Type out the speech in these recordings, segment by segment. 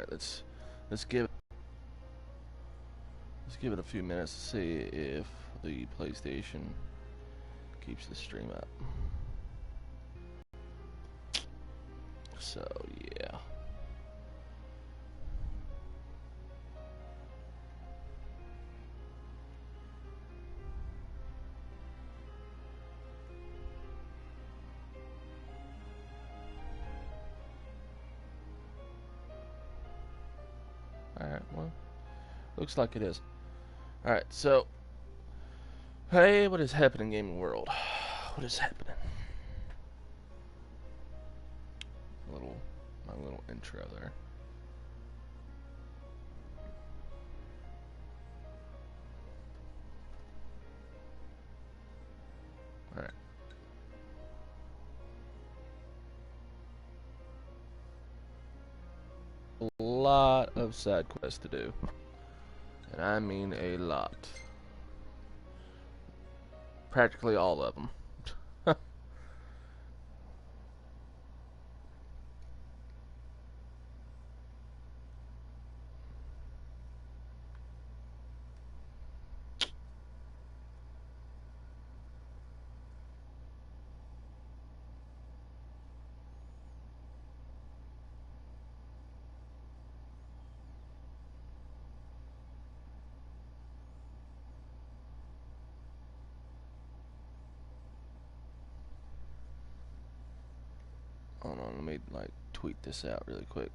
let's give it a few minutes to see if the PlayStation keeps the stream up. So yeah. Alright, well, looks like it is. Alright, so, hey, what is happening, gaming world? What is happening? My little intro there. Alright. A lot of side quests to do. And I mean a lot. Practically all of them. Hold on, let me like tweet this out really quick.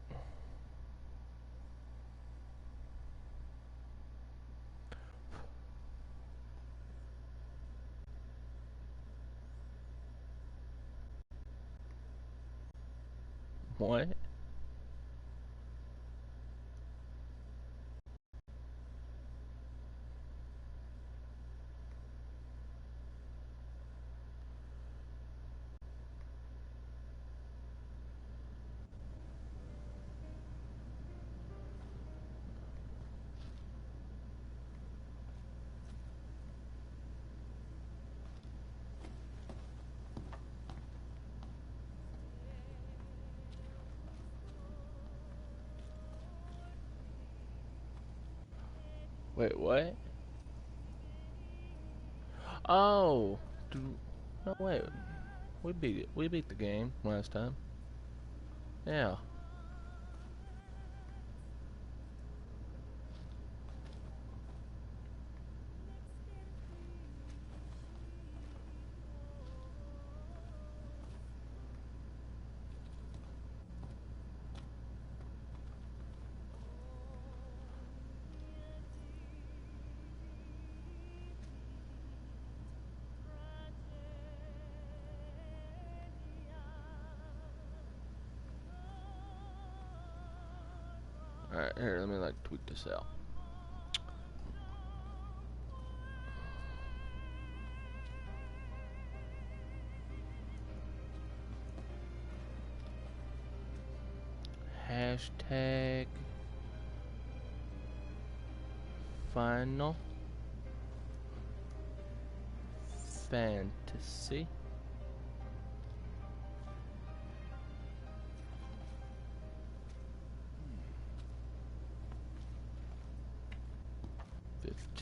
What? Wait, what? Oh, no wait. We beat it. We beat the game last time. Yeah. Alright, here, let me like tweet this out. Hashtag Final Fantasy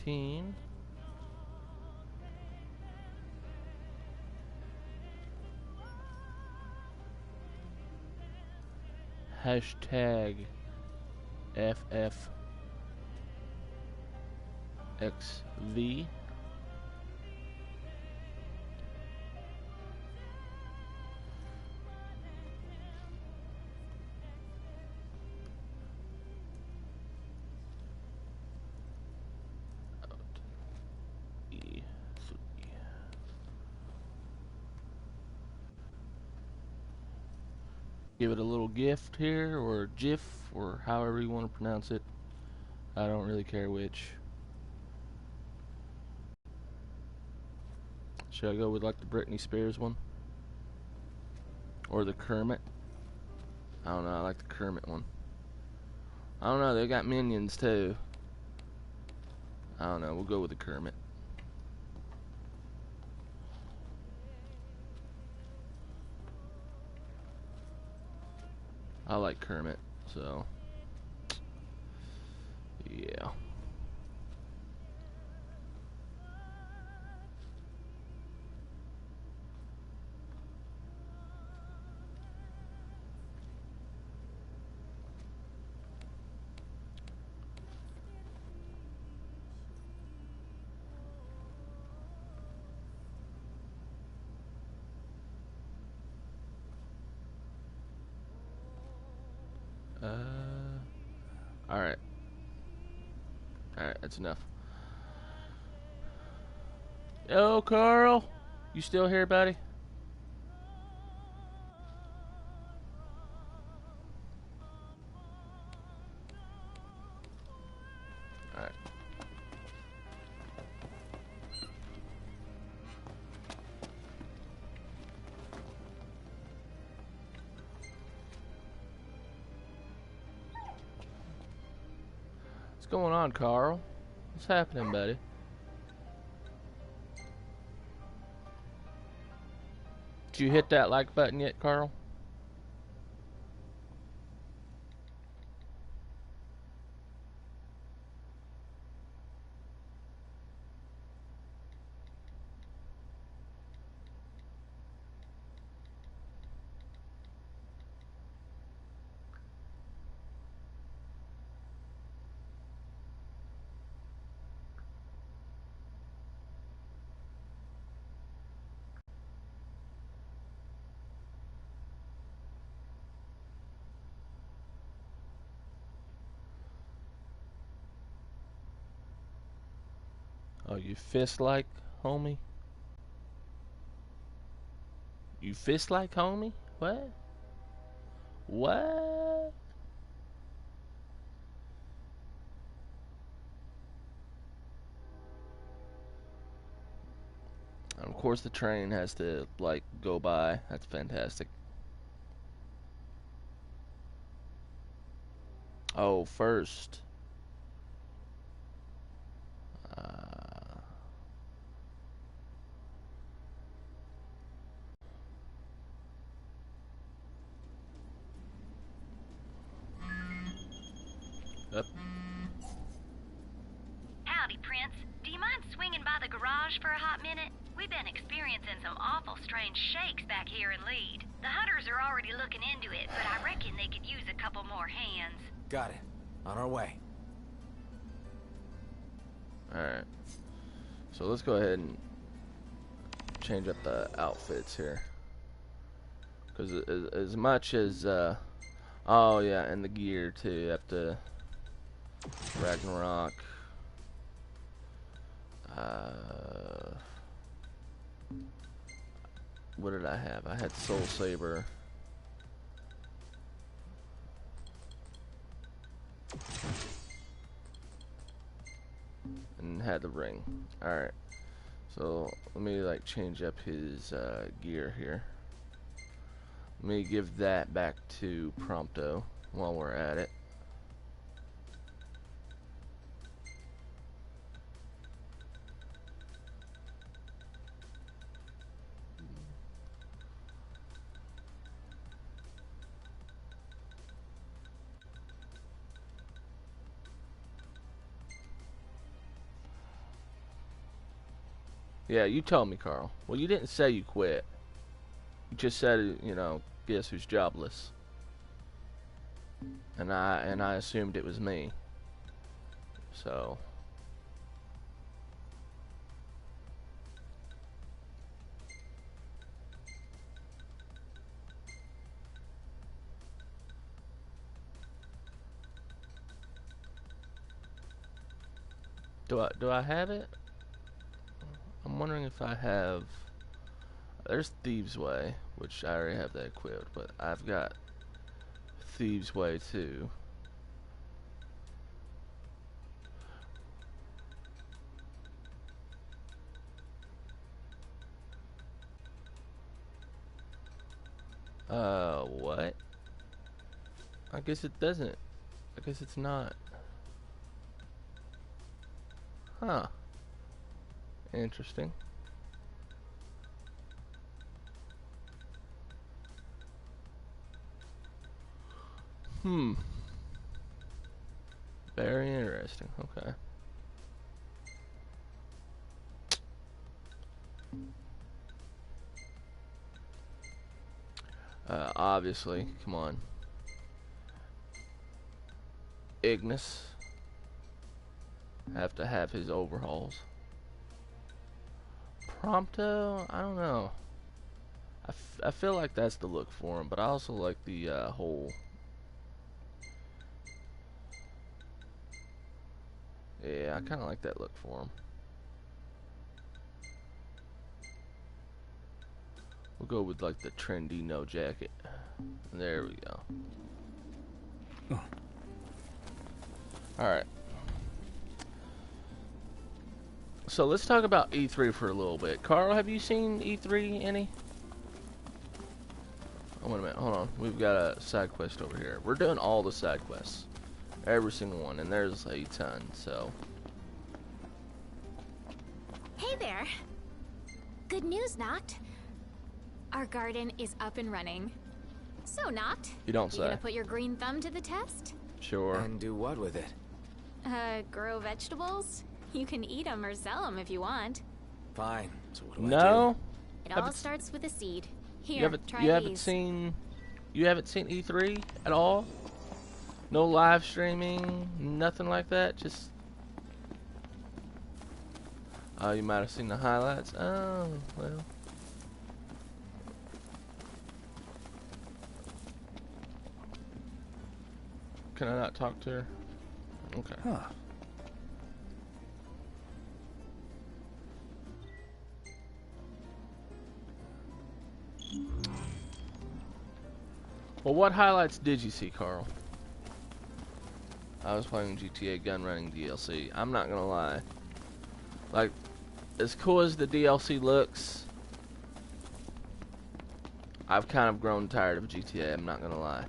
15. Hashtag FFXV. Give it a little gift here, or GIF, or however you want to pronounce it. I don't really care which. Should I go with like the Britney Spears one? Or the Kermit? I don't know, I like the Kermit one. I don't know, they got minions too. I don't know, we'll go with the Kermit. I like Kermit, so Alright. Alright, that's enough. Yo, Carl! You still here, buddy? Alright. What's going on, Carl? What's happening, buddy? Did you hit that like button yet, Carl? Oh, you fist like, homie? You fist like, homie? What? What? And of course, the train has to, like, go by. That's fantastic. Oh, first. Up. Howdy, Prince. Do you mind swinging by the garage for a hot minute? We've been experiencing some awful strange shakes back here in Lead. The hunters are already looking into it, but I reckon they could use a couple more hands. Got it. On our way. Alright. So let's go ahead and change up the outfits here. Because as much as, oh yeah, and the gear too. You have to Ragnarok. What did I have? I had Soul Saber. And had the ring. Alright. So let me like change up his gear here. Let me give that back to Prompto while we're at it. Yeah, you told me, Carl. Well, you didn't say you quit. You just said, you know, guess who's jobless. And I assumed it was me. So do I have it? I'm wondering if I have. There's Thieves Way, which I already have that equipped, but I've got Thieves Way too. What? I guess it doesn't. I guess it's not. Huh. Interesting. Very interesting. Okay. Obviously, come on. Ignis. Have to have his overhauls. Prompto, I don't know. I feel like that's the look for him, but I also like the whole Yeah, I kind of like that look for him. We'll go with like the trendy no jacket. There we go. Oh. Alright. So let's talk about E3 for a little bit. Carl, have you seen E3 any? Oh, wait a minute. Hold on. We've got a side quest over here. We're doing all the side quests. Every single one. And there's a ton, so. Hey there. Good news, Noct. Our garden is up and running. So, Noct, You don't you say. gonna put your green thumb to the test? Sure. And do what with it? Grow vegetables? You can eat them or sell them if you want. Fine. So what do I No? It Have all it- starts with a seed. Here, You haven't try you haven't these. seen E3 at all? No live streaming, nothing like that. Just you might have seen the highlights. Oh well. Can I not talk to her? Okay. Huh. Well, what highlights did you see, Carl? I was playing GTA Gun Running DLC. I'm not gonna lie. Like, as cool as the DLC looks, I've kind of grown tired of GTA. I'm not gonna lie.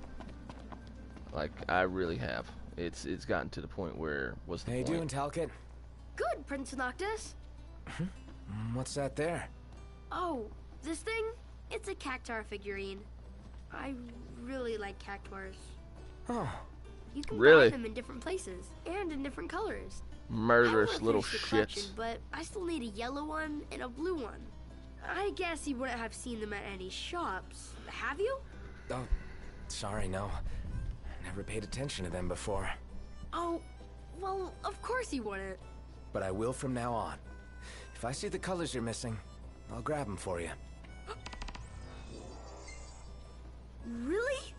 Like, I really have. It's gotten to the point where what's the How you doing, point? Talcott? Good, Prince Noctis. What's that there? Oh, this thing? It's a cactuar figurine. I really like cactuars. Oh, You can Really? buy them in different places and in different colors. Murderous I don't little wanna finish the collection, shits. but I still need a yellow one and a blue one. I guess you wouldn't have seen them at any shops, have you? oh, sorry, no. Never paid attention to them before. Oh, well, of course you wouldn't. But I will from now on. If I see the colors you're missing, I'll grab them for you. Really?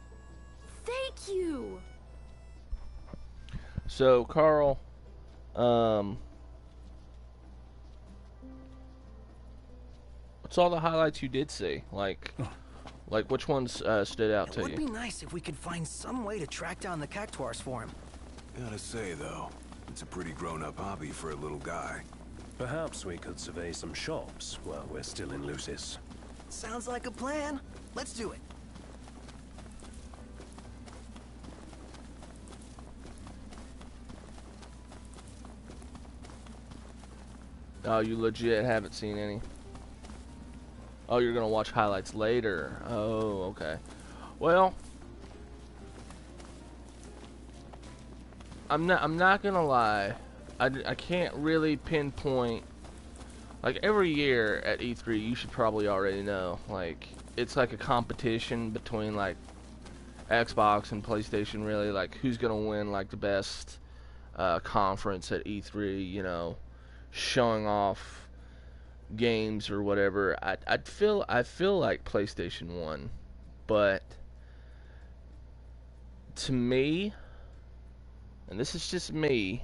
Thank you. So, Carl, what's all the highlights you did see? Like which ones stood out It to would you? be nice if we could find some way to track down the cactuars for him. Gotta say, though, it's a pretty grown-up hobby for a little guy. Perhaps we could survey some shops while we're still in Lucis. Sounds like a plan. Let's do it. Oh, you legit haven't seen any? Oh, you're gonna watch highlights later. Oh, okay. Well, I'm not gonna lie. I can't really pinpoint. Like, every year at E3, you should probably already know. Like, it's like a competition between like Xbox and PlayStation. Really, like, who's gonna win like the best conference at E3? You know, showing off games or whatever. I feel like PlayStation won, but to me, and this is just me,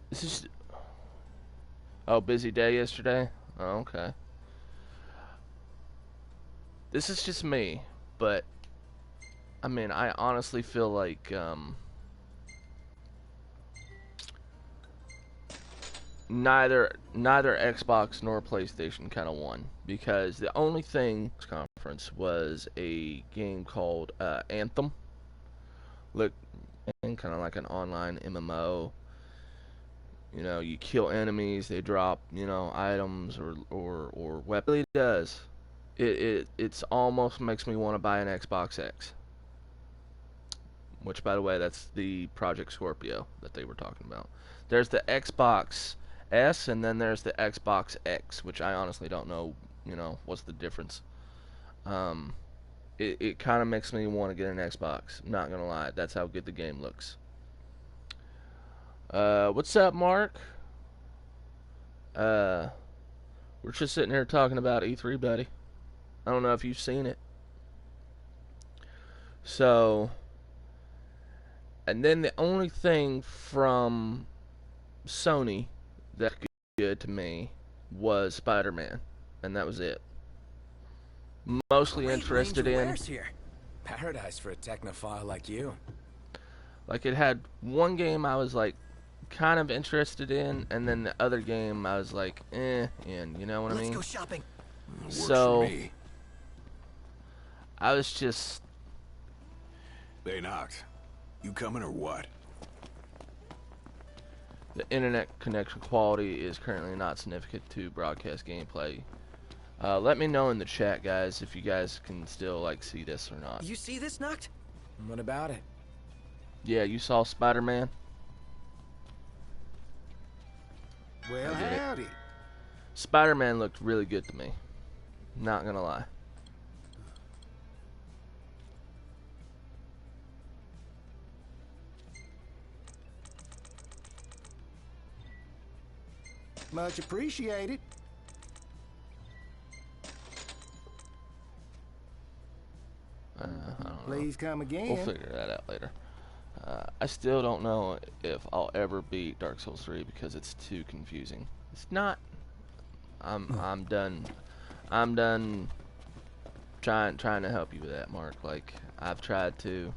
this is busy day yesterday. Oh, okay. This is just me, but I mean, I honestly feel like neither Xbox nor PlayStation kind of won, because the only thing this conference was a game called Anthem. Look, kind of like an online MMO. You know, you kill enemies, they drop, you know, items or weapons. It really does. It's almost makes me want to buy an Xbox X. Which, by the way, that's the Project Scorpio that they were talking about. There's the Xbox S, and then there's the Xbox X, which I honestly don't know, you know, what's the difference. It kind of makes me want to get an Xbox. I'm not gonna lie, that's how good the game looks. What's up, Mark? We're just sitting here talking about E3, buddy. I don't know if you've seen it. So, and then the only thing from Sony that was good to me was Spider-Man, and that was it. Mostly Great interested range of in, wares here. Paradise for a technophile like you. like, it had one game I was like kind of interested in, and then the other game I was like, in, you know what I Let's mean? go shopping. Works So, for me. I was just, Hey, Noct. You coming or what? the internet connection quality is currently not significant to broadcast gameplay. Let me know in the chat, guys, if you guys can still like see this or not. You see this, Noct? What about it? Yeah, you saw Spider-Man? Well, I get it. howdy. Spider-Man looked really good to me. Not gonna lie. Much appreciated. I don't know. Please come again. We'll figure that out later. I still don't know if I'll ever beat Dark Souls 3 because it's too confusing. It's not. I'm done. I'm done trying to help you with that, Mark. Like, I've tried to.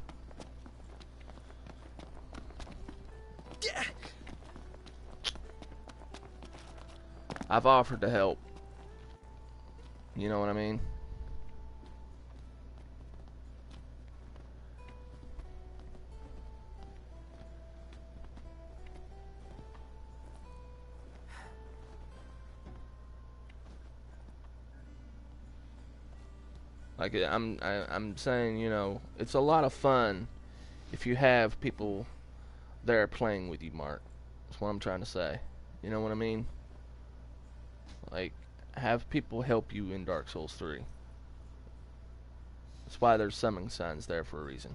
I've offered to help. You know what I mean? Like, I'm saying, you know, it's a lot of fun if you have people there playing with you, Mark. That's what I'm trying to say. You know what I mean? Like, have people help you in Dark Souls 3. That's why there's summoning signs there for a reason.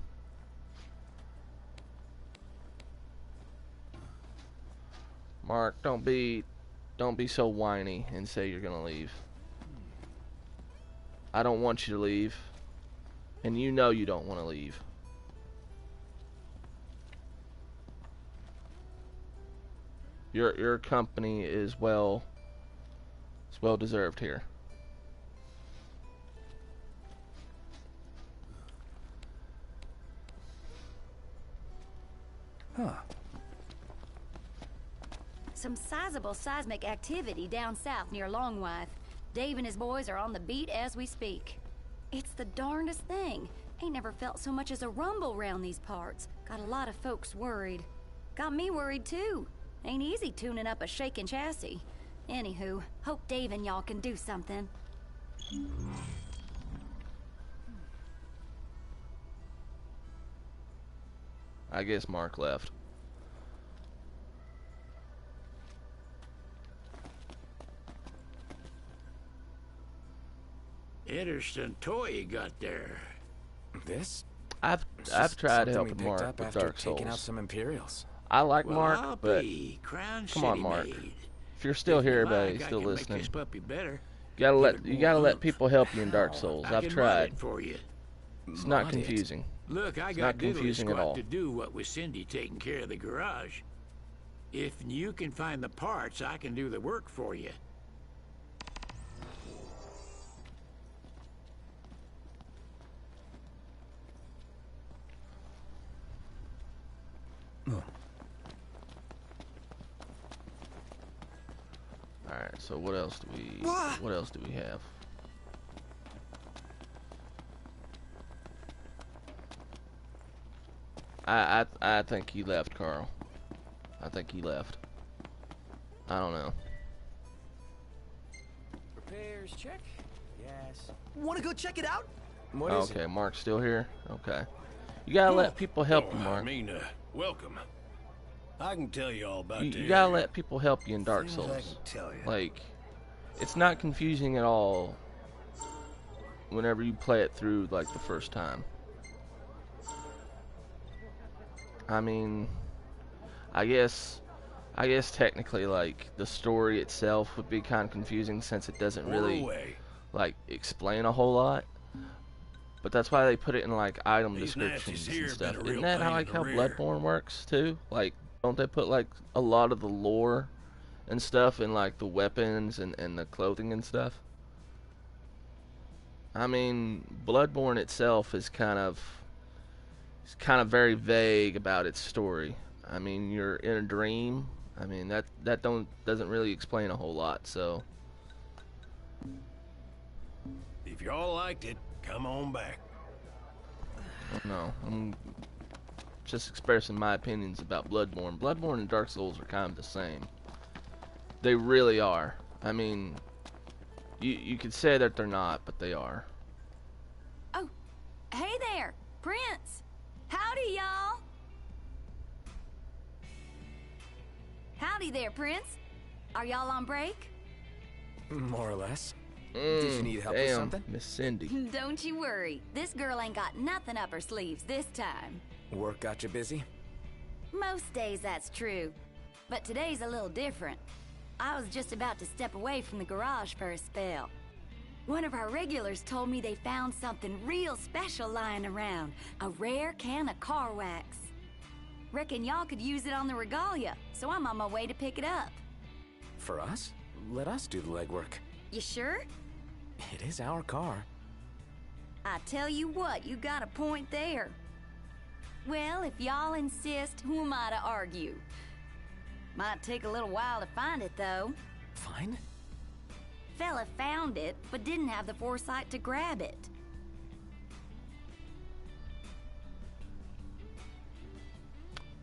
Mark, don't be so whiny and say you're gonna leave. I don't want you to leave, and you know you don't want to leave. Your company is well deserved here. Huh. Some sizable seismic activity down south near Longwife. Dave and his boys are on the beat as we speak. It's the darndest thing. Ain't never felt so much as a rumble round these parts. Got a lot of folks worried. Got me worried too. Ain't easy tuning up a shaking chassis. Anywho, hope Dave and y'all can do something. I guess Mark left. Interesting toy you got there. This? I've It's tried something we helping picked Mark up with after Dark taking out Souls. some Imperials. I like Well, Mark, I'll but be Crown come on, City Mark. made. If you're still If you here, like, buddy, I still can make listening, this puppy better. you gotta Give it more let oomph. people help you in Dark Hell, Souls. I I've can mod tried. it for you. It's not Mod it. confusing. Look, I It's got not diddly confusing at squat all. to do what with Cindy taking care of the garage. If you can find the parts, I can do the work for you. All right. So what else do we have? I think he left, Carl. I think he left. I don't know. Repairs check. Yes. Want to go check it out? What is Okay, it? Mark's still here. Okay. You gotta let people help you, I Mark. mean, welcome. I can tell you all about You gotta let people help you in Dark Souls. Tell you. Like, it's not confusing at all whenever you play it through, like, the first time. I mean, I guess technically, like, the story itself would be kind of confusing since it doesn't really, like, explain a whole lot. But that's why they put it in like item These descriptions Nazis here and have stuff. been a real Isn't that pain like in the how rear. Bloodborne works too? Like, don't they put like a lot of the lore and stuff in like the weapons and the clothing and stuff? I mean, Bloodborne itself is kind of very vague about its story. I mean, you're in a dream. I mean, that doesn't really explain a whole lot. So, If y'all liked it, come on back. I don't know. I'm just expressing my opinions about Bloodborne. Bloodborne and Dark Souls are kind of the same. They really are. I mean, you could say that they're not, but they are. Oh, hey there, Prince. Howdy, y'all. Howdy there, Prince. Are y'all on break? More or less. Did you need help with Damn, something? Miss Cindy. Don't you worry. This girl ain't got nothing up her sleeves this time. Work got you busy? Most days that's true. But today's a little different. I was just about to step away from the garage for a spell. One of our regulars told me they found something real special lying around. A rare can of car wax. Reckon y'all could use it on the regalia, so I'm on my way to pick it up. For us? Let us do the legwork. You sure? It is our car. I tell you what, you got a point there. Well, if y'all insist, who am I to argue? Might take a little while to find it, though. Fine. Fella found it, but didn't have the foresight to grab it.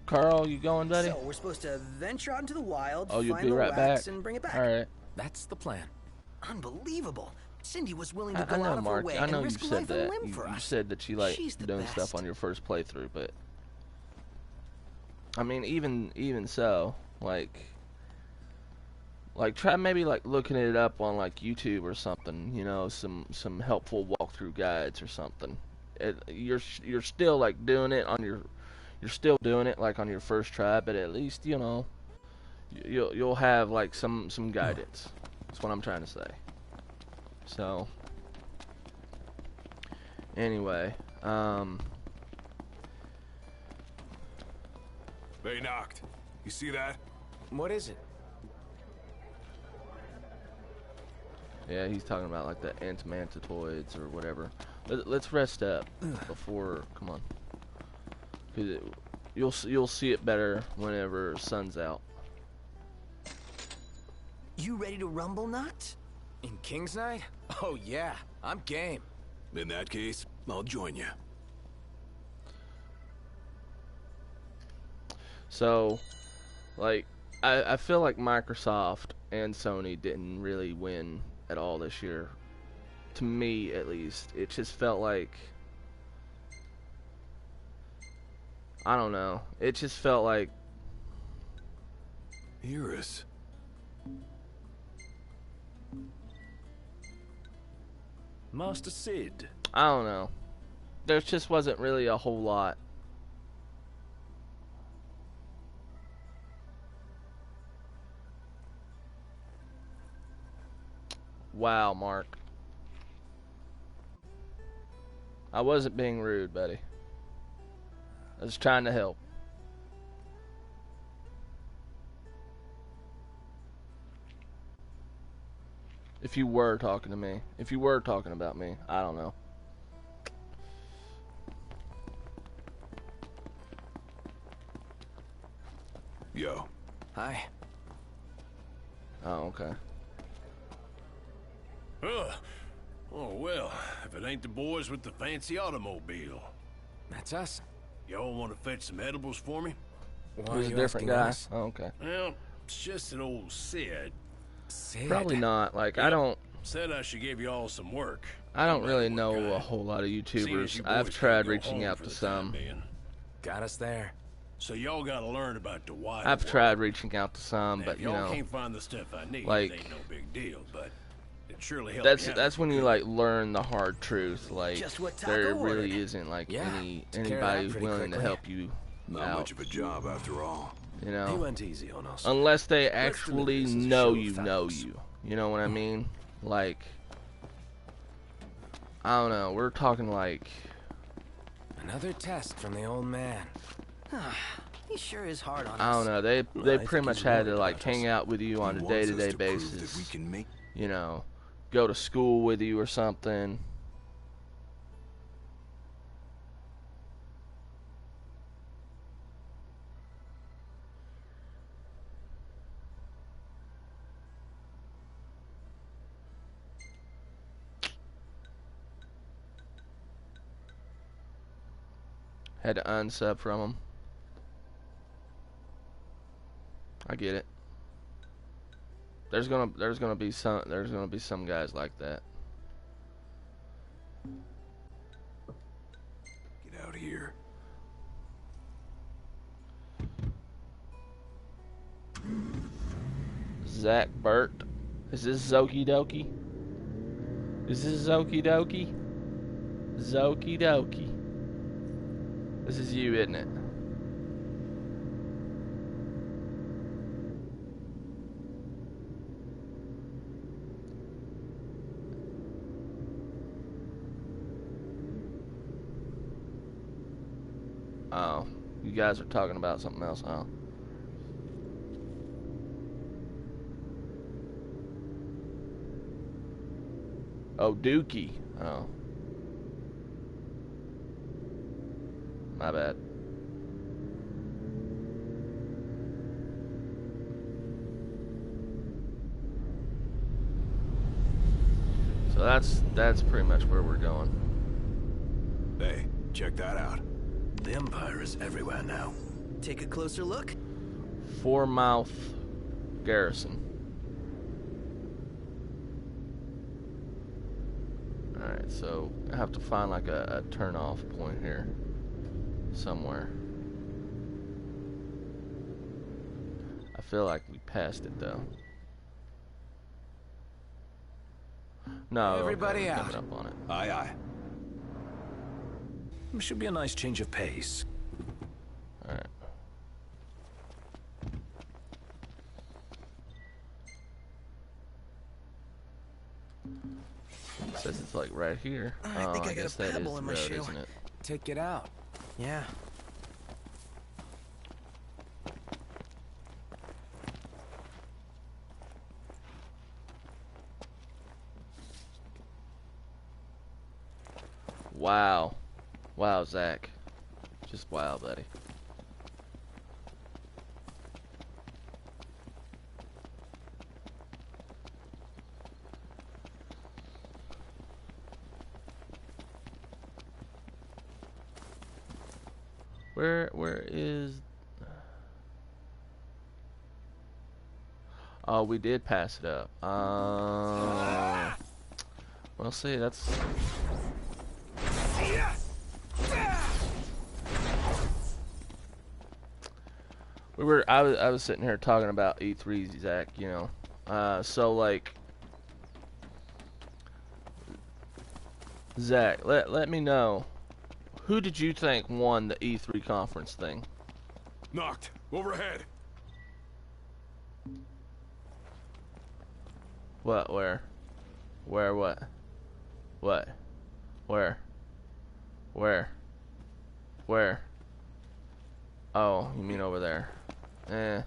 Carl, you going, buddy? So we're supposed to venture out into the wild, Oh, you'll find be the right wax, back. and bring it back. All right. That's the plan. Unbelievable. Cindy was willing to I go know, out of her Mark. way I know and you risk said life that. and limb You for us. said that you like She's the doing best. stuff on your first playthrough, but I mean, even so, like try maybe like looking it up on like YouTube or something. You know, some helpful walkthrough guides or something. You're still like doing it on your. You're still doing it like on your first try, but at least you know you'll have like some guidance. That's what I'm trying to say. So anyway, They knocked. You see that? What is it? yeah, he's talking about like the antimantatoids or whatever. Let's rest up before. Come on, because you'll see it better whenever sun's out. You ready to rumble, Noct? In King's Night? Oh yeah, I'm game. In that case, I'll join you. So, like, I feel like Microsoft and Sony didn't really win at all this year. To me, at least. It just felt like... I don't know. It just felt like... Iris. Master Sid. I don't know. There just wasn't really a whole lot. Wow, Mark. I wasn't being rude, buddy. I was trying to help. If you were talking to me. If you were talking about me. I don't know. Yo. Hi. Oh, okay. Oh, well, if it ain't the boys with the fancy automobile. That's us. Y'all want to fetch some edibles for me? Why Who's are a you different asking guy? us? Oh, okay. Well, it's just an old Sid. Sid. Probably not. Like, I don't Said I should give y'all some work. really What know kind? a whole lot of Seeing as YouTubers. you I've boys tried can't go reaching home out for to the time some. being. Got us there. So y'all gotta learn about the wide I've world. tried reaching out to some, Now, but if you y'all know, can't find the stuff I need, like, it ain't no big deal, but it surely helps. that's when you like learn the hard truth. Like, Just what Taco there really ordered. isn't like Yeah, any took care of that anybody pretty willing to quickly. help you Not out. much of a job after all. You Oh. know, He went easy on us. unless they Let's actually deliver this as a know show of you know thanks. you. You know what I mean? Like, I don't know. We're talking like Another test from the old man. He sure is hard on I don't us. know. They I pretty think much he's had to worried like about hang us. out with you on a He wants us day-to-day to prove that basis. we can make. You know, go to school with you or something. Had to unsub from him. I get it. There's gonna be some guys like that. Get out here. Zach Burt. Is this Zokie Dokie? Is this Zokie Dokie? Zokie Dokie. This is you, isn't it? Oh, you guys are talking about something else, huh? Oh, Dookie. Oh. My bad. So that's pretty much where we're going. Hey, check that out. The Empire is everywhere now. Take a closer look. Four Mouth Garrison. Alright, so I have to find like a turn off point here somewhere. I feel like we passed it though. No, Everybody okay, we're out. coming up on it. Aye, aye. Should be a nice change of pace. Alright. Says it's like right here. I Oh, think I got guess a that is pebble the in my road, shoe. isn't it? Take it out. Yeah. Wow. Wow, Zach. Just wow, buddy. Where is... Oh, we did pass it up. Well, see, that's... I was sitting here talking about E3, Zach, you know. So, like... Zach, let me know. Who did you think won the E3 conference thing? Knocked. Overhead. What? Where? Where? What? What? Where? Where? Where? Oh, you mean over there? Eh.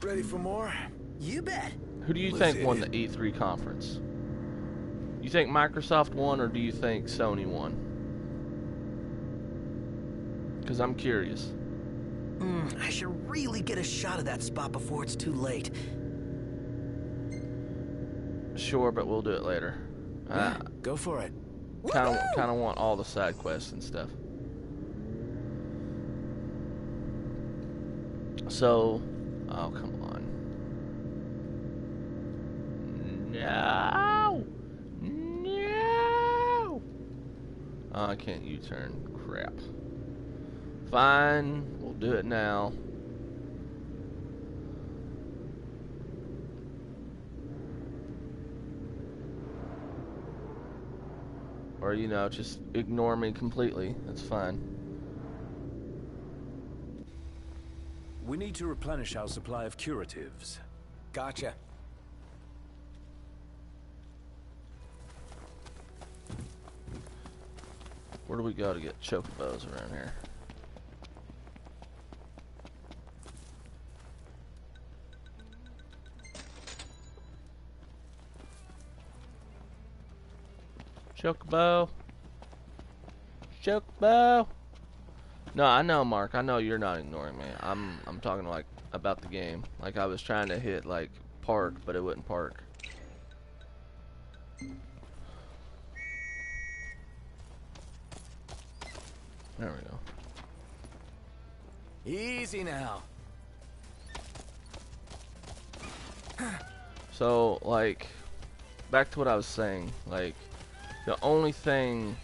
Ready for more? You bet. Who do you Let's think hit won it. the E3 conference? You think Microsoft won, or do you think Sony won? Because I'm curious. I should really get a shot of that spot before it's too late. Sure, but we'll do it later. Go for it. Kind of want all the side quests and stuff. So, oh come on. No. No. Oh, I can't U-turn. Crap. Fine, we'll do it now. Or, you know, just ignore me completely. That's fine. We need to replenish our supply of curatives. Gotcha. Where do we go to get chocobos around here? Chocobo. Chocobo. No, I know, Mark. I know you're not ignoring me. I'm talking like about the game. Like I was trying to hit like park, but it wouldn't park. There we go. Easy now. So, like, back to what I was saying. Like, the only thing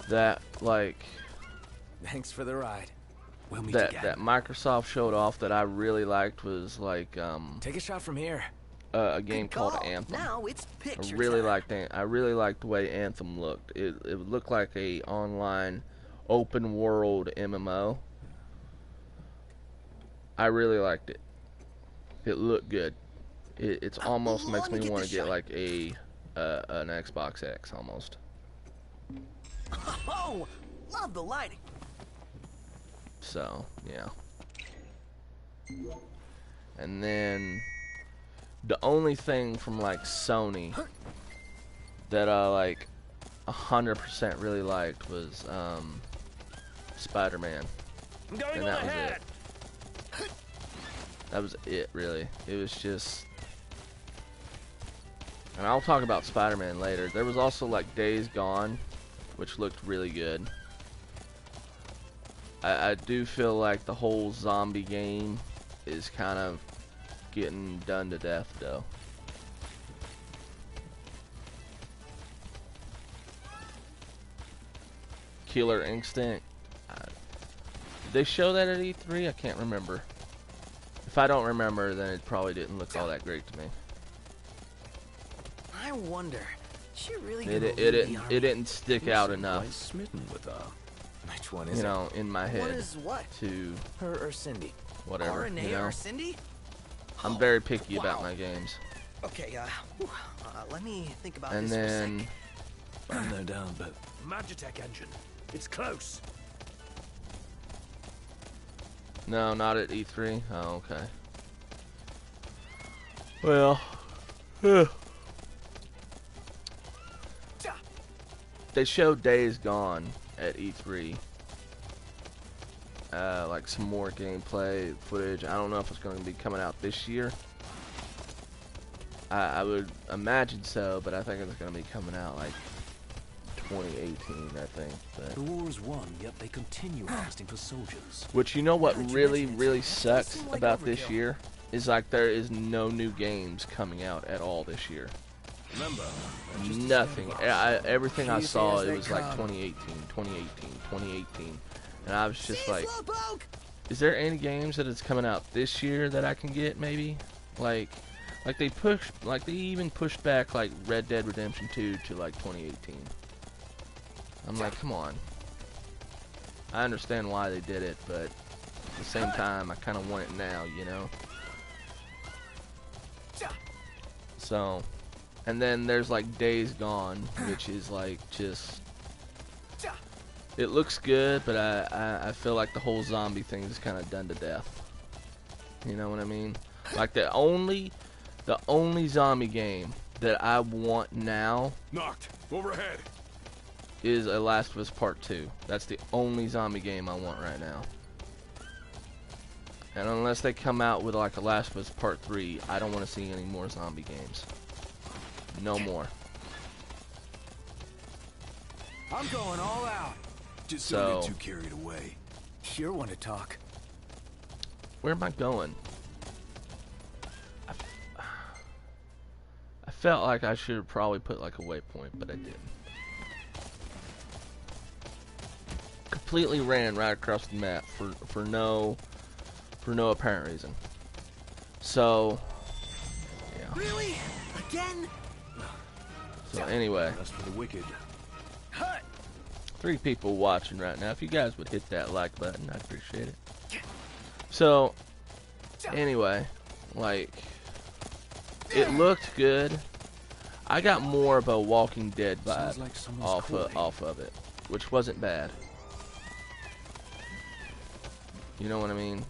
that, like, Thanks for the ride. We'll meet that again. Microsoft showed off that I really liked was like Take a shot from here. a game Good called call. Anthem. Now it's I picture really time. liked the way Anthem looked. It looked like a online open world MMO. I really liked it. It looked good. It's almost makes me want to get like an Xbox X almost. Oh, love the lighting. So, yeah. And then the only thing from like Sony that I like 100% really liked was Spider-Man. And that was it. That was it, really. It was just... And I'll talk about Spider-Man later. There was also like Days Gone, which looked really good. I do feel like the whole zombie game is kind of getting done to death, though. Killer Instinct. Did they show that at E3? I can't remember. If I don't remember, then it probably didn't look all that great to me. I wonder, is she really It gonna leave the army? didn't stick out enough. Quite smitten with her. Which one is You know, in my What head is what? to Her or Cindy? whatever. You RNA know? or Cindy? I'm very picky wow. about my games. Okay, let me think about And this for a then sec. I'm no doubt, but Magitech engine. It's close. no, not at E3. Oh, okay. Well, they showed Days Gone at E3. Like some more gameplay footage. I don't know if it's going to be coming out this year. I would imagine so, but I think it's going to be coming out like 2018, I think. But The war is won, yet they continue harvesting for soldiers. which, you know what Now that you really, mention it, really it does sucks seem like about this overkill. year is like there is no new games coming out at all this year. Remember, Nothing. Everything I Easy saw, as it they was like come. 2018, 2018, 2018. And I was just See, like, Slowpoke? is there any games that is coming out this year that I can get maybe? Like they even pushed back like Red Dead Redemption 2 to like 2018. I'm like, come on. I understand why they did it, but at the same time, I kind of want it now, you know? So, and then there's like Days Gone, which is like just... It looks good, but I feel like the whole zombie thing is kind of done to death. You know what I mean? Like the only zombie game that I want now Knocked. Overhead. is a Last of Us Part 2. That's the only zombie game I want right now. And unless they come out with like a Last of Us Part 3, I don't want to see any more zombie games. No more. I'm going all out. Just So- don't get too carried away. You're one to talk. Where am I going? I felt like I should have probably put like a waypoint, but I didn't. Completely ran right across the map for no apparent reason. So, yeah. Really? Again? So anyway, That's for the wicked. 3 people watching right now. If you guys would hit that like button, I'd appreciate it. So, anyway, like, it looked good. I got more of a Walking Dead Sounds vibe like someone's off calling. of it. which wasn't bad. You know what I mean?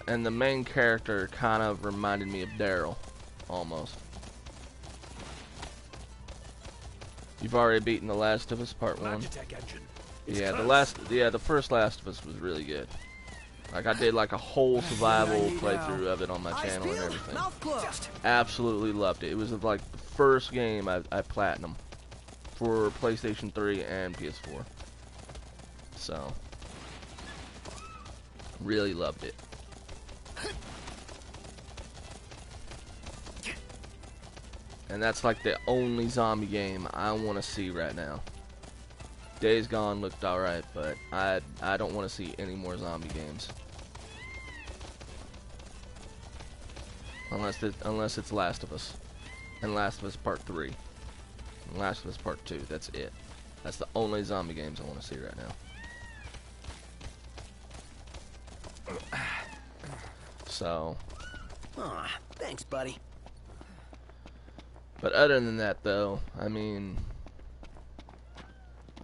And the main character kind of reminded me of Daryl, almost. You've already beaten The Last of Us Part 1. Yeah, the first Last of Us was really good. Like, I did like a whole survival playthrough of it on my channel and everything. Absolutely loved it. It was like the first game I platinum for PlayStation 3 and PS4. So, really loved it. And that's like the only zombie game I want to see right now. Days Gone looked alright, but I don't want to see any more zombie games. Unless it's Last of Us. And Last of Us Part 3. And Last of Us Part 2. That's it. That's the only zombie games I want to see right now. So. Aw, thanks, buddy. But other than that, though, I mean,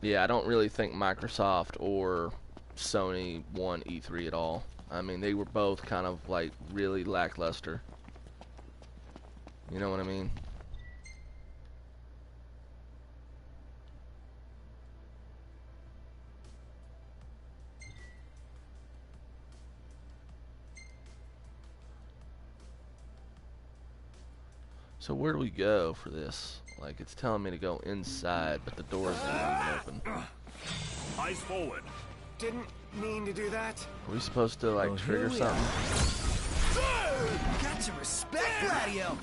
yeah, I don't really think Microsoft or Sony won E3 at all. I mean, they were both kind of like really lackluster. You know what I mean? So where do we go for this? Like, it's telling me to go inside, but the door's not even open. Eyes forward. Didn't mean to do that. Are we supposed to, like, trigger something? Got to respect Gladio.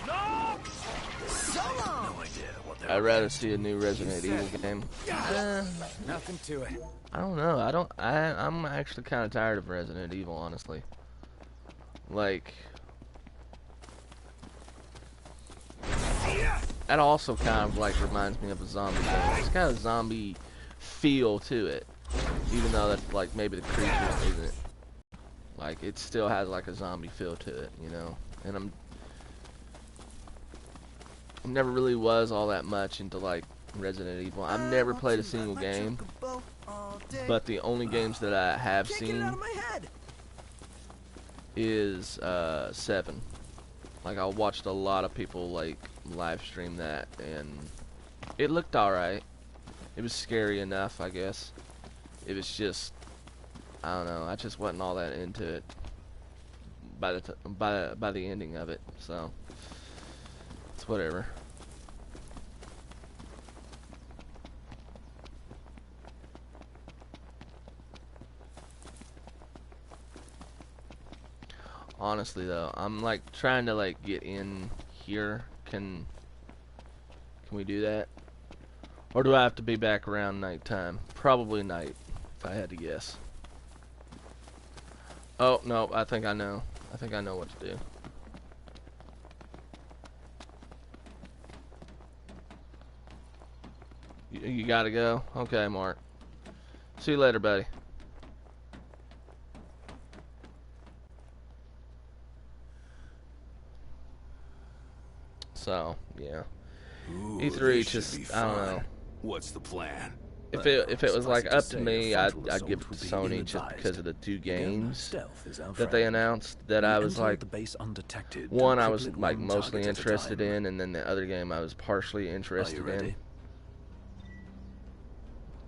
No! So long. No idea what I'd rather see a new Resident Evil game. Nothing to it. I don't know. I'm actually kind of tired of Resident Evil, honestly. Like, that also kind of like reminds me of a zombie game. It's got a zombie feel to it, even though that's like maybe the creature isn't. Like, it still has like a zombie feel to it, you know. And I never really was all that much into like Resident Evil. I've never played a single game, but the only games that I have seen is 7. Like, I watched a lot of people like live stream that, and it looked alright. It was scary enough, I guess. It was just, I don't know, I just wasn't all that into it by the ending of it, so it's whatever. Honestly though, I'm like trying to like get in here. Can we do that? Or do I have to be back around nighttime? Probably night, if I had to guess. Oh, no, I think I know. I think I know what to do. You gotta go? Okay, Mark. See you later, buddy. So, yeah. Ooh, E3 just, I don't know. What's the plan? If it was like up to me, I'd give it to Sony just because of the 2 games that they announced that I was like, one I was like mostly interested in, and then the other game I was partially interested in.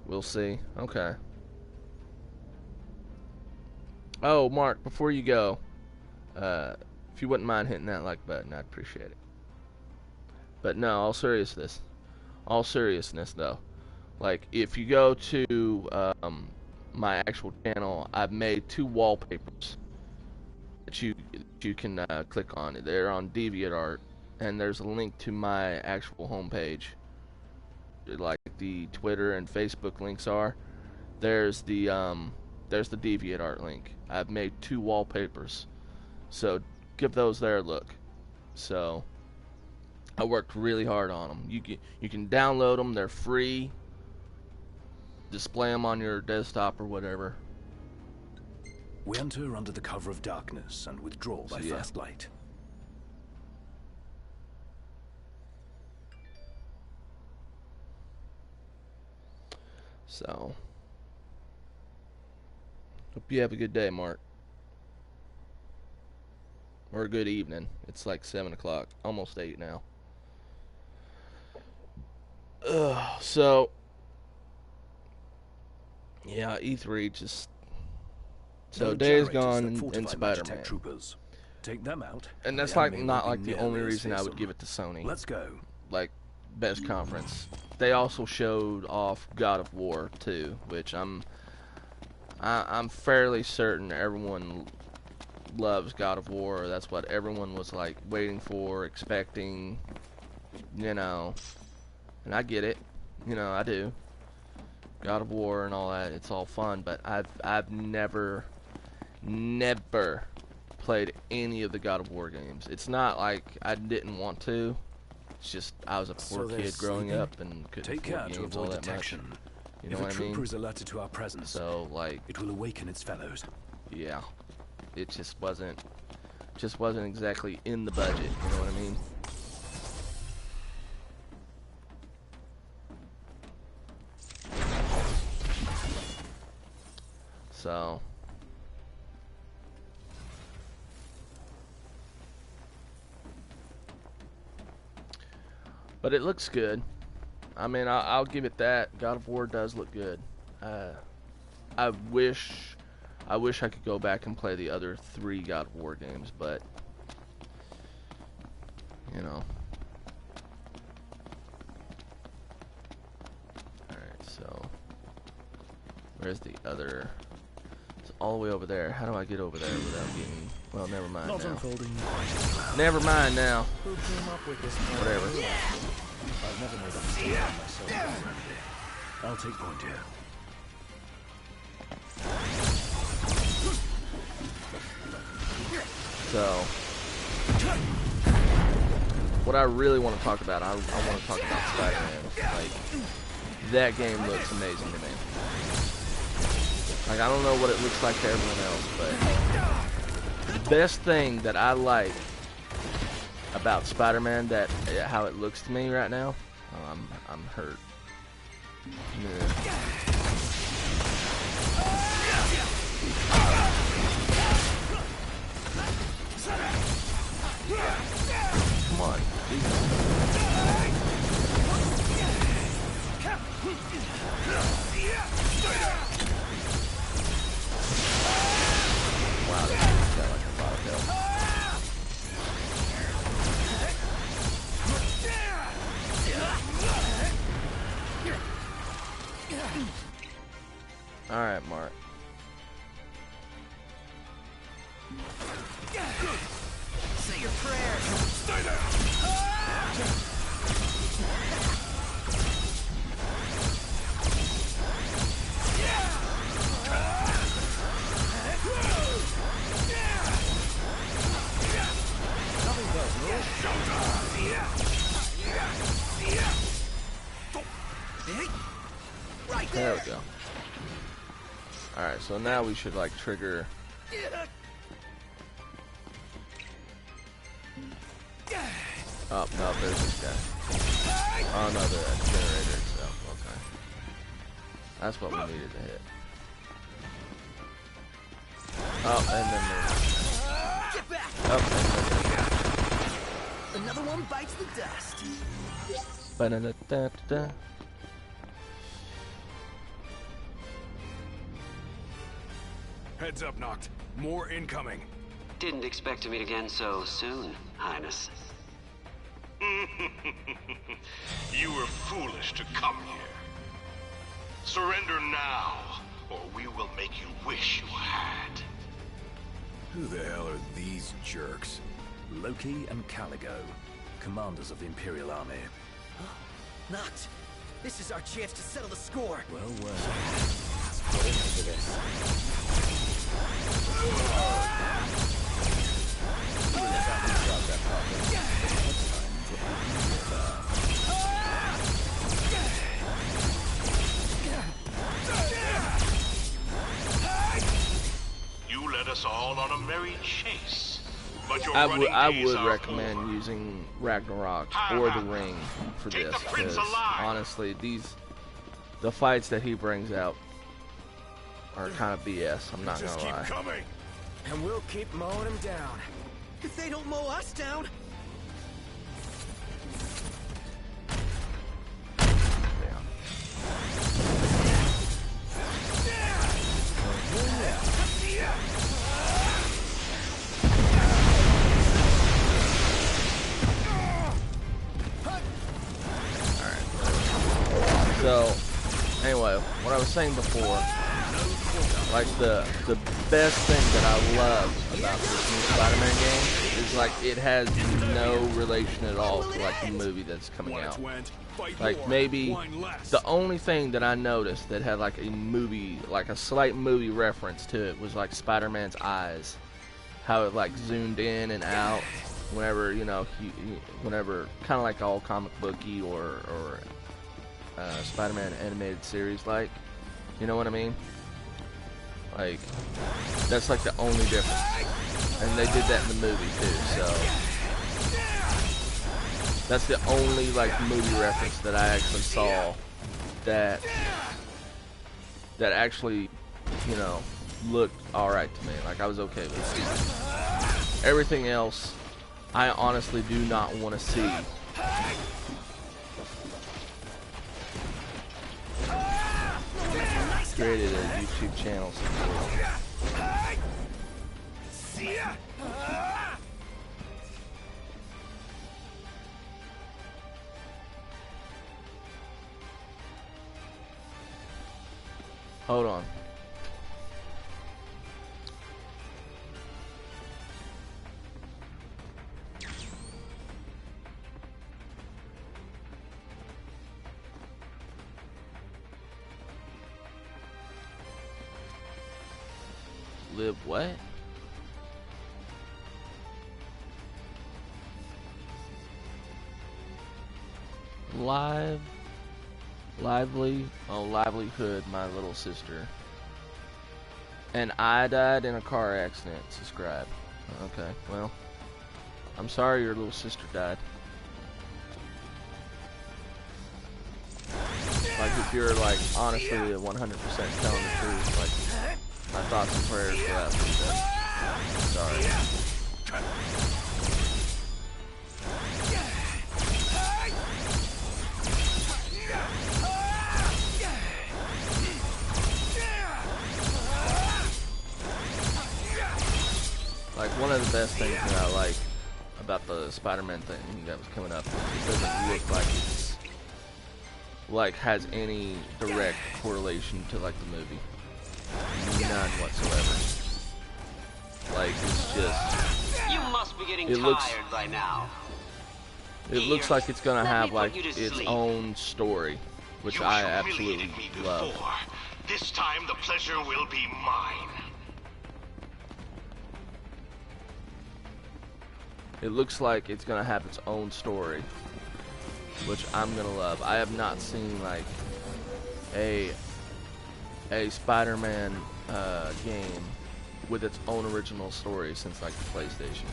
We'll see. Okay. Oh, Mark, before you go, if you wouldn't mind hitting that like button, I'd appreciate it. But no, all seriousness though, like if you go to my actual channel, I've made 2 wallpapers that you can click on. They're on DeviantArt, and there's a link to my actual homepage, like the Twitter and Facebook links are. There's the DeviantArt link. I've made 2 wallpapers, so give those there a look. So I worked really hard on them. You can download them. They're free. Display them on your desktop or whatever. We enter under the cover of darkness and withdraw by fast light. So, hope you have a good day, Mark. Or a good evening. It's like 7 o'clock, almost 8 now. So, yeah, E3 just... So, Days Gone and Spider-Man. Take them out. And that's like not like the only reason I would give it to Sony. Let's go. Like, best conference. They also showed off God of War 2, which I'm fairly certain everyone loves God of War. That's what everyone was like waiting for, expecting, you know. And I get it, you know, I do. God of War and all that, it's all fun, but I've never played any of the God of War games. It's not like I didn't want to. It's just I was a poor kid growing up and couldn't afford games all that much. You know what I mean? If a trooper is alerted to our presence, so like it will awaken its fellows. Yeah, it just wasn't exactly in the budget. You know what I mean? So. But it looks good. I mean, I'll give it that. God of War does look good. I wish I could go back and play the other 3 God of War games, but you know. Alright, so where's the other? It's all the way over there. How do I get over there without getting... Well, never mind now. Never mind now. Who came up with this? Whatever. I've never made a mistake myself. I'll take point here. So, what I really want to talk about, I want to talk about Spider-Man. Like, that game looks amazing to me. Like, I don't know what it looks like to everyone else, but the best thing that I like about Spider-Man, that how it looks to me right now, I'm hurt. Yeah. Come on. Wow, this thing's got like a lot of health. Alright, Mark. Say your prayers. Stay there. Right there we go. Alright, so now we should like trigger. Oh, no, there's this guy. Oh, no, the generator itself. Okay. That's what we needed to hit. Oh, and then there's... Get back. Oh, and then Another one bites the dust. Ba-da-da-da-da. Heads up, Noct. More incoming. Didn't expect to meet again so soon, Highness. You were foolish to come here. Surrender now, or we will make you wish you had. Who the hell are these jerks? Loki and Caligo, commanders of the Imperial Army. Noct, this is our chance to settle the score. Well, Let's put into this. You led us all on a merry chase, but your I running days would are recommend over. using Ragnarok or The Ring for Take this, the prince because alive. honestly, the fights that he brings out are kind of BS. I'm not Just gonna keep lie. coming. And we'll keep mowing them down. If they don't mow us down, So, anyway, what I was saying before, like the best thing that I love about this new Spider-Man game is like it has no relation at all to like the movie that's coming out. Like maybe the only thing that I noticed that had like a movie, like a slight movie reference to it was like Spider-Man's eyes, how it like zoomed in and out whenever, you know, whenever kind of like all comic booky or Spider-Man animated series, like, you know what I mean? Like, that's like the only difference, and they did that in the movie too. So that's the only like movie reference that I actually saw that actually, you know, looked all right to me. Like I was okay with it. Everything else, I honestly do not want to see. Created a YouTube channel. Hold on. Live what? Livelihood, my little sister. And I died in a car accident. Subscribe. Okay, well, I'm sorry your little sister died. Like if you're like honestly 100% telling the truth, like my thoughts and prayers for that person. Sorry. Like one of the best things that I like about the Spider-Man thing that was coming up is it doesn't look like it's like has any direct correlation to like the movie. None whatsoever. Like it's just. You must be getting tired by now. It looks like it's gonna have like its own story, which I absolutely love. This time the pleasure will be mine. It looks like it's gonna have its own story, which I'm gonna love. I have not seen like a Spider-Man game with its own original story since like the PlayStation.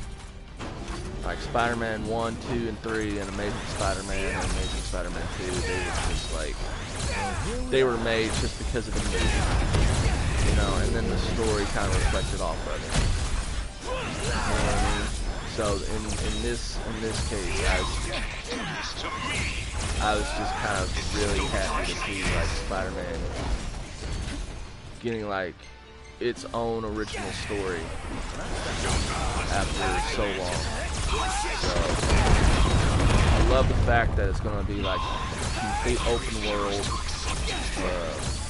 Like Spider-Man 1, 2, and 3, and Amazing Spider-Man and Amazing Spider-Man 2, they were just like, they were made just because of the movie, you know, and then the story kind of reflected off of it. You know what I mean? So in this case, I was just kind of really happy to see like Spider-Man getting like its own original story after so long. So I love the fact that it's going to be like a complete open world,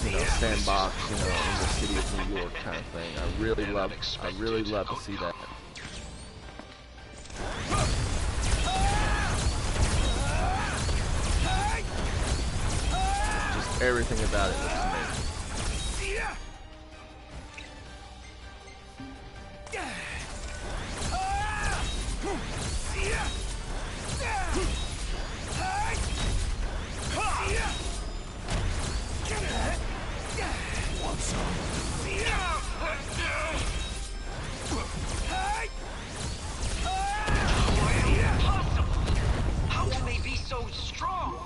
you know, sandbox, you know, in the city of New York kind of thing. I really love to see that. Just everything about it looks amazing. How can they be so strong?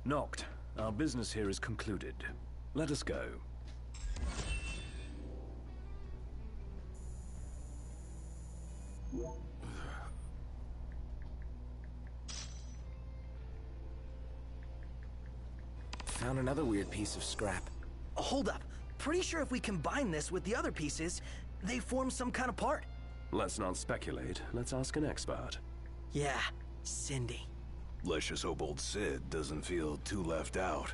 Knocked. Our business here is concluded. Let us go. Found another weird piece of scrap. Hold up. Pretty sure if we combine this with the other pieces, they form some kind of part. Let's not speculate. Let's ask an expert. Yeah, Cindy. Let's just hope old Sid doesn't feel too left out.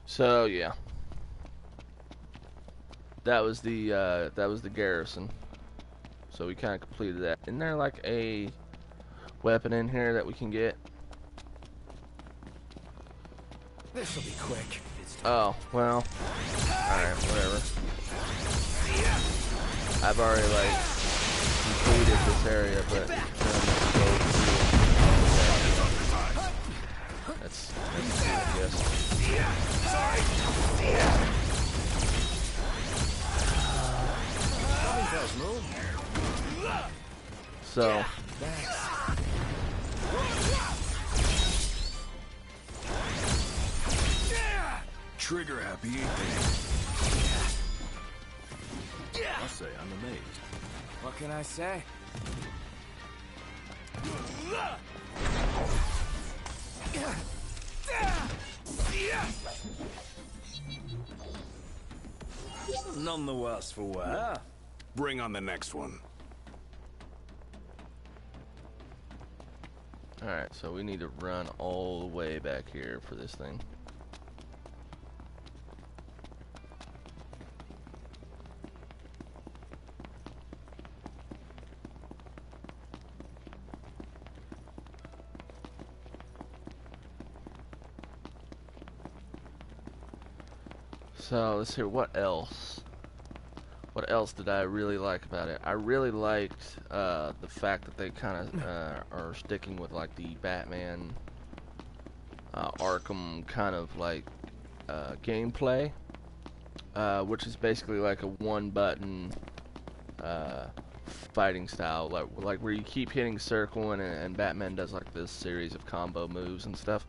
So yeah, that was the garrison. So we kind of completed that. Isn't there like a weapon in here that we can get? This'll be quick. Oh well. Alright, whatever. I've already like completed this area, but that's cool, I guess. So Trigger happy, ain't they? I say I'm amazed. What can I say? None the worse for wear. Bring on the next one. alright, so we need to run all the way back here for this thing. So let's hear what else. What else did I really like about it? I really liked the fact that they kind of are sticking with like the Batman Arkham kind of like gameplay, which is basically like a one-button fighting style, like where you keep hitting circle and Batman does like this series of combo moves and stuff.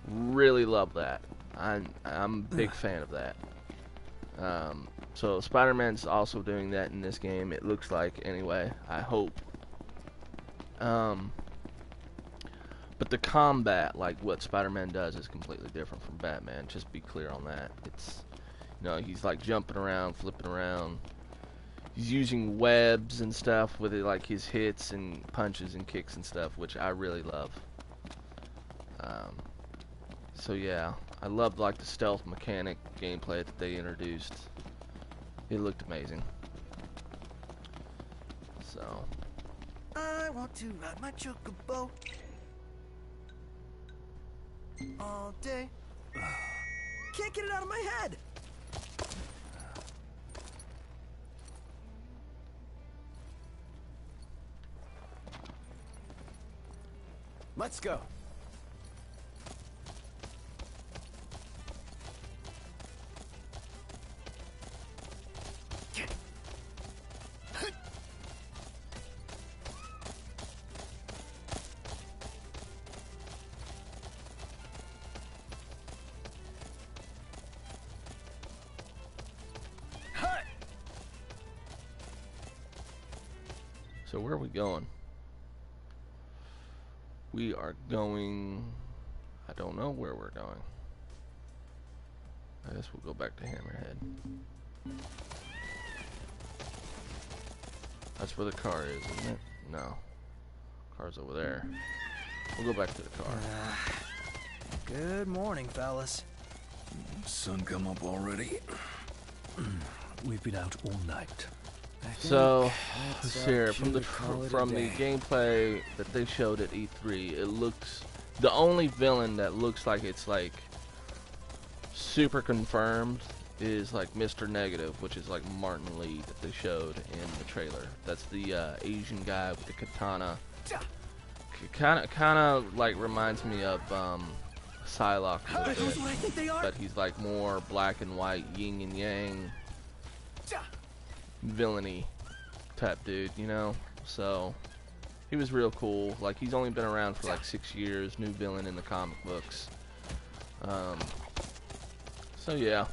Really love that. I'm a big fan of that. So Spider-Man's also doing that in this game, it looks like, anyway, I hope. But the combat, like what Spider-Man does, is completely different from Batman. Just be clear on that. It's, you know, he's like jumping around, flipping around. He's using webs and stuff with it, like his hits and punches and kicks and stuff, which I really love. So yeah, I loved like the stealth mechanic gameplay that they introduced. It looked amazing. So I want to ride my chocobo all day. Can't get it out of my head. Let's go. So where are we going? We are going... I don't know where we're going. I guess we'll go back to Hammerhead. That's where the car is, isn't it? No. Car's over there. We'll go back to the car. Good morning, fellas. Sun come up already? We've been out all night. So, let's hear from the gameplay that they showed at E3. It looks, the only villain that looks like it's like super confirmed is like Mr. Negative, which is like Martin Lee that they showed in the trailer. That's the Asian guy with the katana kind of like reminds me of Psylocke a little Who's what I think they are? but he's like more black and white, yin and yang, villainy type dude, you know. So he was real cool. Like he's only been around for like 6 years. New villain in the comic books. So yeah.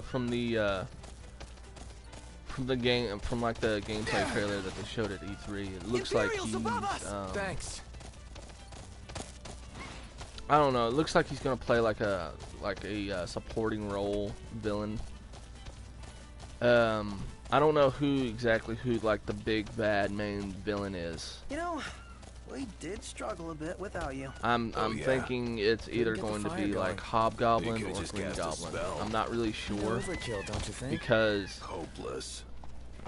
From the game, from like the gameplay trailer that they showed at E3, it looks like he's Thanks. I don't know. It looks like he's gonna play like a supporting role villain. I don't know who like the big bad main villain is. You know, we did struggle a bit without you. I'm thinking it's either going to be like Hobgoblin or Green Goblin. I'm not really sure. Overkill, don't you think? Because hopeless.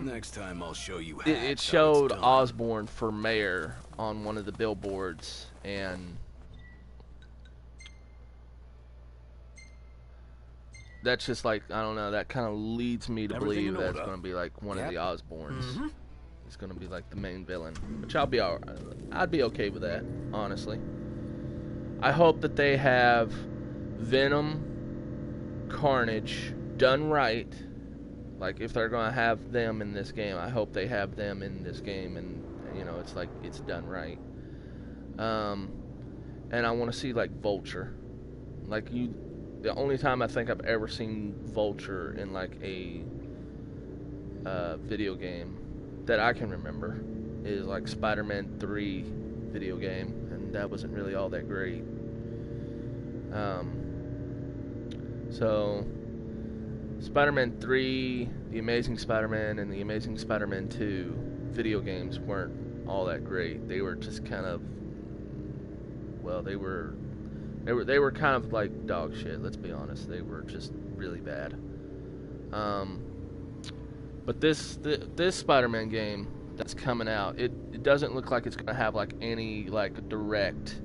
Next time I'll show you. It showed Osborn for mayor on one of the billboards, and that's just like, I don't know, that kind of leads me to believe that it's going to be like one of the Osborns. It's going to be like the main villain, which I'd be okay with that, honestly. I hope that they have Venom, Carnage done right. Like if they're going to have them in this game, I hope they have them in this game, and you know, it's like it's done right. And I want to see like Vulture. Like the only time I think I've ever seen Vulture in like a video game that I can remember is like Spider-Man 3 video game, and that wasn't really all that great. So Spider-Man 3, The Amazing Spider-Man, and The Amazing Spider-Man 2 video games weren't all that great. They were just kind of, well, they were kind of like dog shit, let's be honest. They were just really bad. But this Spider-Man game that's coming out, it doesn't look like it's gonna have like any like direct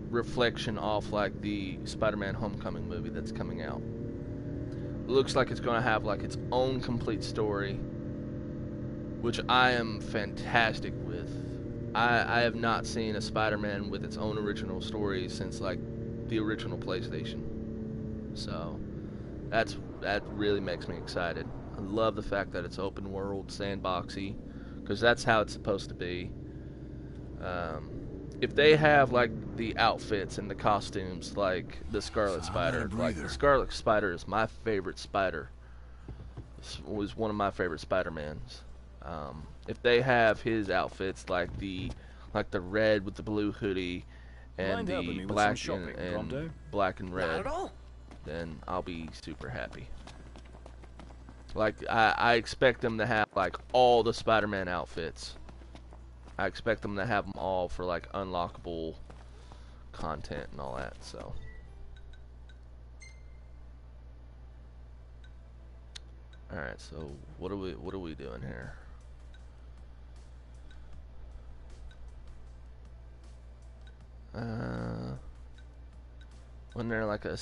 reflection off like the Spider-Man Homecoming movie that's coming out. It looks like it's gonna have like its own complete story, which I am fantastic with. I have not seen a Spider-Man with its own original story since like the original PlayStation. So that really makes me excited. I love the fact that it's open world, sandboxy, because that's how it's supposed to be. If they have like the outfits and the costumes like the Scarlet Spider, like the Scarlet Spider is my favorite Spider. This was one of my favorite Spider-Mans. If they have his outfits like the red with the blue hoodie and the black and red, then I'll be super happy. Like I expect them to have like all the Spider-Man outfits. I expect them to have them all for like unlockable content and all that. So all right, so what are we doing here? Wasn't there like a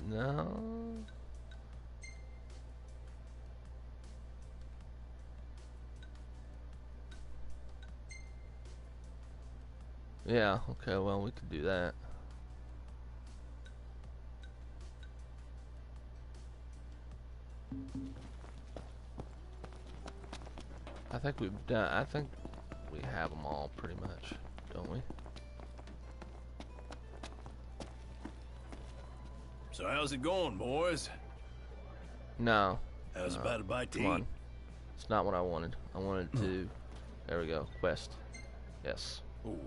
no? Yeah, okay, well, we could do that. I think we have them all pretty much, don't we? So how's it going, boys? No. How's about a bite to come eat? on. It's not what I wanted. I wanted to... There we go. Quest. Yes.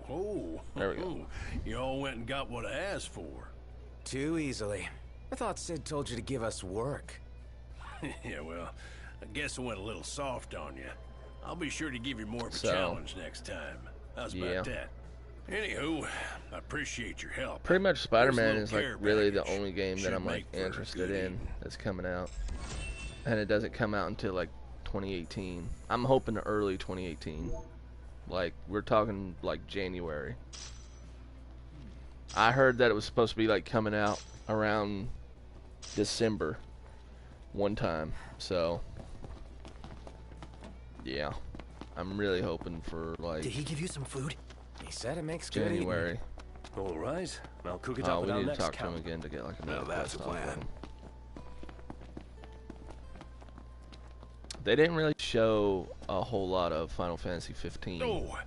Oh, there we go. You all went and got what I asked for. Too easily. I thought Sid told you to give us work. Yeah, well, I guess I went a little soft on you. I'll be sure to give you more of a challenge next time. How's about that? Anywho, I appreciate your help. Pretty much Spider-Man is like really the only game that I'm like interested in that's coming out. And it doesn't come out until like 2018. I'm hoping early 2018. Like we're talking like January. I heard that it was supposed to be like coming out around December. one time. So, yeah, I'm really hoping for like. Did he give you some food? He said it makes good January. All right, I'll cook it up we at our need to next talk camp. to him again to get like Now another that's a quest off plan. of him. They didn't really show a whole lot of Final Fantasy 15. Oh,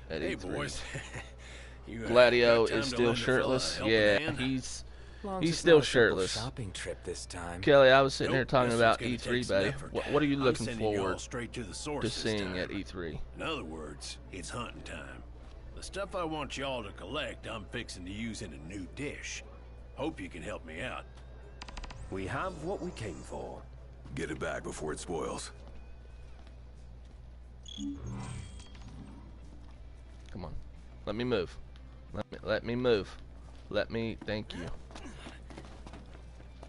at hey E3. boys. You, Gladio got time is to still lend a fella a shirtless. helping Yeah, hand? he's Long as it's still not a simple shirtless. shopping trip this time. Kelly, I was sitting here Nope, talking this about one's gonna E3, take some buddy. effort. What are you I'm looking sending you all forward straight to the source to this seeing time. at E3? In other words, it's hunting time. The stuff I want y'all to collect, I'm fixing to use in a new dish. Hope you can help me out. We have what we came for. Get it back before it spoils. Come on, let me move. Let me move. Thank you.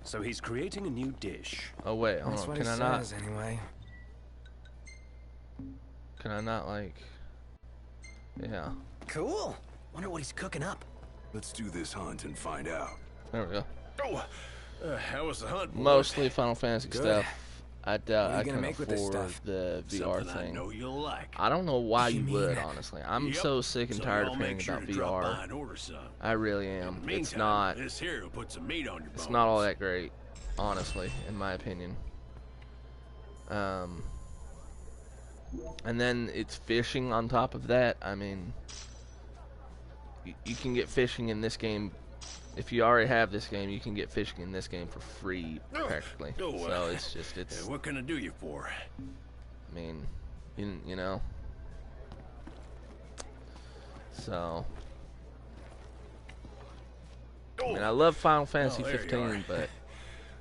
So he's creating a new dish. Oh wait, hold That's on. what Can he I not? says, anyway. Can I not like? Yeah. Cool. Wonder what he's cooking up. Let's do this hunt and find out. There we go. Oh, how was the hunt, boys? Mostly Final Fantasy Good. stuff. I doubt What are you I gonna can make with this afford stuff? the VR Something I thing. know you'll like. I don't know why You you mean- would, honestly. I'm Yep. so sick and So tired y'all of make hearing sure about to drop by VR. and order some. I really In am. the It's meantime, not. This here will put some meat on your bones. It's not all that great, honestly, in my opinion. And then it's fishing on top of that. I mean, you can get fishing in this game. If you already have this game, you can get fishing in this game for free, practically. So it's just, it's. What can I do you for? I mean, you know. So. I mean, I love Final Fantasy there you 15, are. but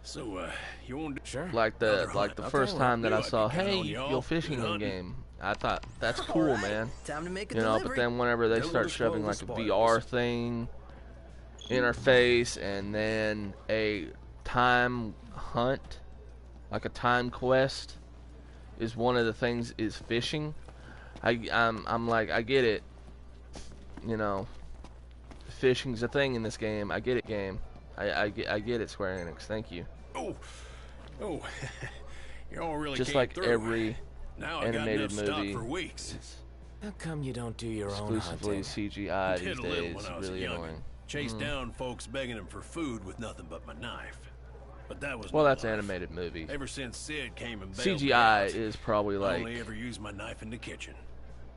So, you want to... Sure. like the Another hunt. first time that I Knew I'd saw, be counting hey, on y'all. you're fishing Good in hunting. game. I thought that's All cool, right, man. Time to make a You know, delivery. but then whenever they Don't start wanna spoil shoving the like a spoils. VR thing interface and then a time hunt, like a time quest, is one of the things is fishing. I'm like, I get it. You know, fishing's a thing in this game. I get it, game. I get it, Square Enix. Thank you. Oh, you all really Just came like through. every Now I got animated enough stock movie, for weeks. it's How come you don't do your own exclusively hunting? CGI these Did a little days. when I was Really young. annoying. Chased down folks begging them for food with nothing but my knife. But that was Well, no that's life. animated movie. Ever since Sid came and bailed me CGI out, is probably I like, only ever used my knife in the kitchen.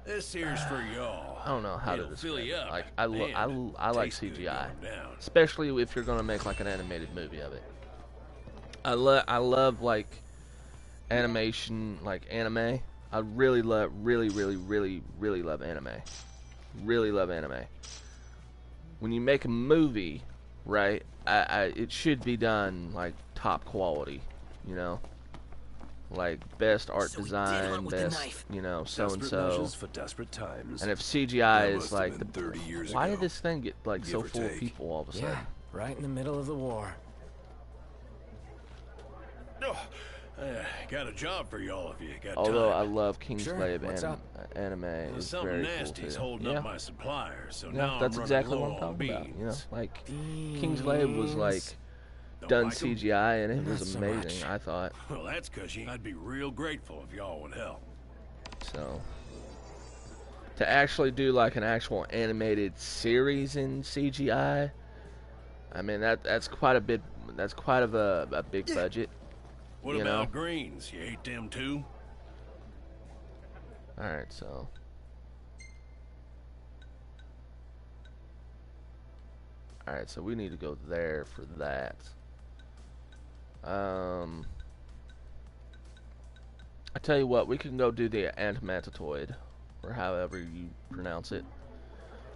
This here's for y'all. I don't know how to It'll fill describe you it. up. Like I like taste good CGI, going down. especially if you're gonna make like an animated movie of it. I love like animation, like anime. I really love anime. Really love anime. When you make a movie, right? It should be done like top quality, you know, like best art So he did hunt design, with the best, knife. you know, so and Desperate so. measures for desperate times. And if CGI That is must have like been 30 years why ago. did this thing get like Give so or full of take. people all of a sudden? Yeah, right in the middle of the war. Oh, got a job for y'all if you got Although I time. love Kingsglaive what's up? anime Well, is something very cool nasty's too. holding Yeah, up my suppliers, so yeah, now that's I'm exactly running what low I'm on talking about. You know, beans. like Kingsglaive was like Don't done like 'em? CGI and it Not was so amazing. much. I thought Well, that's cause I'd be real grateful if y'all would help. so. To actually do like an actual animated series in CGI, I mean that's quite a bit. That's quite of a big budget. What You about know? greens? You ate them too? All right, so. Alright, so we need to go there for that. I tell you what, we can go do the Antimatoid, or however you pronounce it.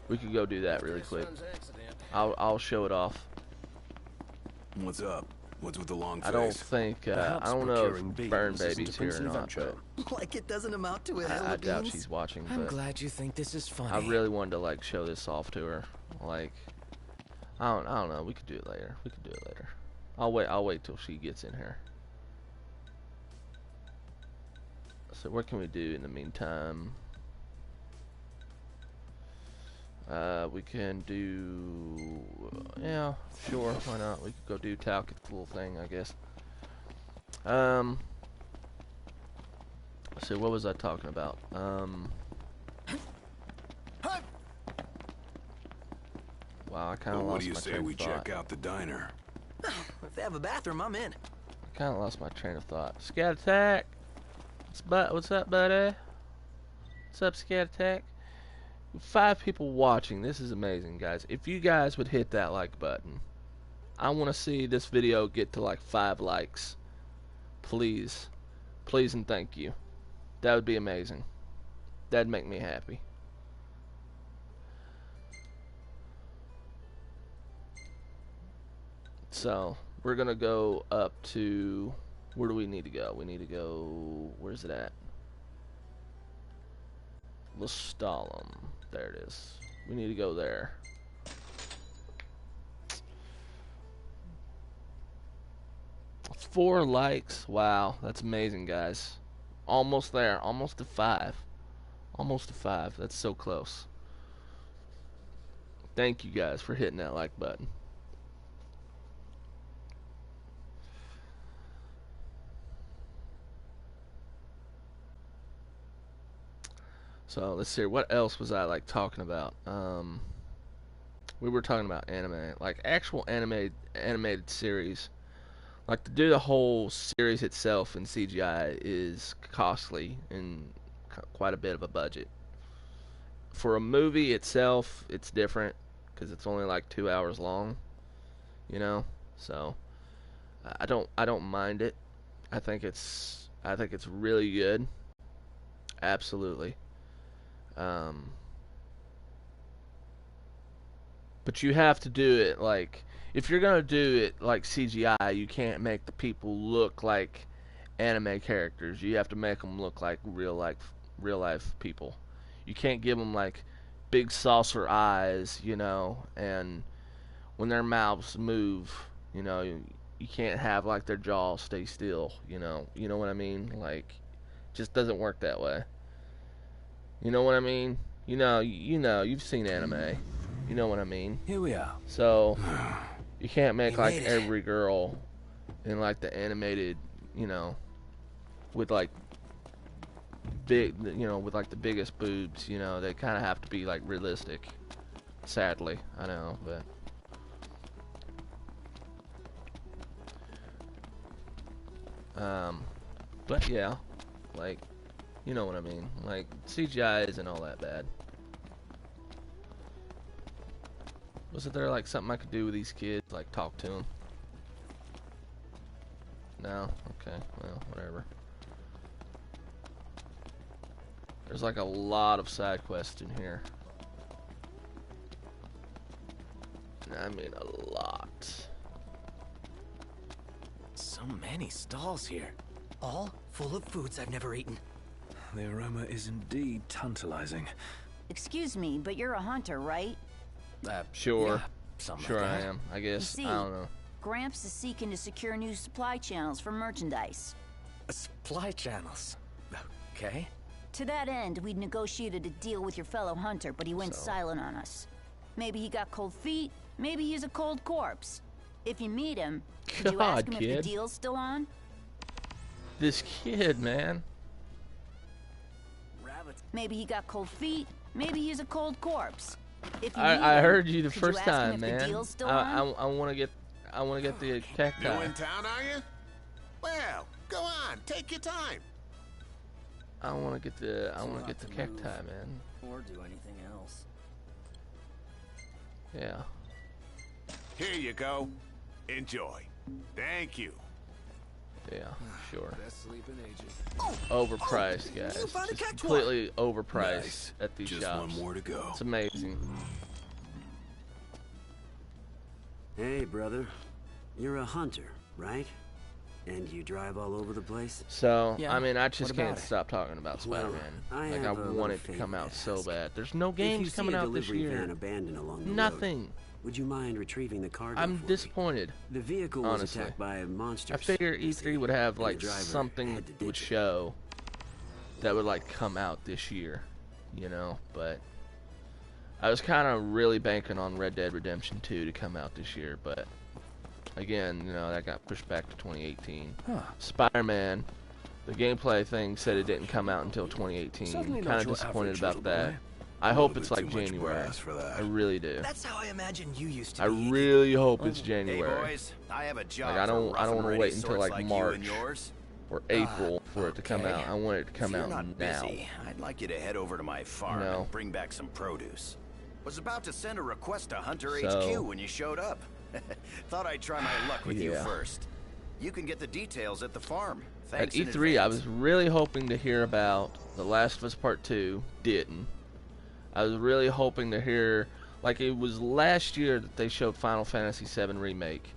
We could go do that really quick. I'll show it off. What's up? What's with the long face? I don't think, I Perhaps don't know procuring if Burn beans isn't Baby's a here or Princeton not, venture. but Like it doesn't amount to a hill I of doubt beans. she's watching, I'm but glad you think this is funny. I really wanted to like show this off to her. Like, I don't know. We could do it later. We could do it later. I'll wait till she gets in here. So what can we do in the meantime? We can do, yeah, sure, why not? We could go do Talcot's little thing, I guess. Let's see, what was I talking about? Wow, I kind of lost my train of thought. What do you say we check out the diner? If they have a bathroom, I'm in. I kind of lost my train of thought. Scat Attack! What's up, buddy? What's up, Scat Attack? 5 people watching. This is amazing, guys. If you guys would hit that like button, I want to see this video get to like 5 likes. Please. Please and thank you. That would be amazing. That'd make me happy. So, we're going to go up to... Where do we need to go? We need to go... Where's it at? Lestalem. There it is. We need to go there. It's 4 likes. Wow, that's amazing, guys. Almost there. Almost to 5. Almost to 5. That's so close. Thank you guys for hitting that like button. So let's see, what else was I like talking about? We were talking about anime, like actual animated series. Like to do the whole series itself in CGI is costly and quite a bit of a budget. For a movie itself, it's different because it's only like 2 hours long, you know. So I don't mind it. I think it's really good. Absolutely. But you have to do it like, if you're gonna do it like CGI, you can't make the people look like anime characters. You have to make them look like real life people. You can't give them like big saucer eyes, you know, and when their mouths move, you know, you can't have like their jaws stay still, you know what I mean? Like, it just doesn't work that way. You know what I mean? You know, you've seen anime. You know what I mean? Here we are. So, you can't make like every girl in like the animated, you know, with like big, you know, with like the biggest boobs, you know, they kind of have to be like realistic. Sadly, I know, but yeah, like, you know what I mean? Like, CGI isn't all that bad. Wasn't there like something I could do with these kids? Like talk to them? No? Okay, well, whatever. There's like a lot of side quests in here. I mean a lot. So many stalls here. All full of foods I've never eaten. The aroma is indeed tantalizing. Excuse me, but you're a hunter, right? Sure. Yeah, sure I am, I guess. You see, I don't know. Gramps is seeking to secure new supply channels for merchandise. Supply channels? Okay. To that end, we'd negotiated a deal with your fellow hunter, but he went silent on us. Maybe he got cold feet, maybe he's a cold corpse. If you meet him, could you ask him if the deal's still on? This kid, man. Maybe he got cold feet, maybe he's a cold corpse. If you I heard you the first time, if man. The deal's still on? I want to get the cacti. New in town, are you? Well, go on, take your time. I want to get the cacti, man. Or do anything else. Yeah. Here you go. Enjoy. Thank you. Yeah, sure. Best sleep in ages. Overpriced, guys. Just completely overpriced at these Just shops. one more to go. It's amazing. Hey, brother. You're a hunter, right? And you drive all over the place? So, Yeah. I mean, I just What about can't it? stop talking about Spider-Man. Like, I have a want little it to favor come out to so ask. bad. There's no If games you coming see a out this delivery year. van abandoned along the Nothing. road, would you mind retrieving the cargo? I'm for me? disappointed. The vehicle honestly. was attacked by monsters. I figure E3 would have and the like driver something had to ditch would it. show that would like come out this year, you know. But I was kind of really banking on Red Dead Redemption 2 to come out this year, but again, you know, that got pushed back to 2018. Spider-Man, the gameplay thing said it didn't come out until 2018. Kind of disappointed about that. I hope it's like January. I really do. That's how I imagine you used to. I really hope it's January. Hey boys, I have a job. Like I don't want to wait until like March yours. or April for it to come out. I want it to come out not now. Busy, I'd like you to head over to my farm and bring back some produce. Was about to send a request to Hunter HQ when you showed up. Thought I'd try my luck with you first. You can get the details at the farm. Thanks at E3, I was really hoping to hear about The Last of Us Part 2. Didn't. I was really hoping to hear, like it was last year that they showed Final Fantasy VII Remake.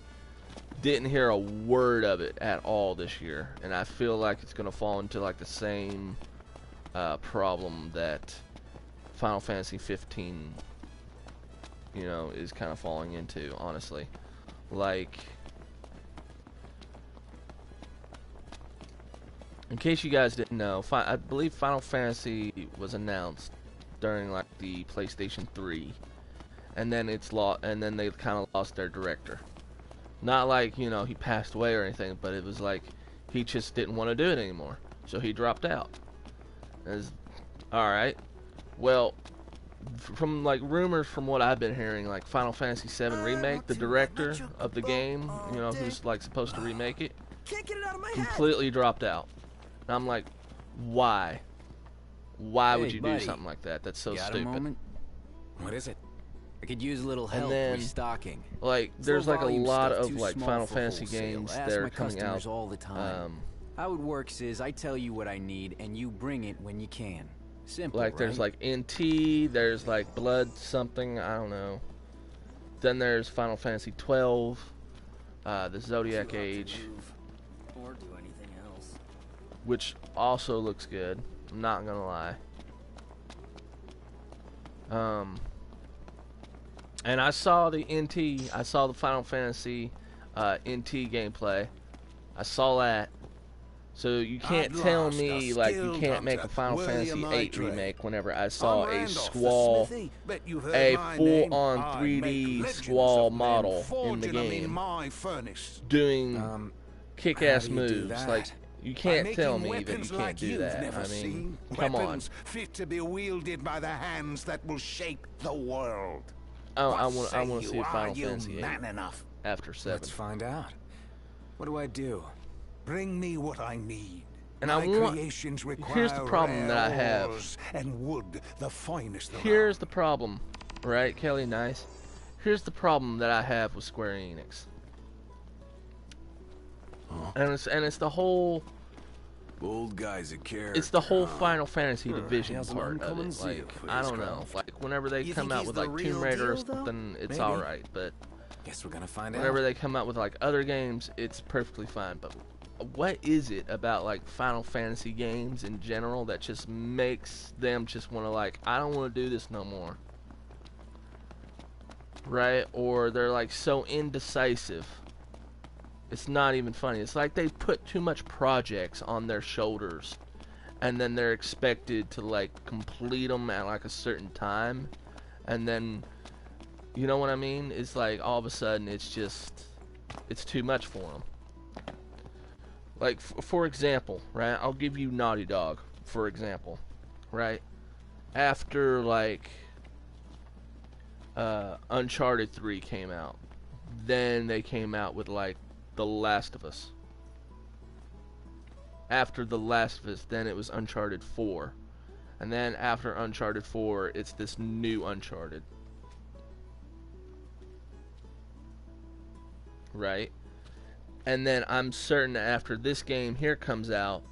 Didn't hear a word of it at all this year, and I feel like it's going to fall into like the same problem that Final Fantasy 15, you know, is kind of falling into, honestly. Like, in case you guys didn't know, I believe Final Fantasy was announced during like the PlayStation 3, and then they kind of lost their director. Not like, you know, he passed away or anything, but it was like he just didn't want to do it anymore, so he dropped out. All right. Well, from like rumors from what I've been hearing, like Final Fantasy VII Remake, the director of the game, you know, who's like supposed to remake it, completely dropped out. And I'm like, why? Why would you do something like that? That's so stupid. A moment? What is it? I could use a little help restocking. Like, there's like a lot of like Final Fantasy games that are coming out all the time. How it works is I tell you what I need and you bring it when you can. Simple, like there's like NT, there's like Blood something, I don't know. Then there's Final Fantasy 12, the Zodiac Age, or do anything else, which also looks good. I'm not gonna lie. And I saw the NT, I saw the Final Fantasy NT gameplay. I saw that. So you can't tell me like you can't make a Final Fantasy VIII remake whenever I saw a Squall, a full-on 3D Squall model in the game doing kick-ass moves. Like, you can't tell me that you can't do that. I mean, come on. Fit to be wielded by the hands that will shape the world. I want to see a Final Fantasy VIII after 7. Let's find out. What do I do? Bring me what I need. And I want. Here's the problem that I have. And wood, the finest. Here's the problem, right, Kelly? Nice. Here's the problem that I have with Square Enix. And it's the whole. Old guy's a character. It's the whole Final Fantasy division part of it. Like, I don't know. Like, whenever they come out with like Tomb Raider or something, it's alright. But guess we're gonna find out. Whenever they come out with like other games, it's perfectly fine. But what is it about like Final Fantasy games in general that just makes them just want to like, I don't want to do this no more, right? Or they're like so indecisive. It's not even funny. It's like they put too much projects on their shoulders, and then they're expected to like complete them at like a certain time, and then, you know what I mean? It's like all of a sudden it's too much for them. Like, for example, right? I'll give you Naughty Dog, for example, right? After, like, Uncharted 3 came out, then they came out with, like, The Last of Us. After The Last of Us, then it was Uncharted 4. And then after Uncharted 4, it's this new Uncharted. Right? And then I'm certain that after this game here comes out,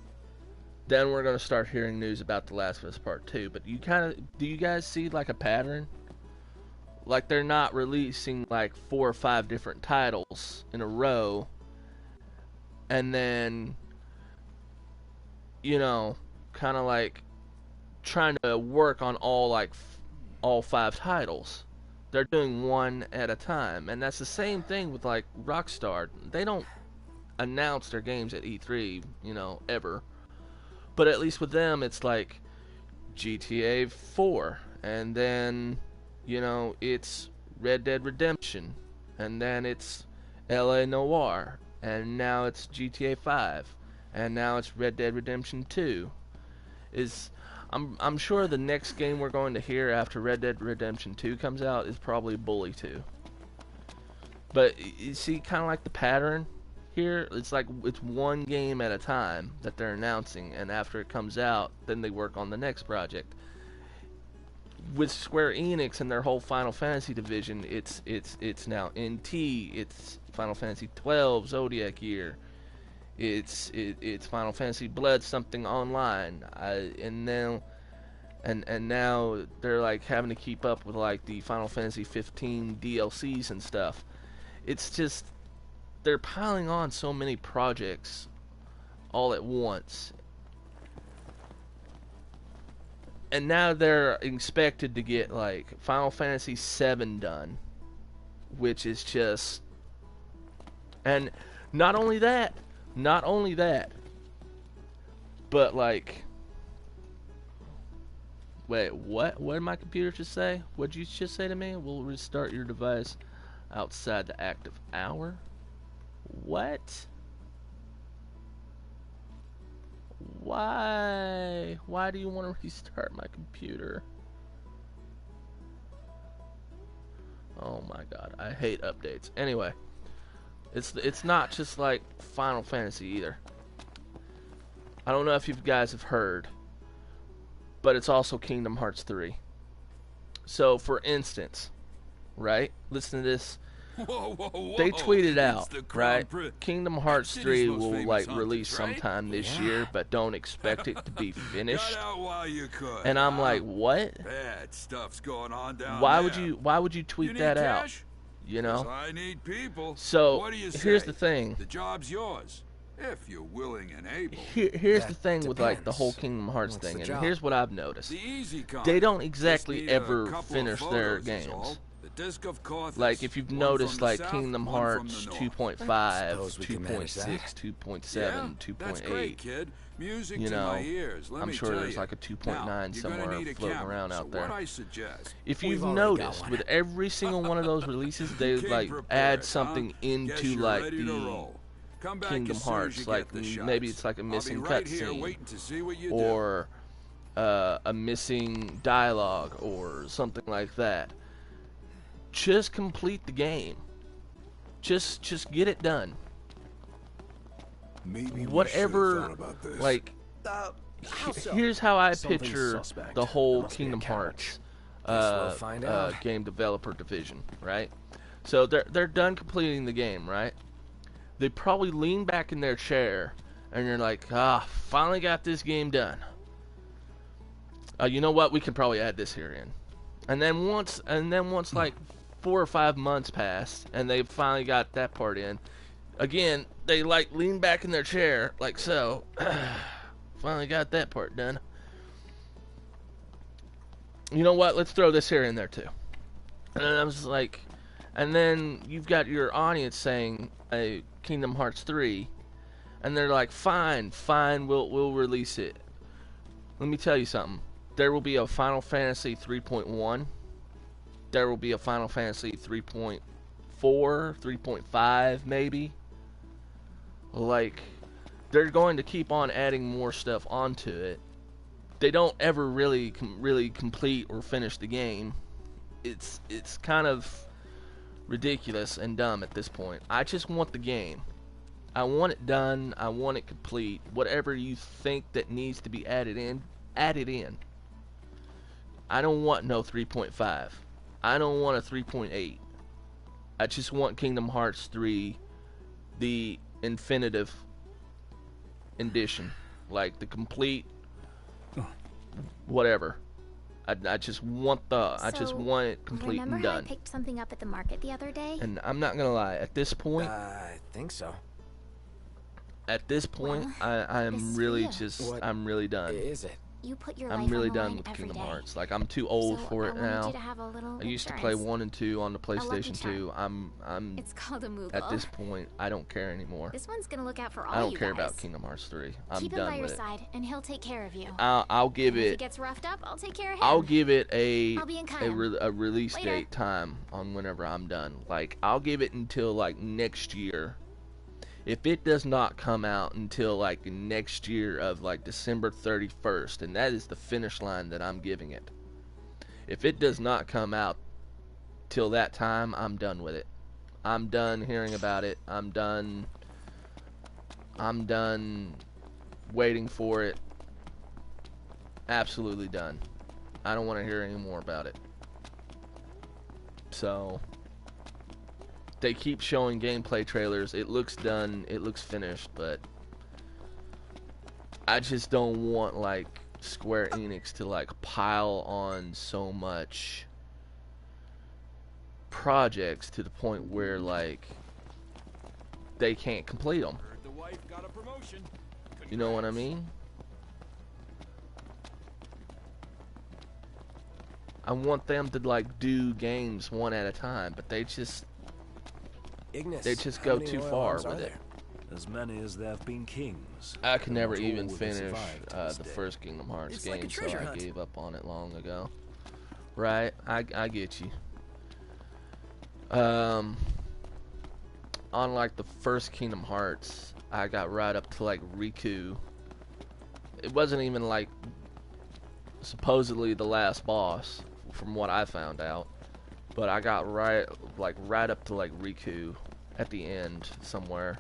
then we're going to start hearing news about The Last of Us Part 2. But do you guys see like a pattern? Like, they're not releasing like 4 or 5 different titles in a row, and then, you know, kind of like trying to work on all 5 titles. They're doing one at a time, and that's the same thing with like Rockstar. They don't announce their games at E3, you know, ever. But at least with them, it's like GTA 4, and then, you know, it's Red Dead Redemption, and then it's LA Noire, and now it's GTA 5, and now it's Red Dead Redemption 2. I'm sure the next game we're going to hear after Red Dead Redemption 2 comes out is probably Bully 2. But you see, kind of like the pattern here, it's like it's one game at a time that they're announcing, and after it comes out, then they work on the next project. With Square Enix and their whole Final Fantasy division, it's now NT, it's Final Fantasy 12 Zodiac Year, it's Final Fantasy Blood something online, and now they're like having to keep up with like the Final Fantasy 15 DLCs and stuff. It's just they're piling on so many projects all at once. And now they're expected to get like Final Fantasy 7 done, which is just, and not only that, but like, wait, what did my computer just say? What'd you just say to me? We'll restart your device outside the active hour. What? Why do you want to restart my computer? Oh my god, I hate updates. Anyway, it's not just like Final Fantasy either. I don't know if you guys have heard, but it's also Kingdom Hearts 3. So for instance, right? Listen to this. Whoa. They tweeted out, the right? Crown Kingdom Hearts City's 3 most will famous like hunters, release right? sometime this year, but don't expect it to be finished. Got out while you could, And I'm huh? like, what? Bad stuff's going on down Why there. would you tweet You that need out? cash? You know? 'Cause I need people. So what do you here's say? the thing. The job's yours, if you're willing and able. Here's the thing with like the whole Kingdom Hearts What's thing, the and job? here's what I've noticed. The easy kind. They don't Just exactly need a ever couple of finish their photos is all. games. The disc of Corthus, Like if you've one noticed, from the like south, Kingdom one from Hearts the north. 2.5, Suppose we can manage 2.6, that. 2.7, Yeah, that's great, 2.8. kid. Music You to know, my ears. Let I'm me sure tell there's you. like a 2.9 Now, you're gonna somewhere need a floating camera, around so out there. What I suggest, If we've you've already got noticed, one. with every single one of those releases, they Came like prepared, add something Guess into you're like ready to the roll. Come back Kingdom as soon as Hearts, you like get the maybe shots. it's like a missing I'll be right here cutscene, waiting to see what you do. or a missing dialogue, or something like that. Just complete the game. Just get it done. Maybe Whatever, like, here's how I Something's picture suspect. the whole There must be a Kingdom catch. Hearts Guess we'll find out. game developer division, right? So they're done completing the game, right? They probably lean back in their chair, and you're like, finally got this game done. You know what? We can probably add this here in. And then once like 4 or 5 months pass, and they finally got that part in, again, they like lean back in their chair, like so. Finally got that part done. You know what? Let's throw this here in there too. And I was like, and then you've got your audience saying, Kingdom Hearts 3, and they're like, fine, we'll release it. Let me tell you something. There will be a Final Fantasy 3.1. There will be a Final Fantasy 3.4, 3.5 maybe. Like, they're going to keep on adding more stuff onto it. They don't ever really complete or finish the game. It's kind of ridiculous and dumb at this point. I just want the game. I want it done. I want it complete. Whatever you think that needs to be added in, add it in. I don't want no 3.5. I don't want a 3.8. I just want Kingdom Hearts 3, the infinitive edition, like the complete whatever. I just want it complete and remember how I done. picked something up at the market the other day? And I'm not gonna lie, at this point, I think so. At this point, I am really What I'm really done. is it? You put your I'm life really on the done line with every Kingdom day. Hearts. Like, I'm too old So for it I wanted now. you to have a little I used to insurance. play 1 and 2 on the Lucky PlayStation charm. 2. I'm It's called a Moogle. at this point, I don't care anymore. This one's gonna look out for all I don't you care guys. about Kingdom Hearts 3. I'm Keep him done by your with it. side, and he'll take care of you. I'll give And if it. he gets roughed up, I'll take care of him. I'll give it a I'll be in Kyan. a release Later. date time on whenever I'm done. Like, I'll give it until like next year. If it does not come out until like next year of like December 31st, and that is the finish line that I'm giving it. If it does not come out till that time, I'm done with it. I'm done hearing about it. I'm done waiting for it. Absolutely done. I don't want to hear any more about it. So they keep showing gameplay trailers. It looks done. It looks finished, but I just don't want like Square Enix to like pile on so much projects to the point where like they can't complete them. The wife got a promotion. You know what I mean? I want them to like do games one at a time, but they just go too far with it. As many as there have been kings. I could never even all will have finish survived the this first Kingdom Hearts It's game, like a so treasure I hunt. gave up on it long ago. Right? I get you. On like the first Kingdom Hearts, I got right up to like Riku. It wasn't even like supposedly the last boss, from what I found out. But I got right up to like Riku at the end somewhere,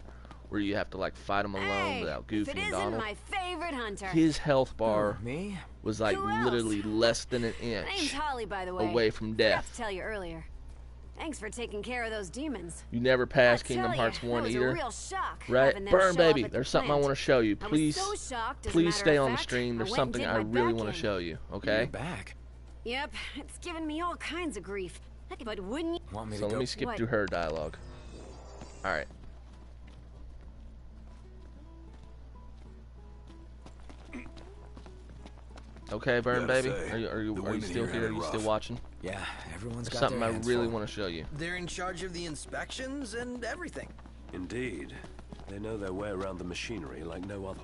where you have to like fight him alone without Goofy if it and isn't Donald. my favorite hunter. His health bar me? was like Who else? literally less than an My name's inch Holly, by the way. away from Forgot death. to tell you earlier. Thanks for taking care of those demons. You never passed I Kingdom tell ya, Hearts 1 that was either. a real shock, Right? having them Burn, show up baby. at the There's something I plant. want to show you. I was Please, so shocked, as a please matter stay of on the fact, stream. I There's went and something did I my really back want to in. show you. Okay? Back. Yep, it's given me all kinds of grief. But wouldn't you? Want me So to let go? me skip What? through her dialogue. All right. Okay, Burn, Gotta baby. say, Are you the women still here here? had Are it you still rough. watching? Yeah, everyone's There's got something their I hands really full. want to show you. They're in charge of the inspections and everything. Indeed. They know their way around the machinery like no other.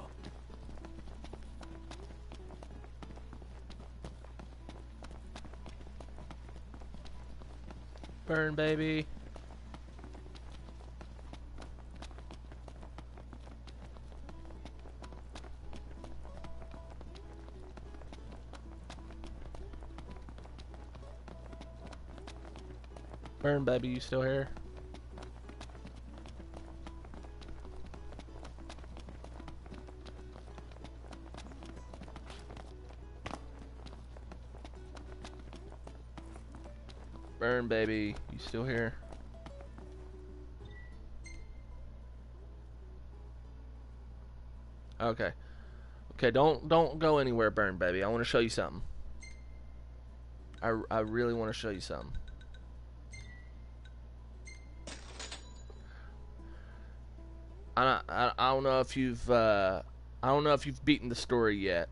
Burn, baby. Burn, baby, you still here? Burn, baby, you still here? Okay. Okay, don't go anywhere, Burn, baby. I want to show you something. I really want to show you something. I don't know if you've beaten the story yet,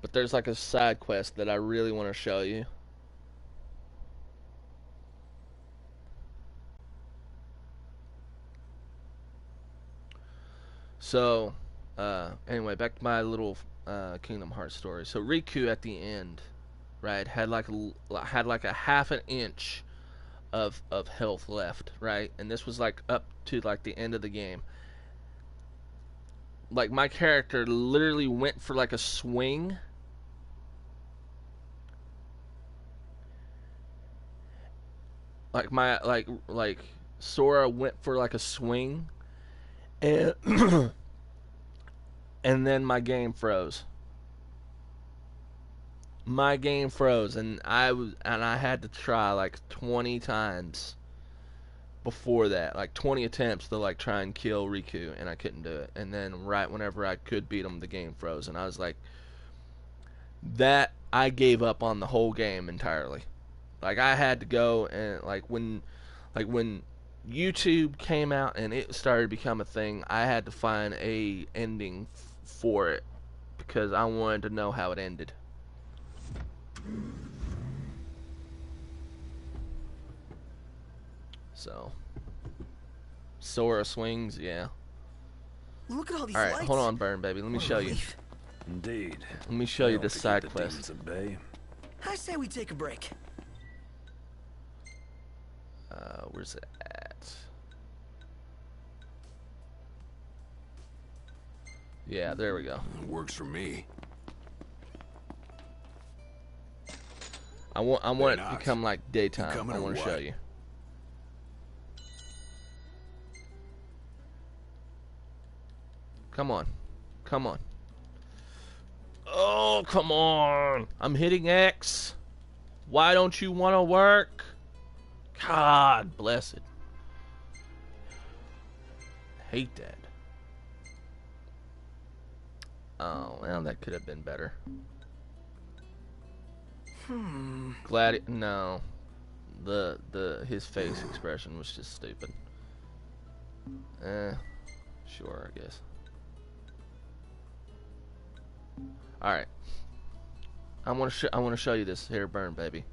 but there's like a side quest that I really want to show you. So, anyway, back to my little Kingdom Hearts story. So Riku at the end, right, had like a half an inch of health left, right? And this was like up to like the end of the game. Like my character literally went for like a swing. Like Sora went for like a swing, and and then my game froze. My game froze, and I had to try like 20 times before that, like 20 attempts to like try and kill Riku, and I couldn't do it. And then right whenever I could beat him, the game froze, and I was like, that I gave up on the whole game entirely. Like I had to go and like when YouTube came out and it started to become a thing, I had to find a ending for it because I wanted to know how it ended. So, Sora swings, yeah. Look at all these Alright, lights. hold on, Burn Baby. Let me show you. Indeed. Let me show you this side quest. I say we take a break. Where's it at? Yeah, there we go. Works for me. I want it to become like daytime. I want to show you. Come on. Come on. Oh, come on. I'm hitting X. Why don't you want to work? God bless it. Hate that. Oh, well, that could have been better. Glad no. His face expression was just stupid. Sure, I guess. All right. I want to show you this here, Burn Baby.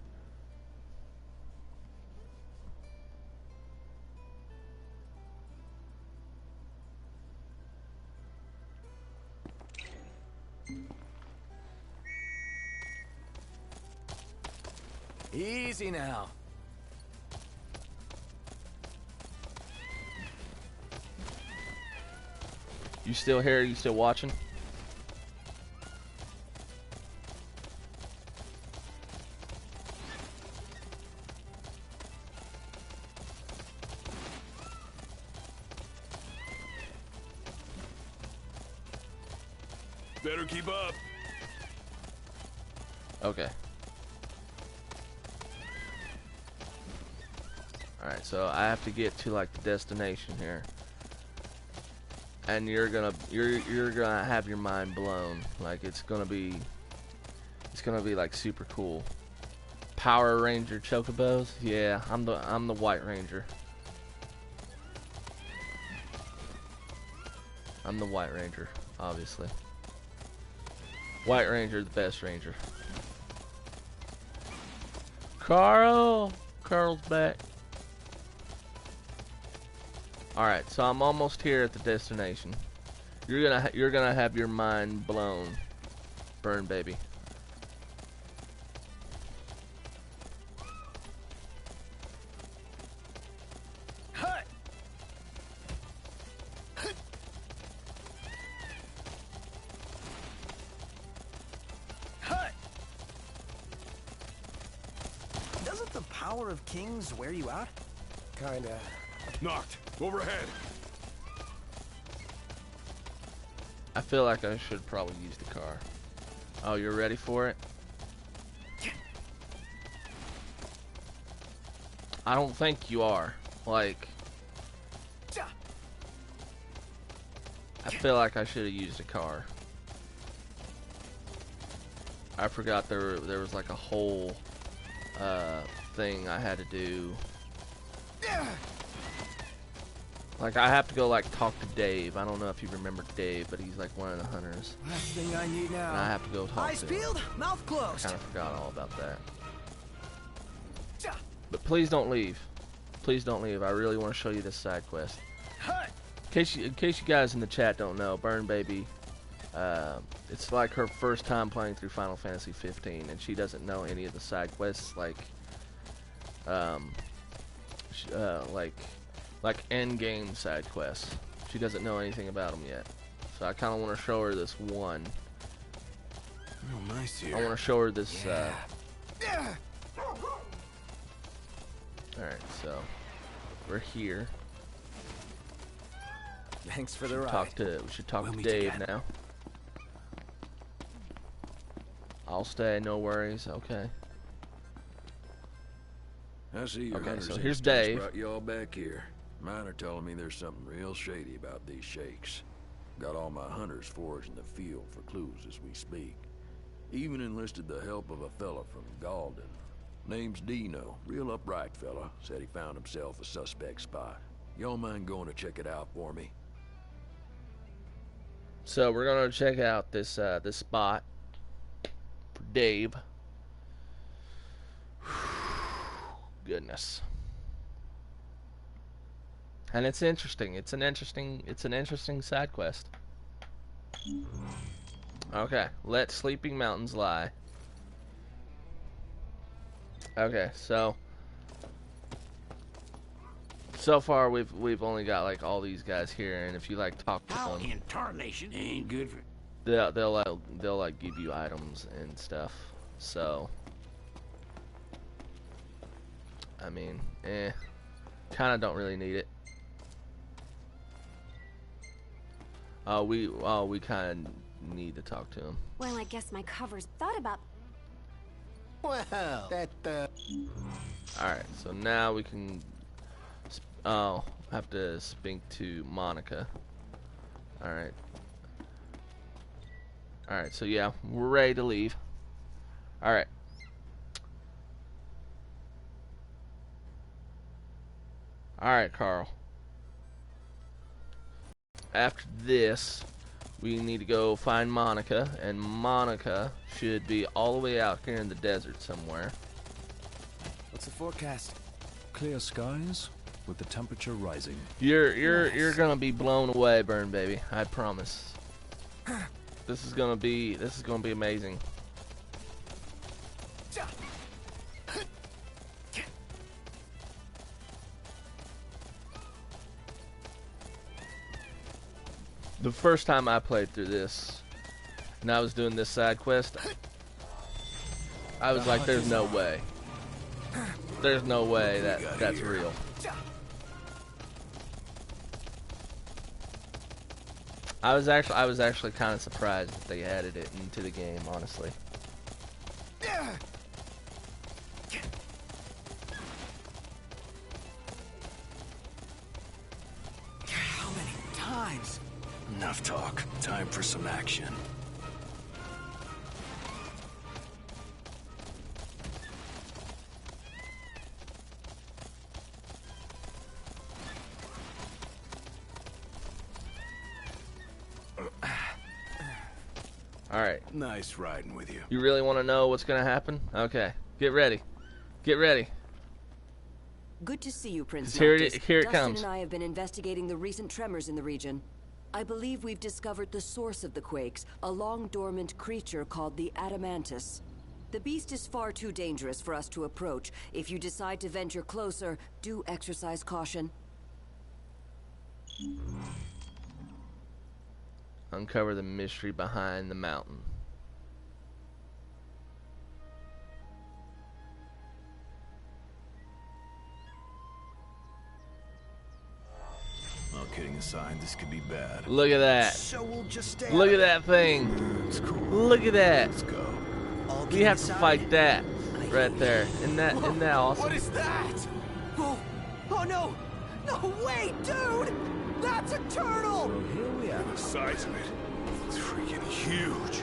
Easy now. You still here? You still watching? Better keep up. Okay. Alright, so I have to get to like the destination here. And you're gonna have your mind blown. Like it's gonna be like super cool. Power Ranger chocobos? Yeah, I'm the White Ranger. I'm the White Ranger, obviously. White Ranger, the best Ranger. Carl's back. Alright, so I'm almost here at the destination. You're gonna have your mind blown, Burn Baby. Doesn't the power of kings wear you out? Kinda. Knocked. Overhead. I feel like I should probably use the car. Oh, you're ready for it? I don't think you are. Like, I feel like I should have used a car. I forgot there was like a whole thing I had to do. Like, I have to go, like, talk to Dave. I don't know if you remember Dave, but he's, like, one of the hunters. Last thing I need now. And I have to go talk Eyes to him. peeled, mouth closed. I kind of forgot all about that. But please don't leave. Please don't leave. I really want to show you this side quest. In case you guys in the chat don't know, Burn Baby, it's like her first time playing through Final Fantasy 15, and she doesn't know any of the side quests, like end game side quests. She doesn't know anything about them yet, so I kind of want to show her this one. Oh, nice here. I want to show her this. All right, so we're here. Thanks for the ride. We should talk to Dave now. I'll stay, no worries. Okay. I see your Okay, hunters so here's instincts Dave. brought y'all back here. Mine are telling me there's something real shady about these shakes. Got all my hunters foraging the field for clues as we speak. Even enlisted the help of a fella from Galden. Name's Dino. Real upright fella. Said he found himself a suspect spot. Y'all mind going to check it out for me? So we're gonna check out this this spot for Dave. Goodness. And it's interesting. It's an interesting side quest. Okay, let sleeping mountains lie. Okay, so far we've only got like all these guys here, and if you like talk to them, in tarnation ain't good for. They'll like give you items and stuff. So I mean, kind of don't really need it. We kind of need to talk to him. Well, I guess my cover's thought about. Well, that, Alright, so now we can... have to speak to Monica. Alright. Alright, so yeah, we're ready to leave. Alright. Alright, Carl. After this, we need to go find Monica, and Monica should be all the way out here in the desert somewhere. What's the forecast? Clear skies with the temperature rising. You're gonna be blown away, Burn Baby. I promise. This is gonna be amazing. The first time I played through this, and I was doing this side quest, I was like, "There's no way. There's no way that's real." I was actually kind of surprised that they added it into the game, honestly. How many times? Enough talk. Time for some action. Alright. Nice riding with you. You really want to know what's going to happen? Okay. Get ready. Get ready. Good to see you, Prince. Here it Dustin comes. and I have been investigating the recent tremors in the region. I believe we've discovered the source of the quakes, a long-dormant creature called the Adamantus. The beast is far too dangerous for us to approach. If you decide to venture closer, do exercise caution. Uncover the mystery behind the mountain. All kidding aside, this could be bad. Look at that. So we'll just stay Look at that thing. It's cool. Look at that. Let's go. We have to fight that right there. Isn't that awesome? What is that? Oh no! No, wait, dude! That's a turtle! Well, here we are. The size of it, it's freaking huge.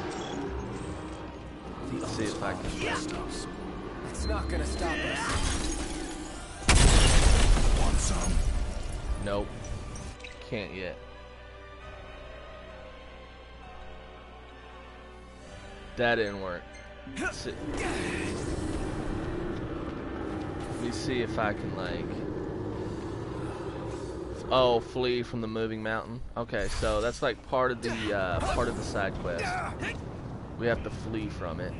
Let's see if I can trust us. It's not gonna stop us. Want some? Nope. Can't yet. That didn't work. Let me see if I can like... Oh, flee from the moving mountain. Okay, so that's like part of the side quest. We have to flee from it.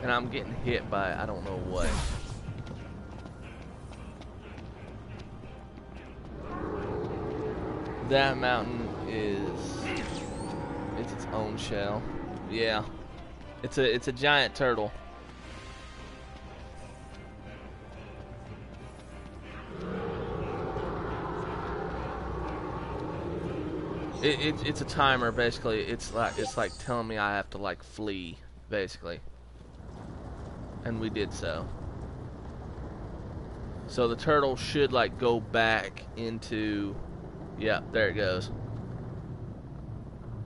And I'm getting hit by I don't know what. That mountain it's its own shell. Yeah. It's a giant turtle. It's a timer basically. It's like telling me I have to like flee basically. And we did so. So the turtle should like go back into... Yep, there it goes.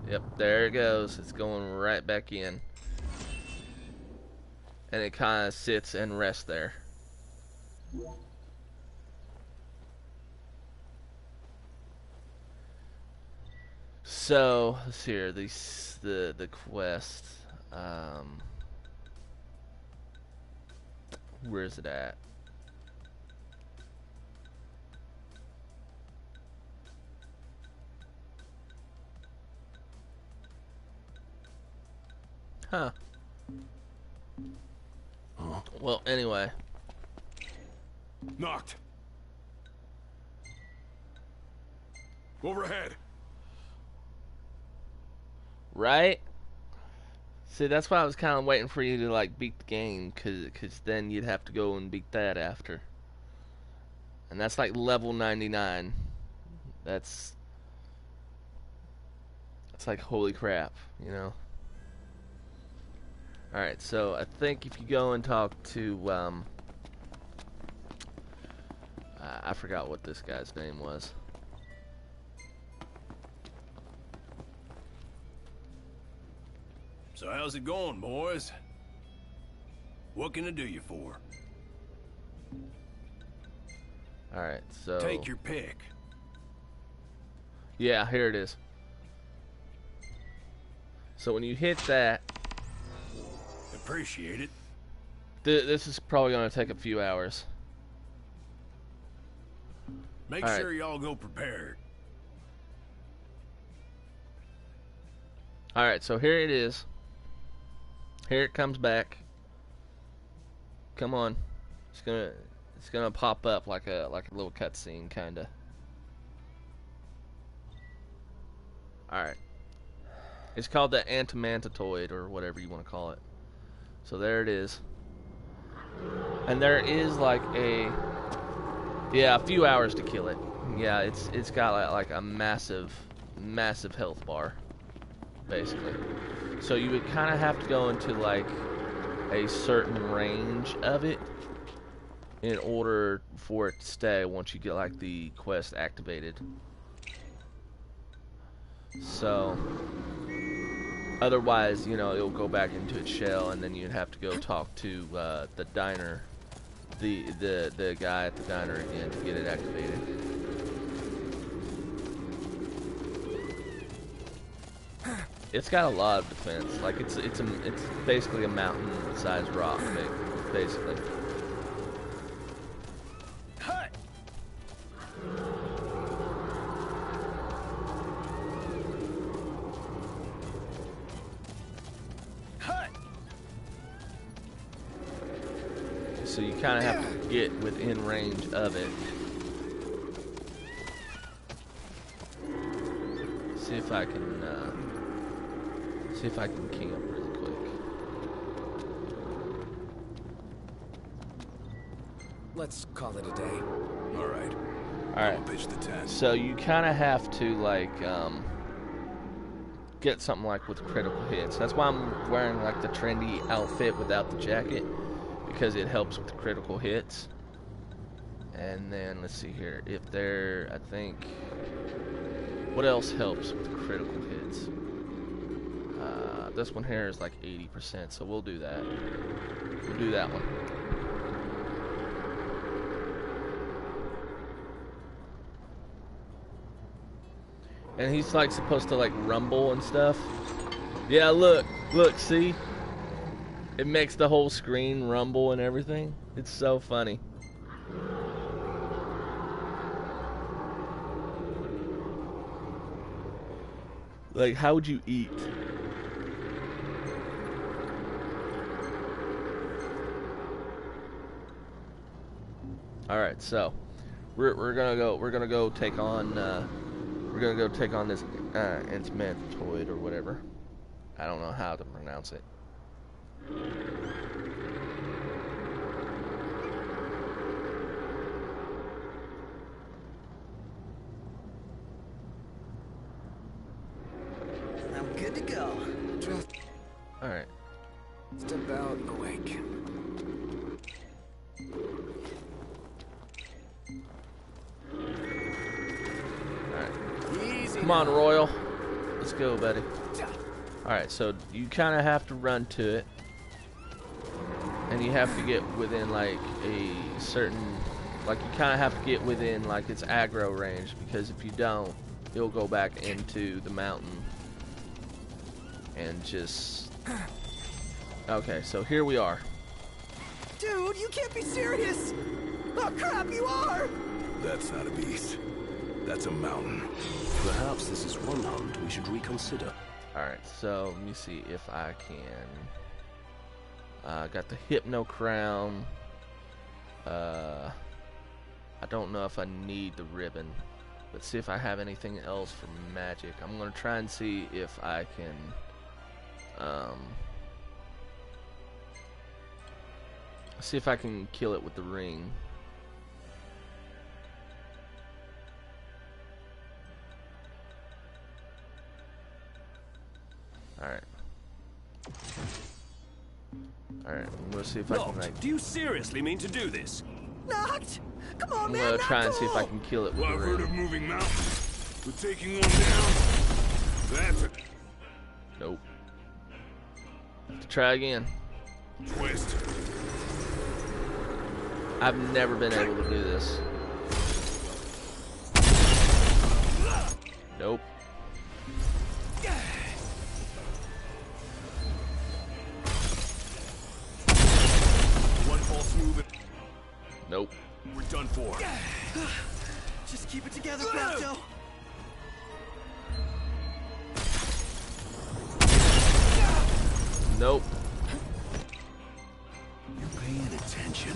Yep, there it goes. It's going right back in. And it kind of sits and rests there. So let's see here. The quest. Where is it at? Huh. Well, anyway. Knocked. Overhead. Right? See, that's why I was kind of waiting for you to like beat the game, cause then you'd have to go and beat that after. And that's like level 99. That's like holy crap, you know. All right, so I think if you go and talk to I forgot what this guy's name was. So how's it going, boys? What can I do you for? Alright, so... Take your pick. Yeah, here it is. So when you hit that... Appreciate it. This is probably going to take a few hours. Make sure y'all go prepared. Alright, so here it is. Here it comes back. Come on. It's gonna pop up like a little cutscene kinda. Alright. It's called the Antimantatoid or whatever you want to call it. So there it is. And there is like a few hours to kill it. Yeah, it's got like a massive health bar, basically. So you would kind of have to go into like a certain range of it in order for it to stay once you get like the quest activated. So otherwise, you know, it'll go back into its shell, and then you'd have to go talk to the diner, the guy at the diner again to get it activated. It's got a lot of defense. Like it's basically a mountain-sized rock, basically. Cut. Cut. So you kind of have to get within range of it. See if I can king up really quick. Let's call it a day. All right. Alright. Pitch the tent. So you kind of have to like get something like with critical hits. That's why I'm wearing like the trendy outfit without the jacket, because it helps with critical hits. And then let's see here. If there, I think, what else helps with critical hits? This one here is like 80%, so we'll do that. We'll do that one. And he's like supposed to like rumble and stuff. Yeah, look, see? It makes the whole screen rumble and everything. It's so funny. Like, how would you eat? Alright, so we're gonna go take on this Antimantatoid or whatever. I don't know how to pronounce it. I'm good to go. Just alright. Step out awake. Come on, Royal. Let's go, buddy. Alright, so you kind of have to run to it. And you have to get within, like, a certain... Like, you kind of have to get within, like, its aggro range. Because if you don't, it'll go back into the mountain. and just... Okay, so here we are. Dude, you can't be serious! Oh crap, you are! That's not a beast. That's a mountain. Perhaps this is one hunt we should reconsider. Alright, so let me see if I can... got the Hypno Crown. I don't know if I need the ribbon. Let's see if I have anything else for magic. I'm gonna try and see if I can see if I can kill it with the ring. Alright. Alright, I'm gonna see if I can, like... Do you seriously mean to do this? Knocked! Come on, man! I'm gonna try and see if I can kill it with the I've ring. heard of moving mountains, but taking one down, that's a... Nope. Have to try again. Twist. I've never been able to do this. Nope. One false move. Nope. We're done for. Just keep it together, Playthough. Nope. You're paying attention.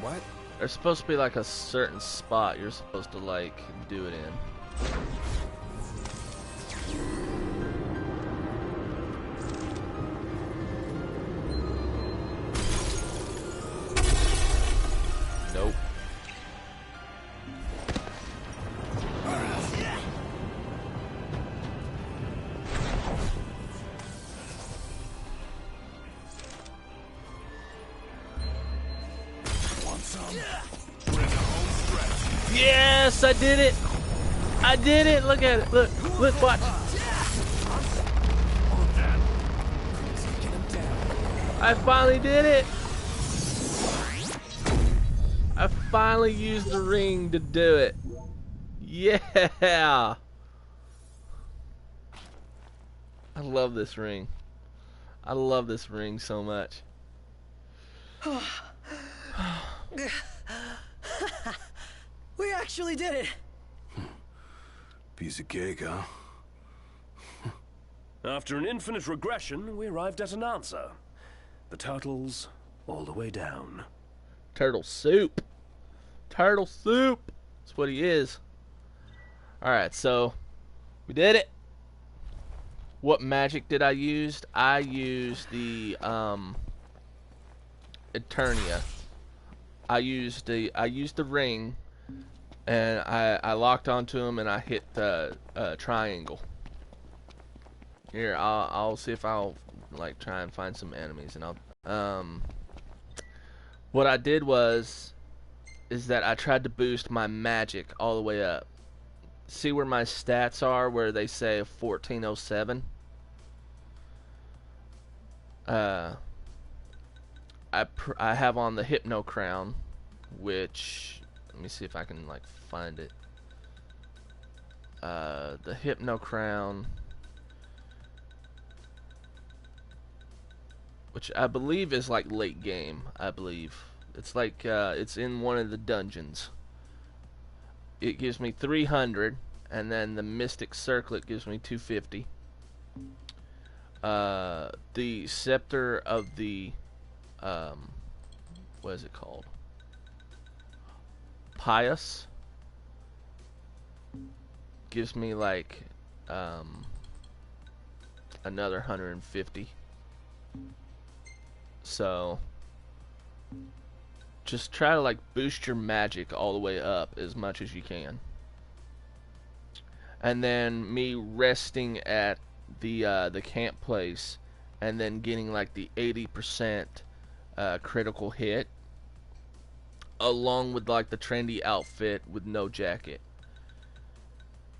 What? There's supposed to be like a certain spot you're supposed to like do it in. Nope. Yes, I did it! I did it! Look at it! Look! Look! Watch! I finally did it! I finally used the ring to do it. Yeah! I love this ring. I love this ring so much. We actually did it! Piece of cake, huh? After an infinite regression, we arrived at an answer. The turtles all the way down. Turtle soup. Turtle soup. That's what he is. Alright, so we did it. What magic did I use? I used the Eternia. I used the ring, and I locked onto him and I hit the triangle. Here, I'll see if I'll like try and find some enemies, and I'll what I did is that I tried to boost my magic all the way up. See where my stats are, where they say 1407? I have on the Hypno Crown, which, let me see if I can like find it. The Hypno Crown, which I believe is like late game. I believe it's like it's in one of the dungeons. It gives me 300, and then the Mystic Circlet gives me 250. The Scepter of the what is it called? Pious gives me like another 150. So just try to like boost your magic all the way up as much as you can. And then me resting at the camp place and then getting like the 80% critical hit, along with like the trendy outfit with no jacket.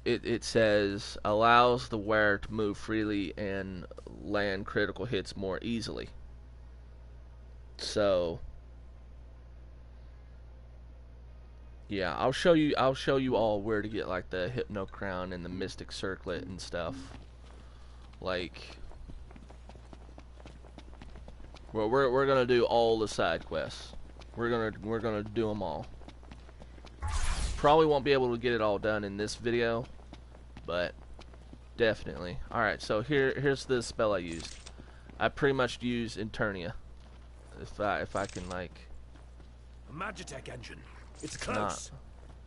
It says allows the wearer to move freely and land critical hits more easily. So yeah, I'll show you all where to get like the Hypno Crown and the Mystic Circlet and stuff like, well, we're gonna do all the side quests. We're gonna do them all. Probably won't be able to get it all done in this video, but definitely. All right, so here's the spell I used. I pretty much use Eternia. If I can, like, A Magitech engine. It's close.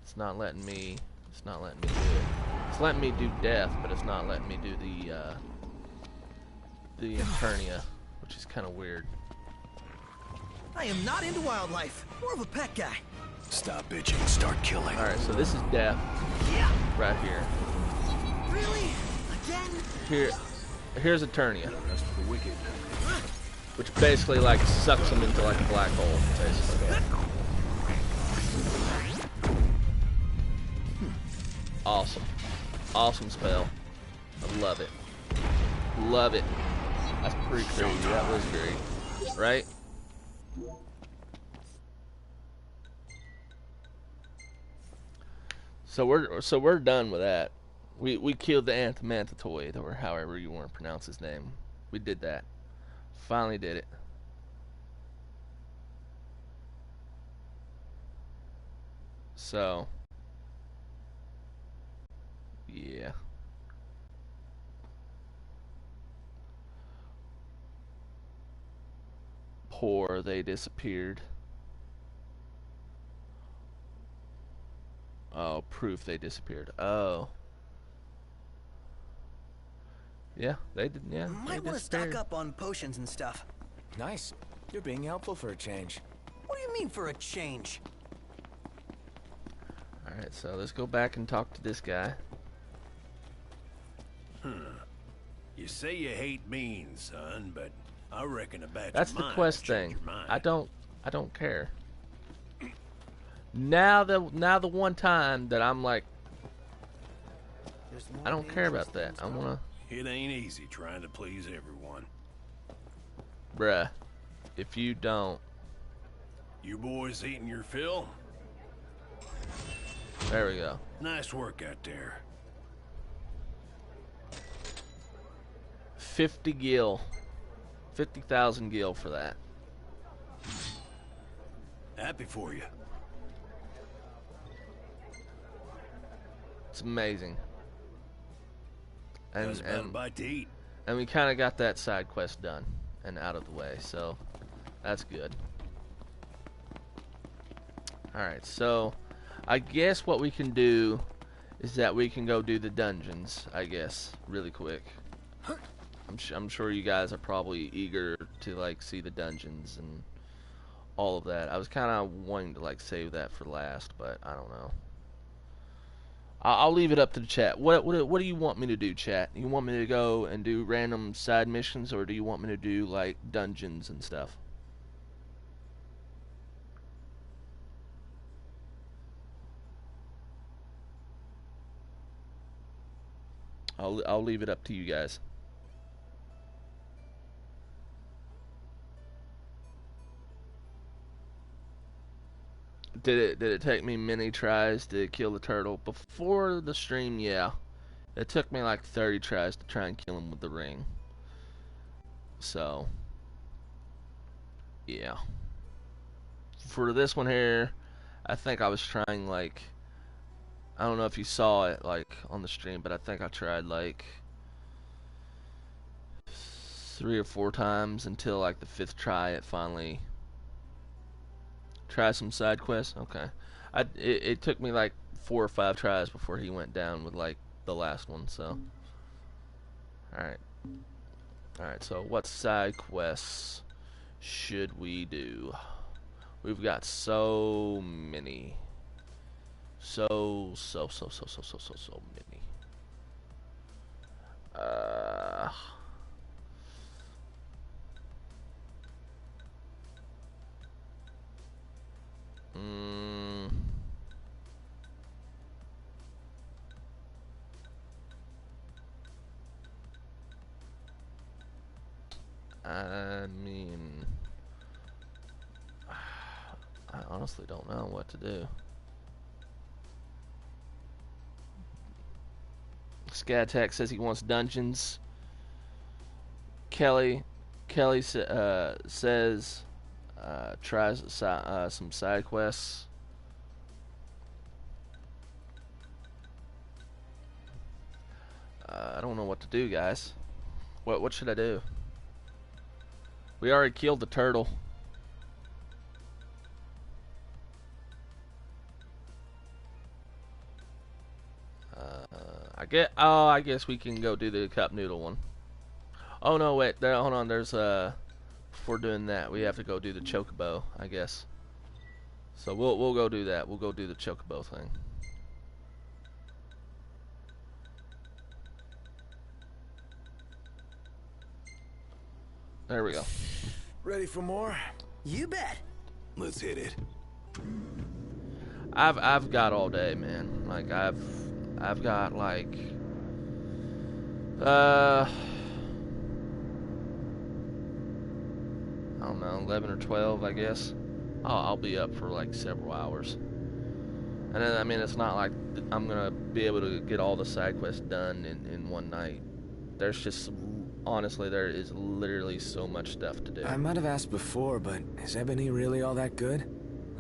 It's not letting me do it. It's letting me do death, but it's not letting me do the Eternia, which is kind of weird. I am not into wildlife. More of a pet guy. Stop bitching, start killing. All right, so this is death. Yeah. Right here. Really? Again? Here's Eternia. Rest for the wicked. Which basically, like, sucks them into, like, a black hole, basically. Awesome. Awesome spell. I love it. Love it. That's pretty crazy. That was great. Right? So we're done with that. We killed the Anthemantatoid, or however you want to pronounce his name. We did that. Finally did it. So, yeah. Poor, they disappeared. Oh, proof they disappeared. Oh. Yeah, they did. Yeah, might want to stock up on potions and stuff. Nice. You're being helpful for a change. What do you mean for a change? Alright, so let's go back and talk to this guy. You say you hate mean, son, but I reckon a batch That's of the mine quest will change thing. your mind. I don't care. Now the one time that I'm like, I don't care about that. I wanna. It ain't easy trying to please everyone. Bruh, if you don't. You boys eating your fill? There we go. Nice work out there. 50 gil. 50,000 gil for that. Happy for you. It's amazing. That's about a bite to eat. And we kind of got that side quest done and out of the way, so that's good. Alright, so I guess what we can do is that we can go do the dungeons, I guess, really quick. I'm sure you guys are probably eager to, like, see the dungeons and all of that. I was kind of wanting to, like, save that for last, but I don't know. I'll leave it up to the chat. What do you want me to do, chat? You want me to go and do random side missions, or do you want me to do, like, dungeons and stuff? I'll leave it up to you guys. Did it take me many tries to kill the turtle? Before the stream, yeah. It took me like 30 tries to try and kill him with the ring. So, yeah. For this one here, I think I was trying, like, I don't know if you saw it, like, on the stream, but I think I tried, like, 3 or 4 times until, like, the 5th try it finally. Try some side quests? Okay. It took me like 4 or 5 tries before he went down with, like, the last one, so. Alright, so what side quests should we do? We've got so many. So many. I mean, I honestly don't know what to do. Scatech says he wants dungeons. Kelly says tries some side quests. I don't know what to do, guys. What should I do? We already killed the turtle. I guess we can go do the cup noodle one. Oh no, wait. Hold on. There's before doing that, we have to go do the chocobo, I guess. So we'll go do that. We'll go do the chocobo thing. There we go. Ready for more? You bet. Let's hit it. I've got all day, man. Like I've got like I don't know, 11 or 12, I guess. I'll be up for like several hours. And then, I mean, it's not like I'm gonna be able to get all the side quests done in one night. There's just, honestly, there is literally so much stuff to do. I might have asked before, but is Ebony really all that good?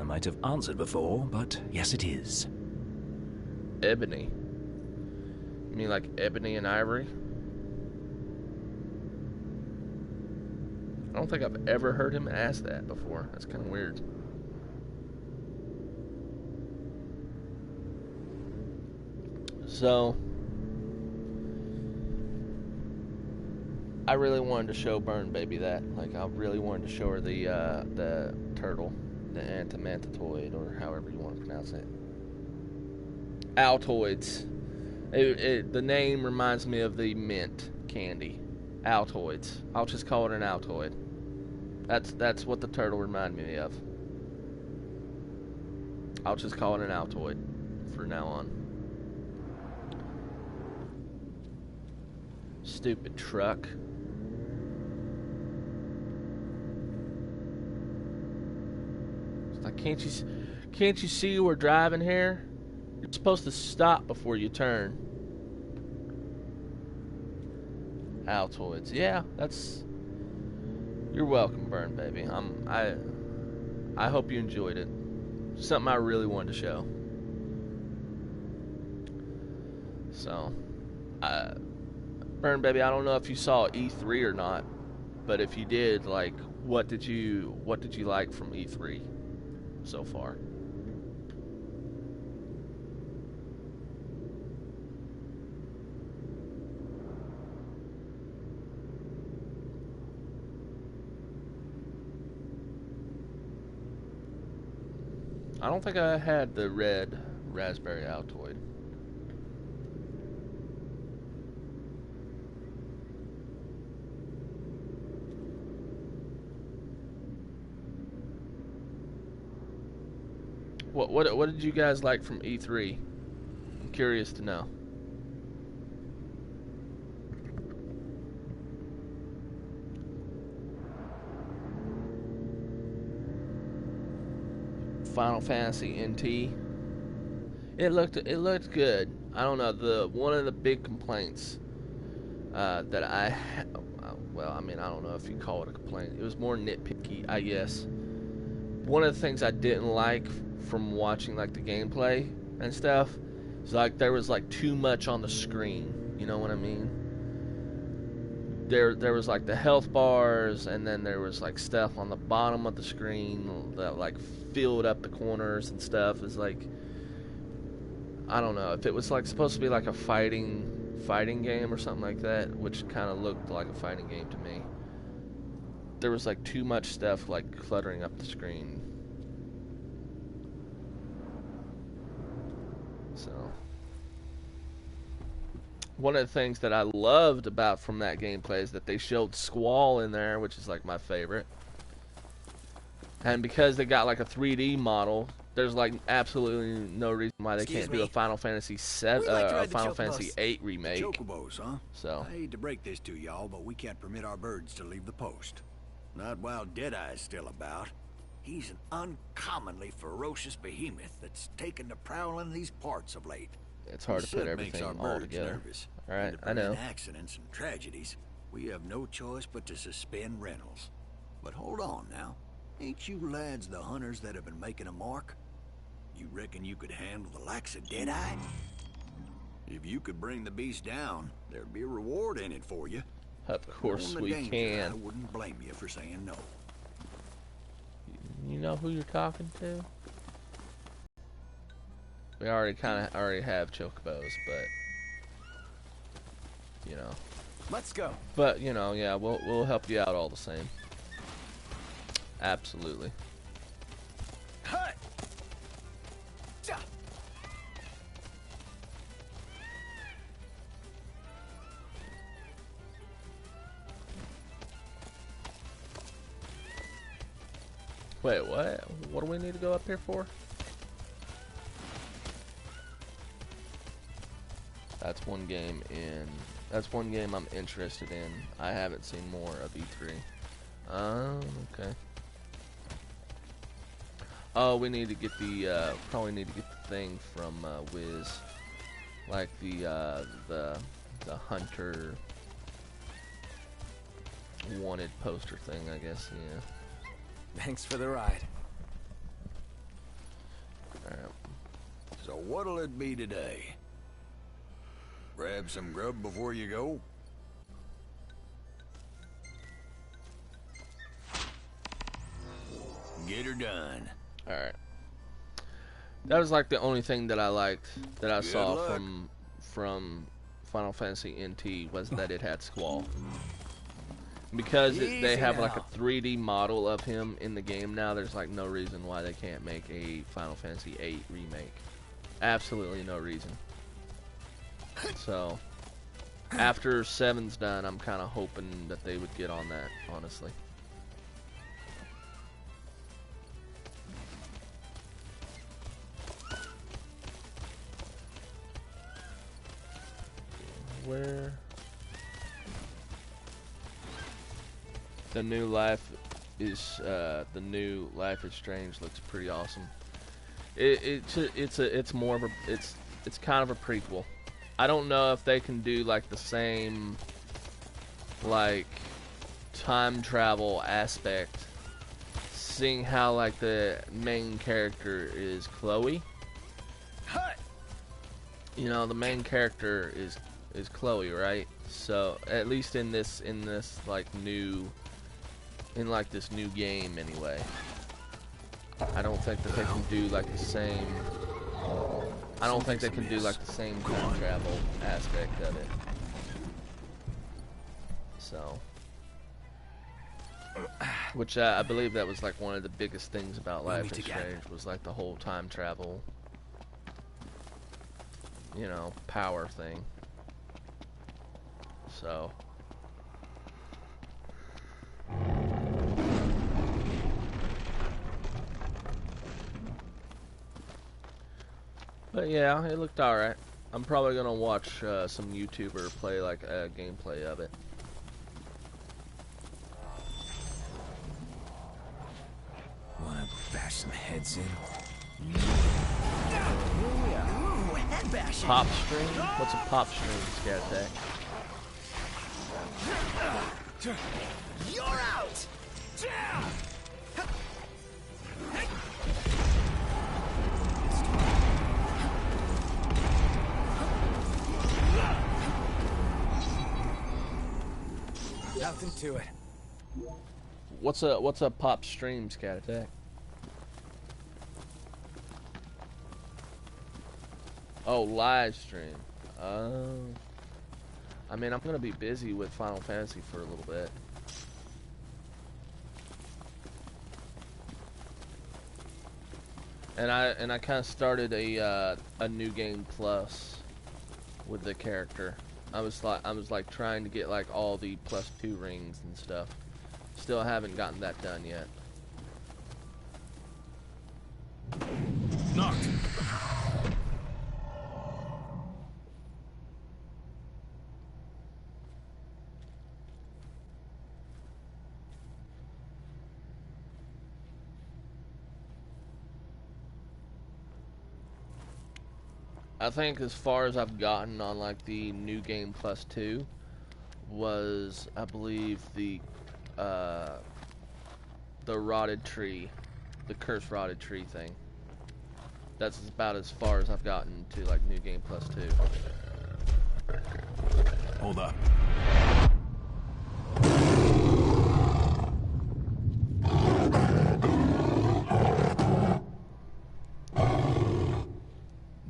I might have answered before, but yes, it is. Ebony? You mean like ebony and ivory? I don't think I've ever heard him ask that before. That's kind of weird. So, I really wanted to show Burn Baby that. Like, I really wanted to show her the turtle, the antimantatoid, or however you want to pronounce it. Altoids. The name reminds me of the mint candy. Altoids. I'll just call it an Altoid. That's what the turtle reminded me of. I'll just call it an Altoid for now on. Stupid truck. It's like, can't you see we're driving here? You're supposed to stop before you turn. Altoids. Yeah, that's... You're welcome, Burn Baby. I hope you enjoyed it. Something I really wanted to show. So, Burn Baby, I don't know if you saw E3 or not, but if you did, like, what did you like from E3 so far? I don't think I had the red raspberry Altoid. What did you guys like from E3? I'm curious to know. Final Fantasy NT. It looked good. I don't know, one of the big complaints that I well, I mean, I don't know if you call it a complaint. It was more nitpicky, I guess. One of the things I didn't like from watching like the gameplay and stuff is like there was like too much on the screen. You know what I mean? There was like the health bars, and then there was like stuff on the bottom of the screen that like filled up the corners and stuff. It's like, I don't know if it was like supposed to be like a fighting game or something like that, which kind of looked like a fighting game to me. There was like too much stuff like cluttering up the screen. So, one of the things that I loved about from that gameplay is that they showed Squall in there, which is like my favorite. And because they got like a 3D model, there's like absolutely no reason why they can't do a Final Fantasy Final Fantasy 8 remake. Chocobos, huh? So I hate to break this to y'all, but we can't permit our birds to leave the post. Not while Deadeye's still about. He's an uncommonly ferocious behemoth that's taken to prowling these parts of late. It's hard to put everything all together. All right, I know. Accidents and tragedies. we have no choice but to suspend rentals. But hold on now. Ain't you lads the hunters that have been making a mark? You reckon you could handle the likes of Deadeye? If you could bring the beast down, there'd be a reward in it for you. Of course we can. I wouldn't blame you for saying no. You know who you're talking to? We already have chocobos, but you know. Let's go. But you know, yeah, we'll help you out all the same. Absolutely. Hut. Wait, what? What do we need to go up here for? That's one game I'm interested in. I haven't seen more of E3. Okay. Oh, we need to get the probably need to get the thing from Wiz, like the hunter wanted poster thing, I guess. Yeah. Thanks for the ride. Alright. So what'll it be today? Grab some grub before you go? Get her done. Alright. That was like the only thing that I liked, that I saw luck. from Final Fantasy NT, was that it had Squall. Because they have like a 3D model of him in the game now, there's like no reason why they can't make a Final Fantasy VIII remake. Absolutely no reason. So, after 7's done, I'm kind of hoping that they would get on that, honestly. Where? The new Life is Strange looks pretty awesome. It's more of a it's kind of a prequel. I don't know if they can do like the same like time travel aspect, seeing how like the main character is Chloe. You know, the main character is Chloe, right? So at least in this like this new game anyway. I don't think that they can do like the same. I don't think they can do like the same time travel aspect of it. So, which I believe that was like one of the biggest things about Life is Strange, was like the whole time travel, you know, power thing. So. But yeah, it looked alright. I'm probably gonna watch some YouTuber play like a gameplay of it. Wanna bash some heads in? Ooh, head bashing. Pop stream? What's a pop stream, Scat Attack? You're out! Nothing to it. What's a pop stream, Scat Attack? Oh, live stream. I mean, I'm gonna be busy with Final Fantasy for a little bit. And I kind of started a new game plus with the character. I was like trying to get like all the +2 rings and stuff. Still haven't gotten that done yet. Knocked. I think as far as I've gotten on like the new game +2 was, I believe, the rotted tree, the cursed rotted tree thing. That's about as far as I've gotten to like New Game Plus 2. Hold up.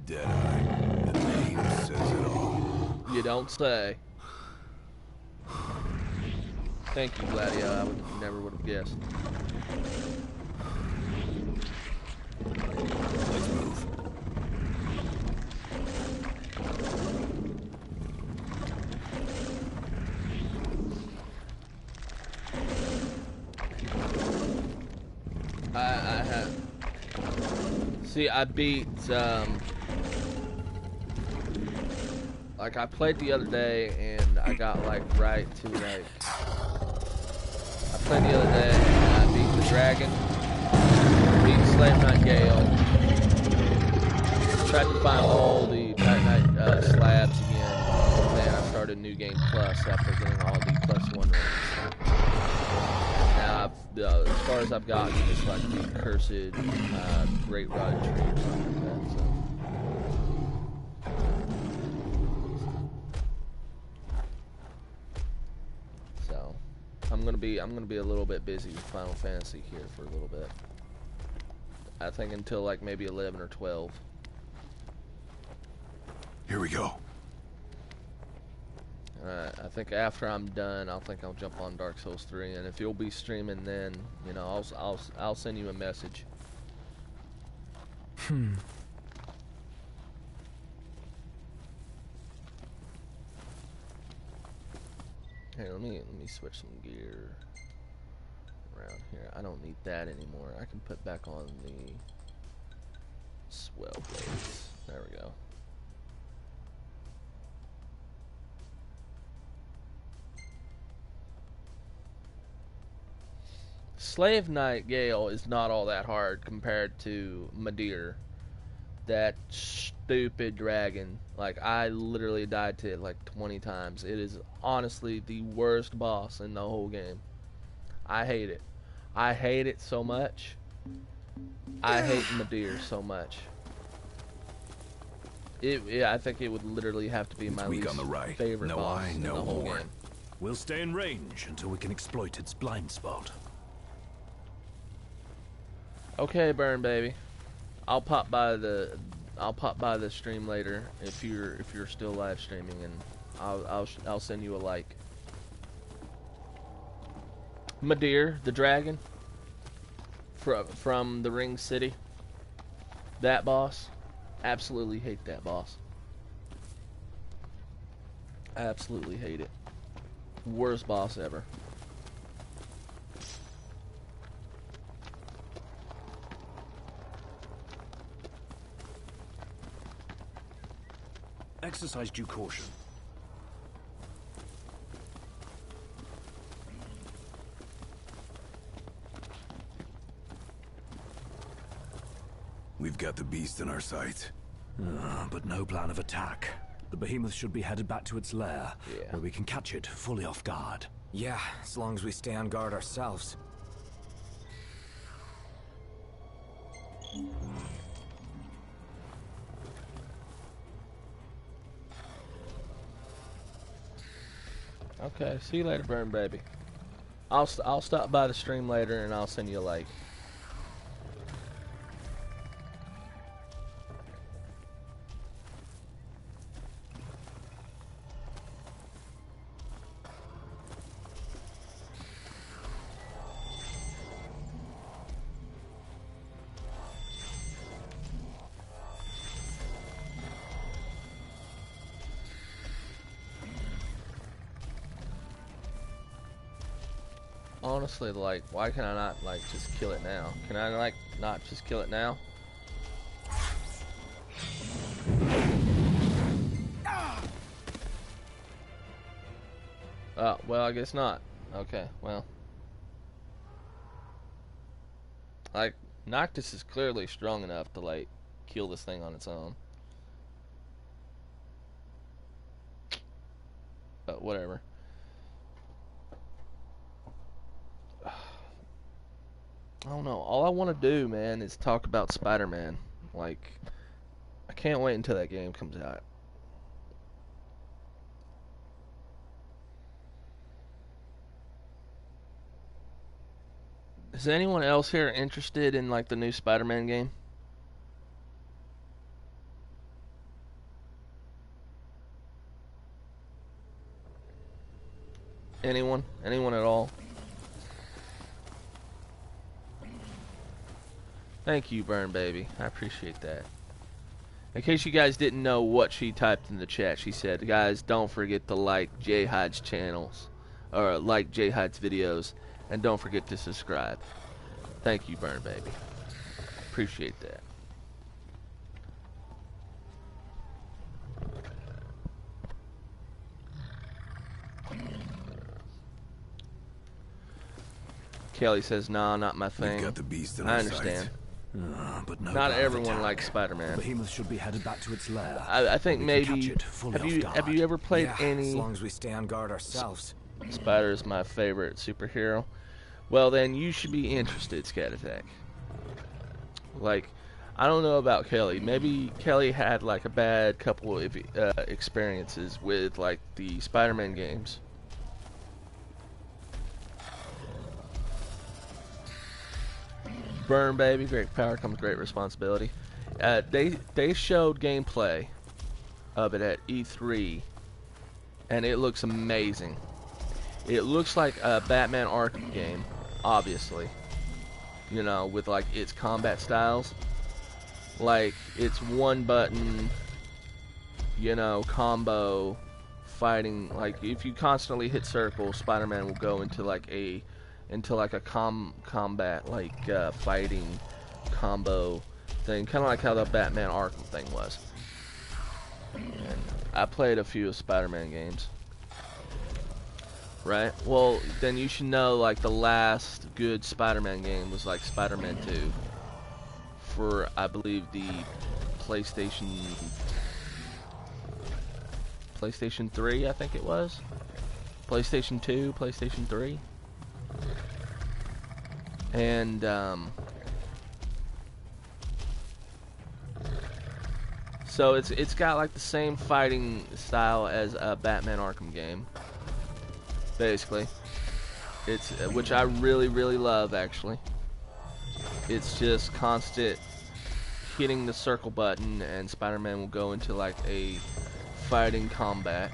Deadeye. The name says it all. You don't say. Thank you, Gladio. I never would have guessed. Let's move. I have. See, I beat, like, I played the other day, and I got, like, right to, like, I played the other day, and I beat the dragon, beat Slave Knight Gale, tried to find all the Titanite slabs again, and then I started New Game Plus after getting all the +1 rings. Now, as far as I've gotten, it's like the cursed Great Rotted Tree or something like that, so I'm gonna be a little bit busy with Final Fantasy here for a little bit. I think until like maybe 11 or 12. Here we go. Alright, I think after I'm done, I'll jump on Dark Souls 3, and if you'll be streaming then, you know, I'll send you a message. Here, let me switch some gear around here. I don't need that anymore. I can put back on the swell blades. There we go. Slave Knight Gale is not all that hard compared to Madir. That stupid dragon. Like, I literally died to it like 20 times. It is honestly the worst boss in the whole game. I hate it. I hate it so much. I hate Madir so much. I think it would literally have to be my least favorite boss in the whole game. We'll stay in range until we can exploit its blind spot. Okay, Burn Baby. I'll pop by the stream later if you're still live streaming, and I'll send you a like. Madir, the dragon from the Ring City. That boss, absolutely hate that boss. Absolutely hate it. Worst boss ever. Exercise due caution. We've got the beast in our sights. But no plan of attack. The behemoth should be headed back to its lair, where we can catch it fully off guard. Yeah, as long as we stay on guard ourselves. Okay, see you later, Burn Baby. I'll stop by the stream later and I'll send you a like. Honestly, like, why can I not, like, just kill it now? Can I, like, not just kill it now? Oh, well, I guess not. Okay, well. Like, Noctis is clearly strong enough to, like, kill this thing on its own. But whatever. I don't know. All I want to do, man, is talk about Spider-Man. Like, I can't wait until that game comes out. Is anyone else here interested in like the new Spider-Man game? Anyone? Anyone at all? Thank you, Burn Baby. I appreciate that. In case you guys didn't know what she typed in the chat, she said, guys, don't forget to like J Hyde's channels, or like J Hyde's videos, and don't forget to subscribe. Thank you, Burn Baby. Appreciate that. Kelly says, nah, not my thing. We've got the beast in I our understand. But no Not everyone likes Spider-Man. The behemoth should be headed back to its lair. I think maybe. Have you ever played any? As long as we stay on guard ourselves. Spider is my favorite superhero. Well, then you should be interested, Scat Attack. Like, I don't know about Kelly. Maybe Kelly had like a bad couple of experiences with like the Spider-Man games. Burn, baby. Great power comes great responsibility. They showed gameplay of it at E3, and it looks amazing. It looks like a Batman Arkham game, obviously. You know, with like its combat styles. Like it's one button, you know, combo fighting. Like if you constantly hit circle, Spider-Man will go into like a combat like fighting combo thing, kind of like how the Batman Arkham thing was. And I played a few of Spider-Man games. Right? Well, then you should know like the last good Spider-Man game was like Spider-Man 2 for I believe the PlayStation 3, I think it was. PlayStation 2, PlayStation 3. And so it's got like the same fighting style as a Batman Arkham game, basically. It's which I really love actually. It's just constant hitting the circle button, and Spider-Man will go into like a fighting combat,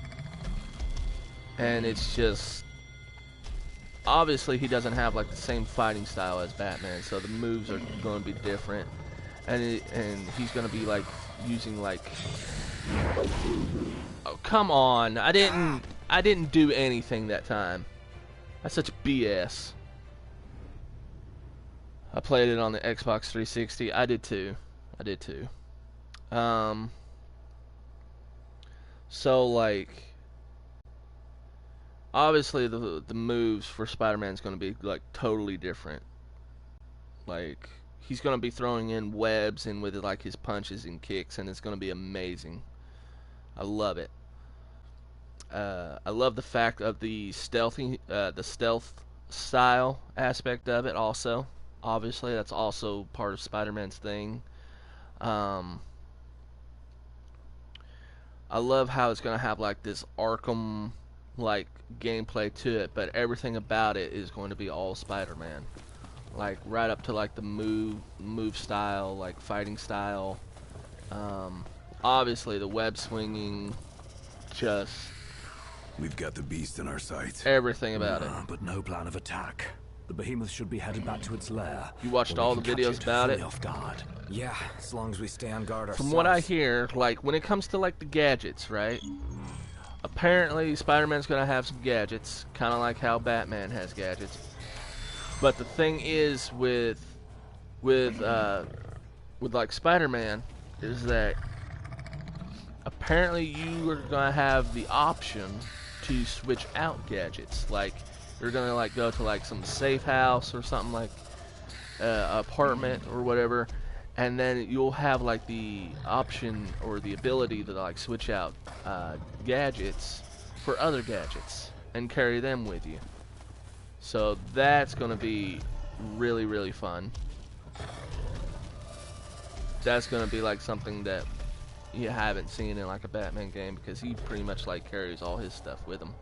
and it's just. Obviously, he doesn't have like the same fighting style as Batman, so the moves are going to be different, and he's going to be like using like. Oh come on! I didn't do anything that time. That's such BS. I played it on the Xbox 360. I did too. So like. Obviously, the moves for Spider-Man is going to be like totally different. Like he's going to be throwing in webs and with like his punches and kicks, and it's going to be amazing. I love it. I love the fact of the stealth style aspect of it. Also, obviously, that's also part of Spider-Man's thing. I love how it's going to have like this Arkham like gameplay to it, but everything about it is going to be all Spider-Man, like right up to like the move style, like fighting style. Obviously the web swinging, just we've got the beast in our sights. Everything about it. But no plan of attack. The behemoth should be headed back to its lair. You watched all the videos about it? Off guard. Yeah, as long as we stay on guard ourselves. From what I hear, like when it comes to like the gadgets, right? Apparently, Spider-Man's going to have some gadgets, kind of like how Batman has gadgets. But the thing is with like Spider-Man is that apparently you are going to have the option to switch out gadgets. Like you're going to like go to like some safe house or something like apartment or whatever, and then you'll have like the option or the ability to like switch out gadgets for other gadgets and carry them with you. So that's going to be really, really fun. That's gonna be like something that you haven't seen in like a Batman game, because he pretty much like carries all his stuff with him.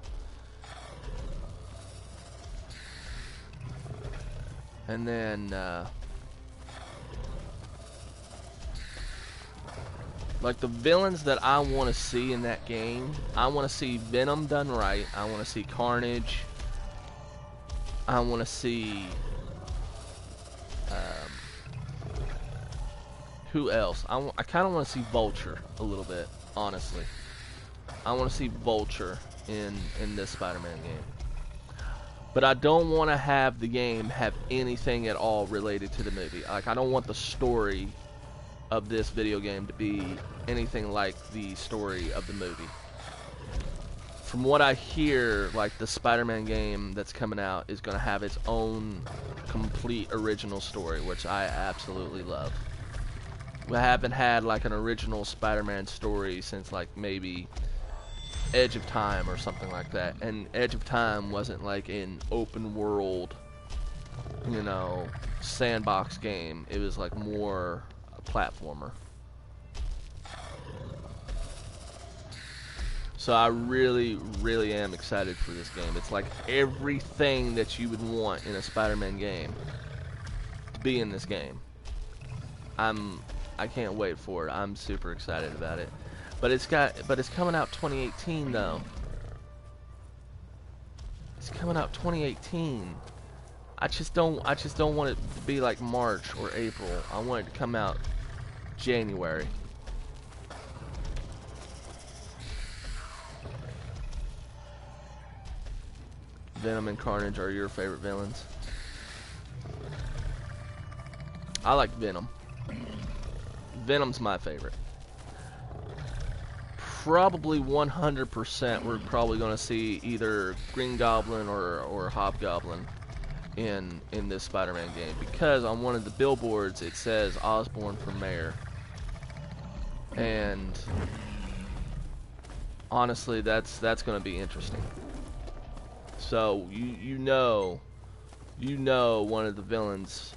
And then like the villains that I want to see in that game, I want to see Venom done right. I want to see Carnage. I want to see who else? I kind of want to see Vulture a little bit, honestly. I want to see Vulture in this Spider-Man game. But I don't want to have the game have anything at all related to the movie. Like, I don't want the story of this video game to be anything like the story of the movie. From what I hear, like, the Spider-Man game that's coming out is going to have its own complete original story, which I absolutely love. We haven't had like an original Spider-Man story since like maybe Edge of Time or something like that. And Edge of Time wasn't like an open world, you know, sandbox game. It was like more a platformer. So I really, really am excited for this game. It's like everything that you would want in a Spider-Man game to be in this game. I can't wait for it. I'm super excited about it. But it's coming out 2018 though. It's coming out 2018. I just don't want it to be like March or April. I want it to come out January. Venom and Carnage are your favorite villains? I like Venom. Venom's my favorite. Probably 100% we're probably going to see either Green Goblin or Hobgoblin in this Spider-Man game, because on one of the billboards it says Osborn for mayor. And honestly, that's going to be interesting. So you know one of the villains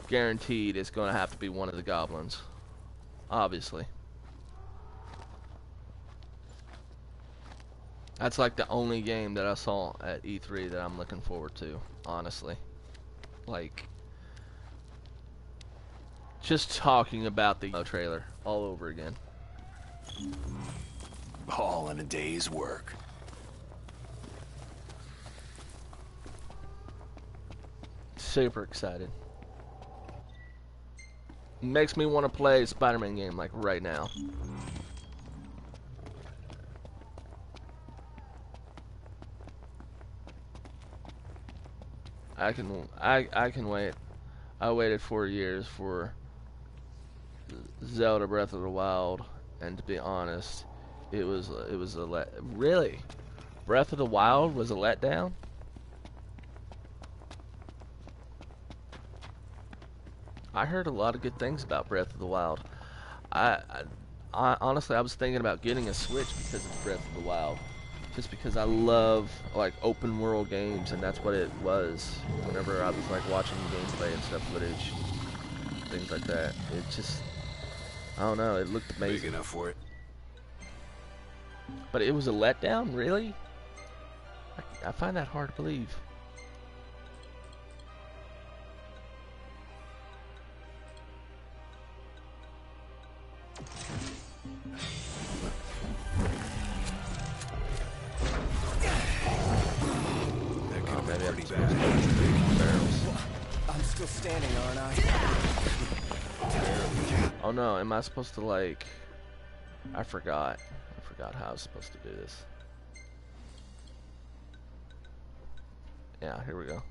guaranteed is going to have to be one of the goblins. Obviously. That's like the only game that I saw at E3 that I'm looking forward to, honestly. Like, just talking about the trailer all over again. All in a day's work. Super excited. Makes me want to play a Spider-Man game like right now. I can wait. I waited 4 years for Zelda Breath of the Wild, and to be honest, it was a really? Breath of the Wild was a letdown? I heard a lot of good things about Breath of the Wild. I honestly, I was thinking about getting a Switch because of Breath of the Wild. Just because I love like open world games, and that's what it was whenever I was like watching gameplay and stuff, footage, things like that. It just, I don't know, it looked amazing. Big enough for it. But it was a letdown, really? I find that hard to believe. I'm still standing, aren't I? Oh no, am I supposed to like... I forgot how I was supposed to do this. Yeah, here we go.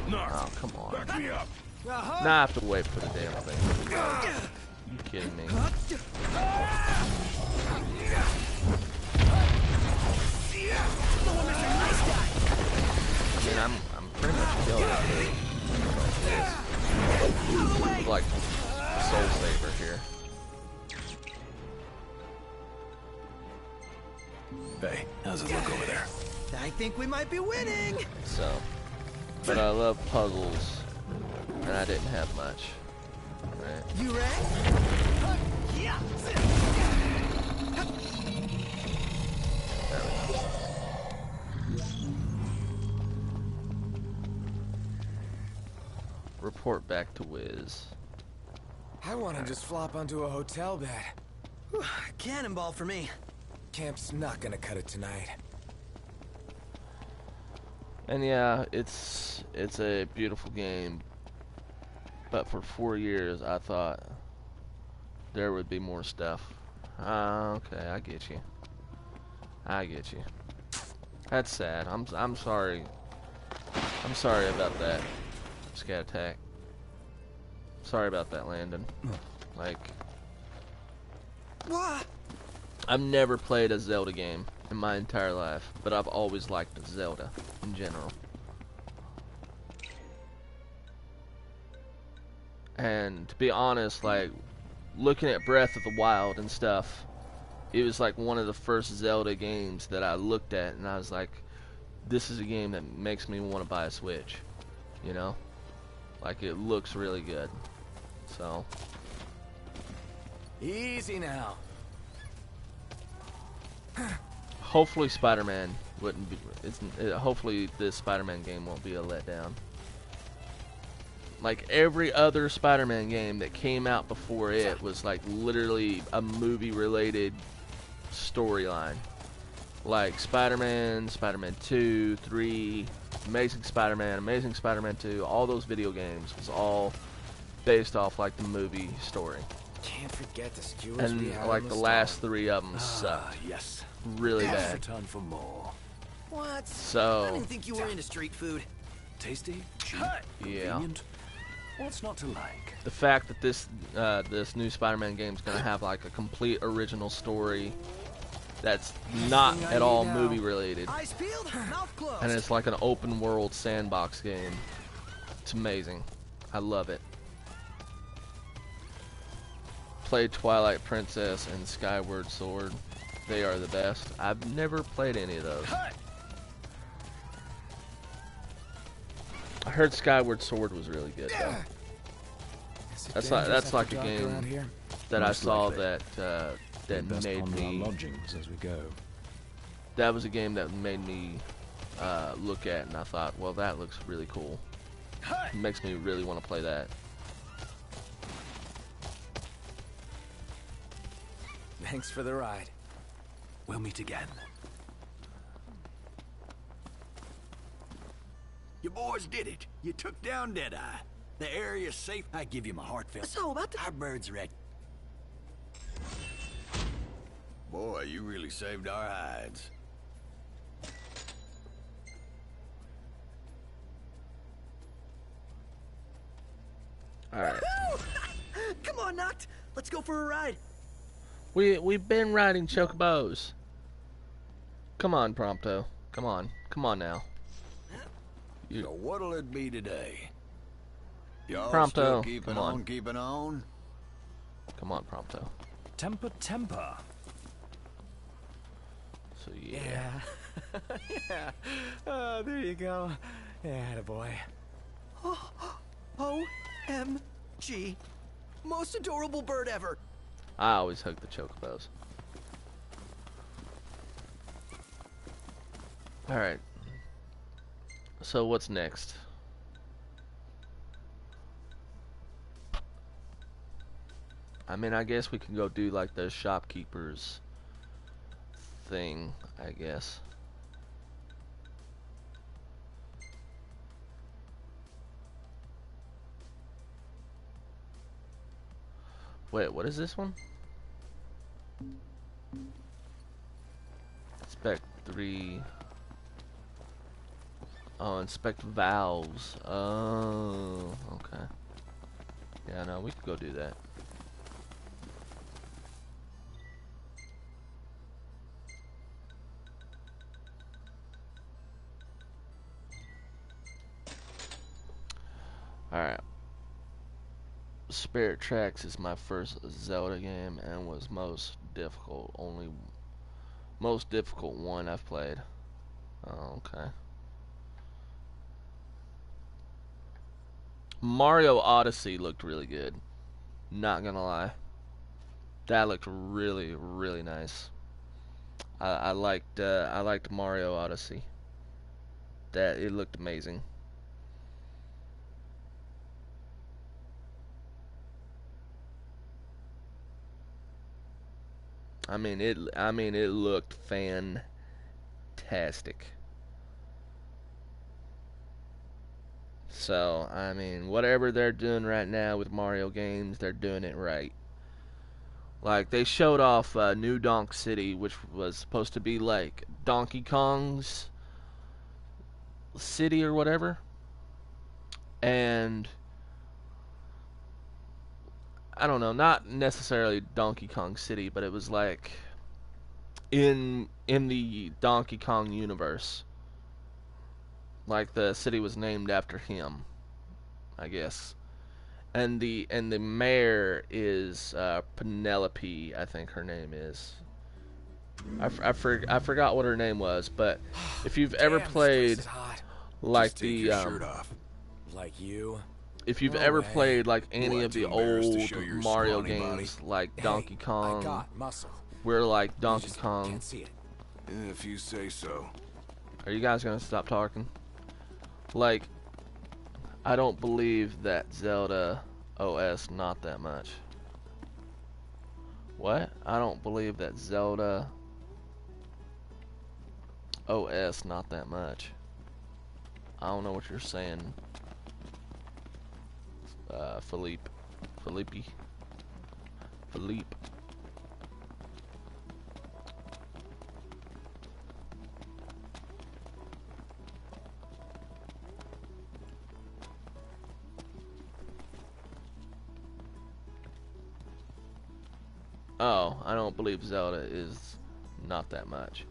Oh, come on. Back me up. Now I have to wait for the damn thing. Are you kidding me? I mean, I'm pretty much killed it. It's like Soul Saver here. Hey, how's it look over there? I think we might be winning. So, but I love puzzles, and I didn't have much. Right? You ready? Yeah. There we go. Report back to Wiz. I want to just flop onto a hotel bed. Cannonball for me. Camp's not gonna cut it tonight. And yeah, it's a beautiful game. But for 4 years, I thought there would be more stuff. Okay, I get you. I get you. That's sad. I'm sorry. I'm sorry about that. Scat attack. Sorry about that, Landon. Like, what? I've never played a Zelda game in my entire life, but I've always liked Zelda in general. And to be honest, like, looking at Breath of the Wild and stuff, it was like one of the first Zelda games that I looked at and I was like, this is a game that makes me want to buy a Switch, you know? Like, it looks really good. So, easy now. hopefully Spider-Man wouldn't be, hopefully this Spider-Man game won't be a letdown. Like every other Spider-Man game that came out before it was like literally a movie-related storyline. Like Spider-Man, Spider-Man 2, 3, Amazing Spider-Man 2, all those video games was all based off like the movie story. Can't forget the skewers we had and like on the the last 3 of them sucked. Yes. Really Let's bad. return for more. What? So, I didn't think you were into street food. Tasty, cheap, yeah. convenient. What's not to like? The fact that this this new Spider-Man game is gonna have like a complete original story that's not at all movie related, Eyes peeled, mouth closed. and it's like an open world sandbox game. It's amazing. I love it. Played Twilight Princess and Skyward Sword. They are the best. I've never played any of those. I heard Skyward Sword was really good though. That's like a game that I saw that that made me lodgings as we go. That was a game that made me look at, and I thought, well, that looks really cool. It makes me really want to play that. Thanks for the ride. We'll meet again. You boys did it. You took down Deadeye. The area's safe. I give you my heartfelt. So about the... Our bird's ready. Boy, you really saved our hides. Alright. Come on, Noct. Let's go for a ride. We've been riding chocobos. Come on, Prompto. Come on now. So what'll it be today? Y'all Prompto, still keeping come on. on, keeping on? Come on, Prompto. Temper. So yeah. Yeah. Oh, there you go. Yeah, attaboy. OMG. Most adorable bird ever. I always hug the chocobos. Alright. So what's next? I mean, I guess we can go do like the shopkeepers thing, I guess. Wait, what is this one? Inspect 3. Oh, inspect valves. Oh, okay. Yeah, no, we could go do that. Alright. Spirit Tracks is my first Zelda game and was most difficult. Only Most difficult one I've played. Oh, okay. Mario Odyssey looked really good. Not gonna lie. That looked really, really nice. I liked Mario Odyssey. That it looked amazing. I mean it looked fantastic. So, I mean, whatever they're doing right now with Mario games, they're doing it right. Like, they showed off New Donk City, which was supposed to be like Donkey Kong's city or whatever. And I don't know, not necessarily Donkey Kong City, but it was like in the Donkey Kong universe. Like the city was named after him, I guess. And the mayor is Penelope, I think her name is. I forgot what her name was, but if you've ever played like Just take your shirt off. Like you. If you've ever played like any of the old Mario games, like Donkey Kong, I got muscle. where like Donkey Kong. Can't see it. If you say so. Are you guys gonna stop talking? Like, I don't believe that Zelda OS not that much. What? I don't believe that Zelda OS not that much. I don't know what you're saying, Philippe. Oh, I don't believe Zelda is not that much.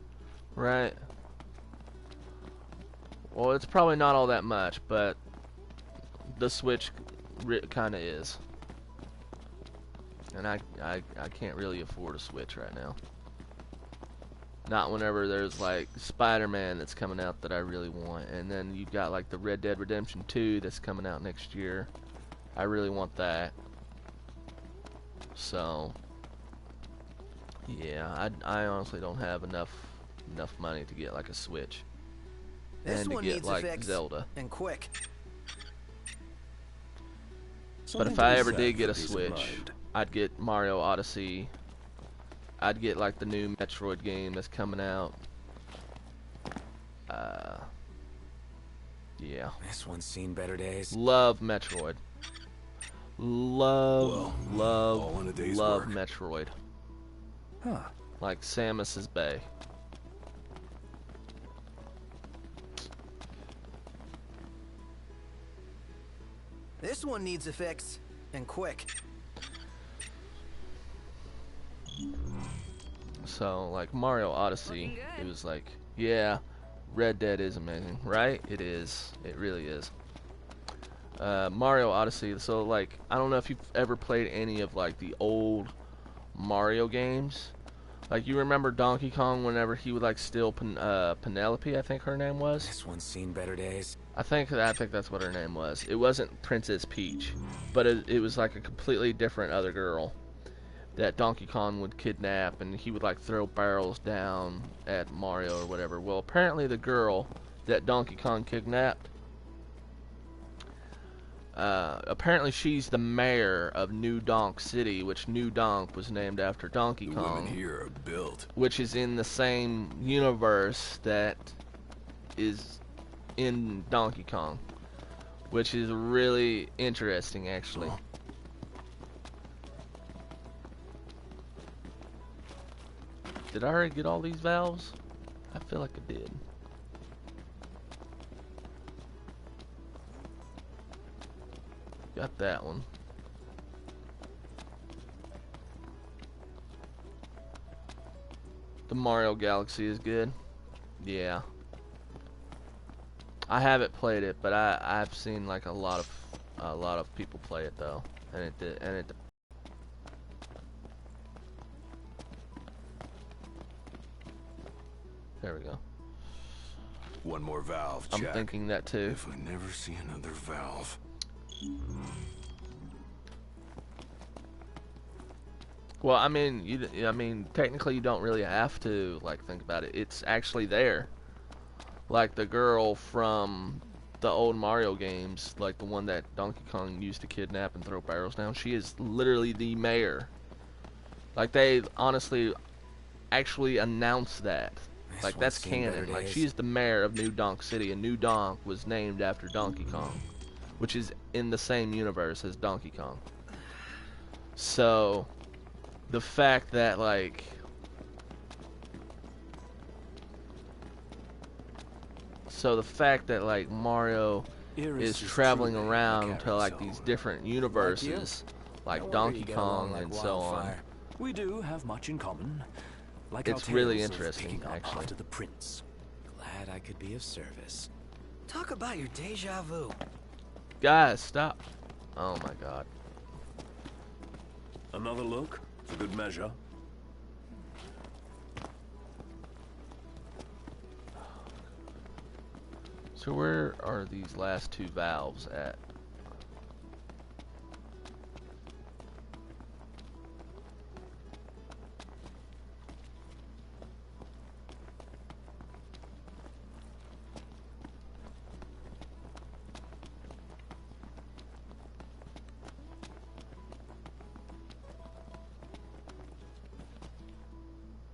Right? Well, it's probably not all that much, but the Switch kind of is. And I can't really afford a Switch right now. Not whenever there's like Spider-Man that's coming out that I really want. And then you've got like the Red Dead Redemption 2 that's coming out next year. I really want that. So, yeah, I honestly don't have enough money to get like a Switch. And to get like Zelda. And quick. But if I ever did get a Switch, I'd get Mario Odyssey. I'd get like the new Metroid game that's coming out. Yeah. This one's seen better days. Love Metroid. Love Metroid. Huh. Like Samus's Bay. This one needs a fix, and quick. So, like Mario Odyssey, it was like, yeah, Red Dead is amazing, right? It is. It really is. Mario Odyssey, so like, I don't know if you've ever played any of like the old Mario games. Like, you remember Donkey Kong whenever he would like steal Penelope, I think her name was? This one's seen better days. I think that's what her name was. It wasn't Princess Peach, but it was like a completely different other girl that Donkey Kong would kidnap, and he would like throw barrels down at Mario or whatever. Well, apparently the girl that Donkey Kong kidnapped, apparently she's the mayor of New Donk City, which New Donk was named after Donkey Kong. Women here are built. Which is in the same universe that is in Donkey Kong, which is really interesting, actually. Did I already get all these valves? I feel like I did. Got that one. The Mario Galaxy is good. Yeah. I haven't played it, but I've seen like a lot of people play it though, and it There we go. One more valve, I'm check. thinking that too. If I never see another valve. Well, I mean, technically you don't really have to like think about it. It's actually there. Like the girl from the old Mario games, like the one that Donkey Kong used to kidnap and throw barrels down. She is literally the mayor. Like they honestly actually announced that. Like that's canon. Like she's the mayor of New Donk City, and New Donk was named after Donkey Kong, which is in the same universe as Donkey Kong. So the fact that like Mario is traveling around to like these different universes, like Donkey Kong and so on. We do have much in common. Like it's really interesting, actually. After the prince. Glad I could be of service. Talk about your deja vu. Guys, stop. Oh my god. Another look, for good measure. So where are these last two valves at?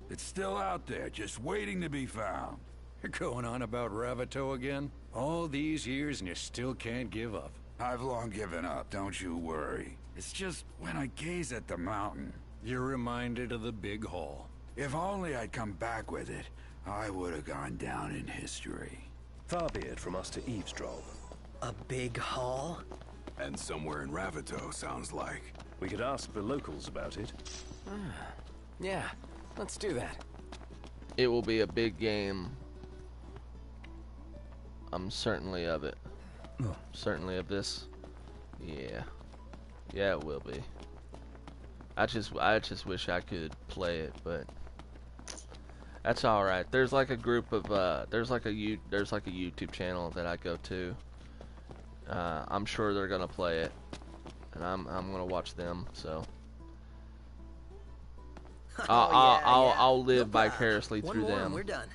It's still out there, just waiting to be found. You're going on about Ravito again? All these years and you still can't give up. I've long given up, don't you worry. It's just when I gaze at the mountain. You're reminded of the big haul. If only I'd come back with it, I would have gone down in history. Far be it from us to eavesdrop. A big haul? And somewhere in Ravito, sounds like. We could ask the locals about it. Yeah, let's do that. It will be a big game. I'm certainly of it. Certainly of this. Yeah. Yeah, it will be. I just wish I could play it, but that's all right. There's like a group of there's like a YouTube channel that I go to. I'm sure they're gonna play it, and I'm gonna watch them. So I'll live vicariously through them. We're done.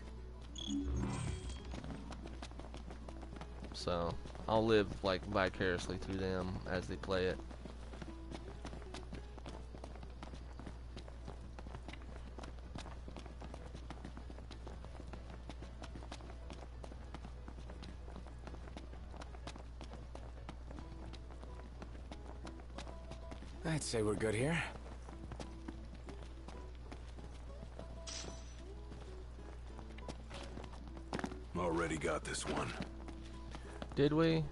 So I'll live like vicariously through them as they play it. I'd say we're good here. Already got this one. Did we?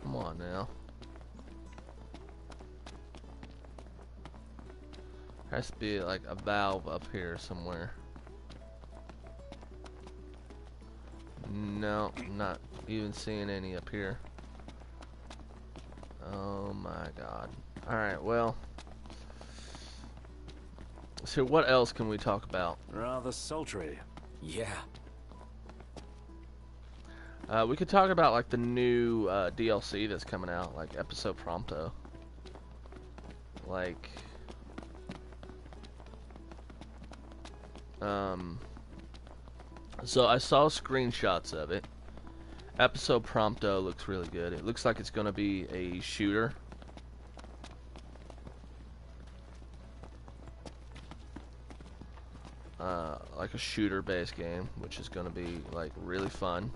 Come on now. Has to be like a valve up here somewhere. No, not even seeing any up here. Oh my god. Alright, well. So what else can we talk about? Rather sultry. Yeah. We could talk about like the new DLC that's coming out, like episode Prompto. Like so I saw screenshots of it. Episode Prompto looks really good. It looks like it's gonna be a shooter. Like a shooter-based game, which is gonna be like really fun.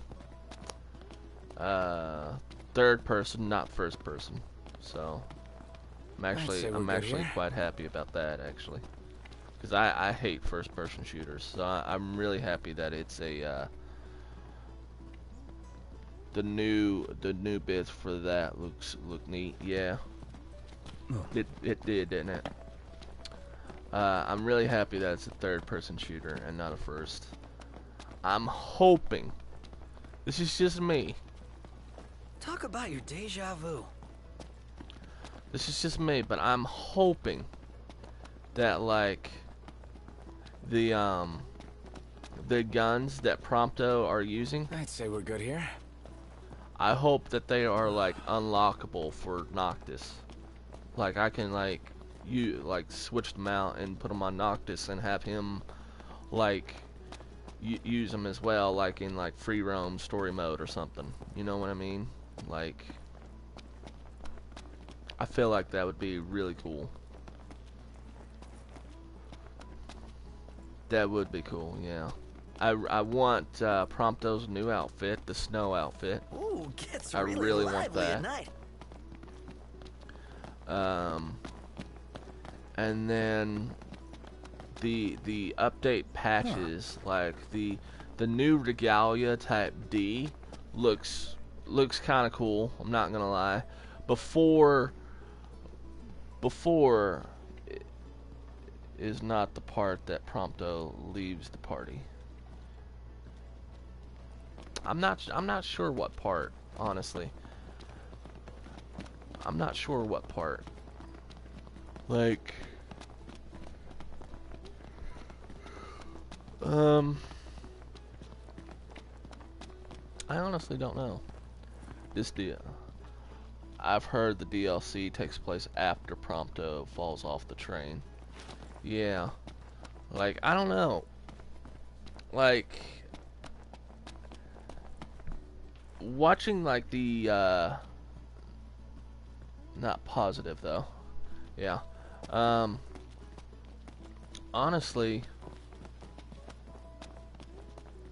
Third person, not first person. So I'm actually quite happy about that, actually, because I hate first person shooters. So I'm really happy that it's a the new bits for that look neat. Yeah, it did, didn't it? I'm really happy that it's a third person shooter and not a first. I'm hoping, this is just me. Talk about your deja vu. This is just me, but I'm hoping that like the the guns that Prompto are using. I'd say we're good here. I hope that they are like unlockable for Noctis. Like I can like switch them out and put them on Noctis and have him like use them as well, like in like free roam story mode or something. You know what I mean? Like I feel like that would be really cool. That would be cool, yeah. I want Prompto's new outfit, the snow outfit. Ooh, gets I really want that. At night. And then the update patches, like the new Regalia Type D looks kind of cool. I'm not gonna lie. Before is not the part that Prompto leaves the party. I'm not sure what part, honestly. I'm not sure what part. Like I honestly don't know. I've heard the DLC takes place after Prompto falls off the train. Yeah. Like, I don't know. Like, watching like the not positive though. Yeah. Honestly,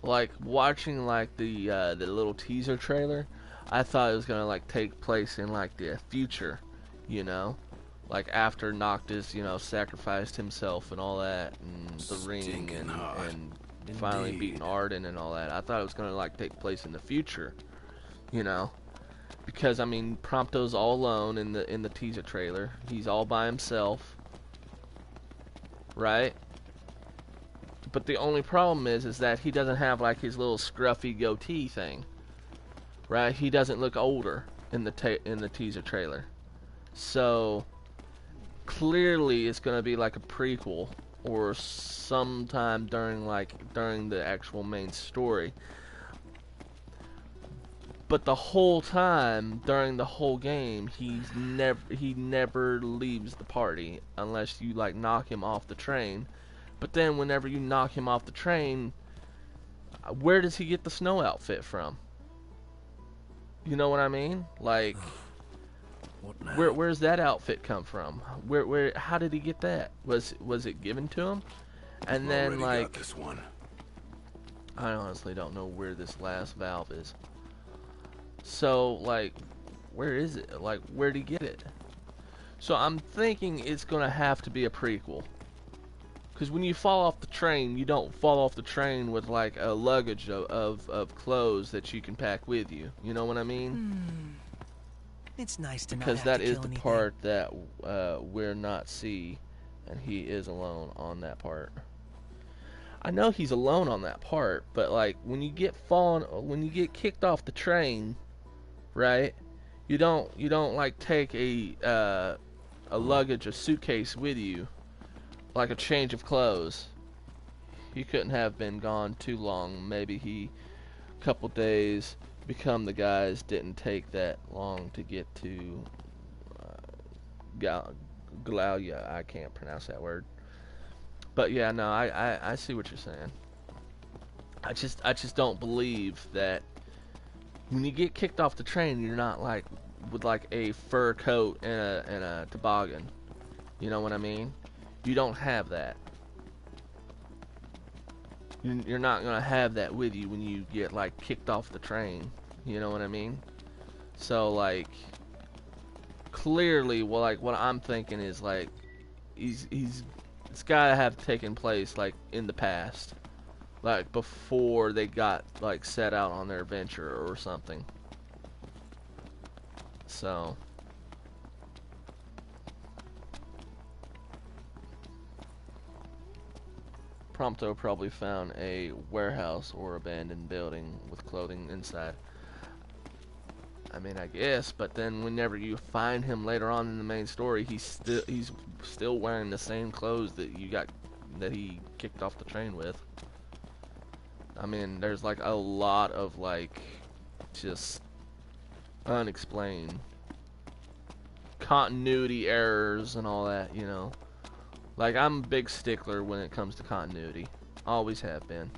like watching like the little teaser trailer, I thought it was gonna like take place in like the future, you know, like after Noctis, you know, sacrificed himself and all that, and the ring and finally beating Arden and all that. I thought it was gonna like take place in the future, you know, because I mean Prompto's all alone in the teaser trailer. He's all by himself, right? But the only problem is that he doesn't have like his little scruffy goatee thing, right? He doesn't look older in the teaser trailer, so clearly it's gonna be like a prequel or sometime during the actual main story. But the whole time during the whole game, he never leaves the party unless you like knock him off the train. But then whenever you knock him off the train, where does he get the snow outfit from? You know what I mean? Like, where's that outfit come from? How did he get that? Was it given to him? And then like, this one. I honestly don't know where this last valve is. So like, where is it? Like, where'd he get it? So I'm thinking it's gonna have to be a prequel. Because when you fall off the train, you don't fall off the train with like a luggage of clothes that you can pack with you. You know what I mean? It's nice to because not that have to is kill the anything. part that we're not see, and he is alone on that part. I know he's alone on that part, but like when you get kicked off the train, right? You don't like take a luggage, a suitcase with you. Like a change of clothes. He couldn't have been gone too long. Maybe a couple days. Become the guys didn't take that long to get to Glalia. I can't pronounce that word. But yeah, no, I see what you're saying. I just don't believe that when you get kicked off the train, you're not like with like a fur coat and a toboggan. You know what I mean? You don't have that. You're not gonna have that with you when you get like kicked off the train. You know what I mean? So like, clearly, well, like what I'm thinking is like, it's gotta have taken place like in the past, like before they got like set out on their adventure or something. So. Prompto probably found a warehouse or abandoned building with clothing inside. I mean, I guess, but then whenever you find him later on in the main story, he's still wearing the same clothes that he kicked off the train with. I mean, there's like a lot of like just unexplained continuity errors and all that, you know. Like, I'm a big stickler when it comes to continuity. Always have been.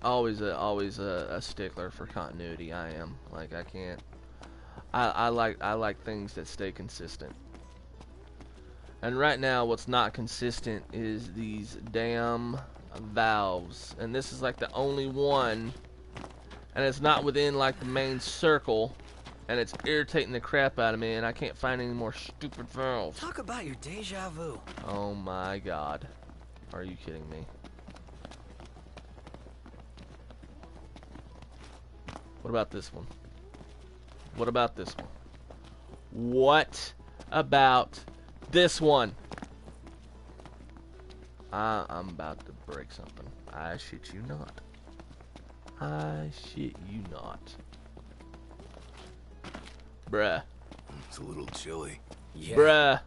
Always a stickler for continuity. I am. Like, I can't. I like things that stay consistent. And right now, what's not consistent is these damn valves. And this is like the only one. And it's not within like the main circle. And it's irritating the crap out of me. And I can't find any more stupid valves. Talk about your deja vu. Oh my god. Are you kidding me? What about this one? What about this one? What about this one? I'm about to break something. I shit you not. I shit you not. Bruh. It's a little chilly. Yeah. Bruh.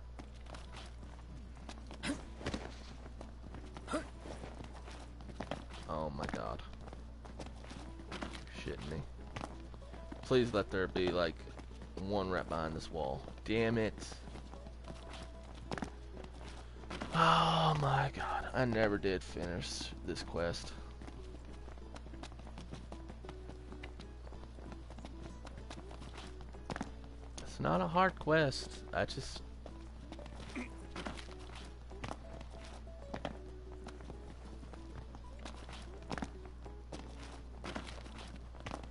Oh my god. You're shitting me. Please let there be like one right behind this wall. Damn it. Oh my god. I never did finish this quest. It's not a hard quest. I just...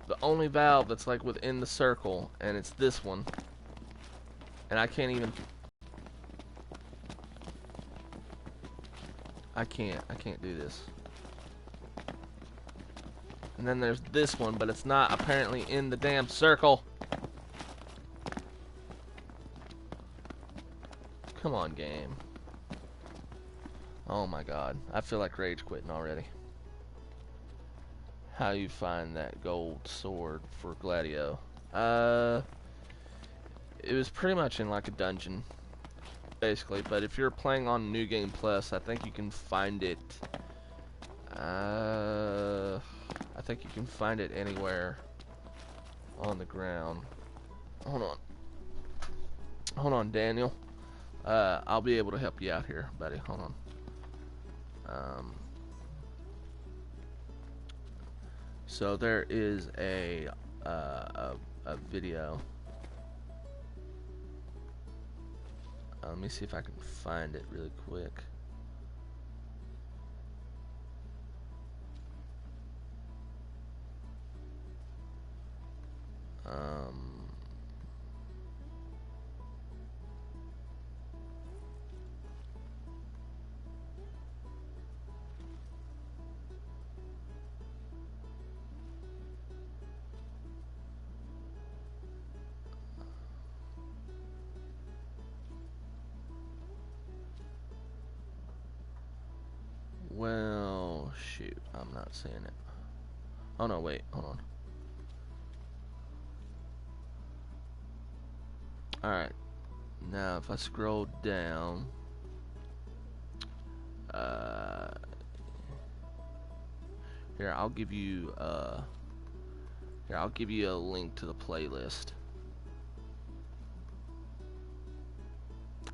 The only valve that's like within the circle, and it's this one. And I can't even... I can't do this. And then there's this one, but it's not apparently in the damn circle. Come on, game. Oh my god. I feel like rage quitting already. How you find that gold sword for Gladio? It was pretty much in like a dungeon, basically. But if you're playing on New Game Plus, I think you can find it. I think you can find it anywhere on the ground. Hold on. Hold on, Daniel. I'll be able to help you out here, buddy. Hold on. So there is a video. Let me see if I can find it really quick. Well, shoot, I'm not seeing it. Oh no, wait, hold on. Alright, now if I scroll down, here, I'll give you a link to the playlist.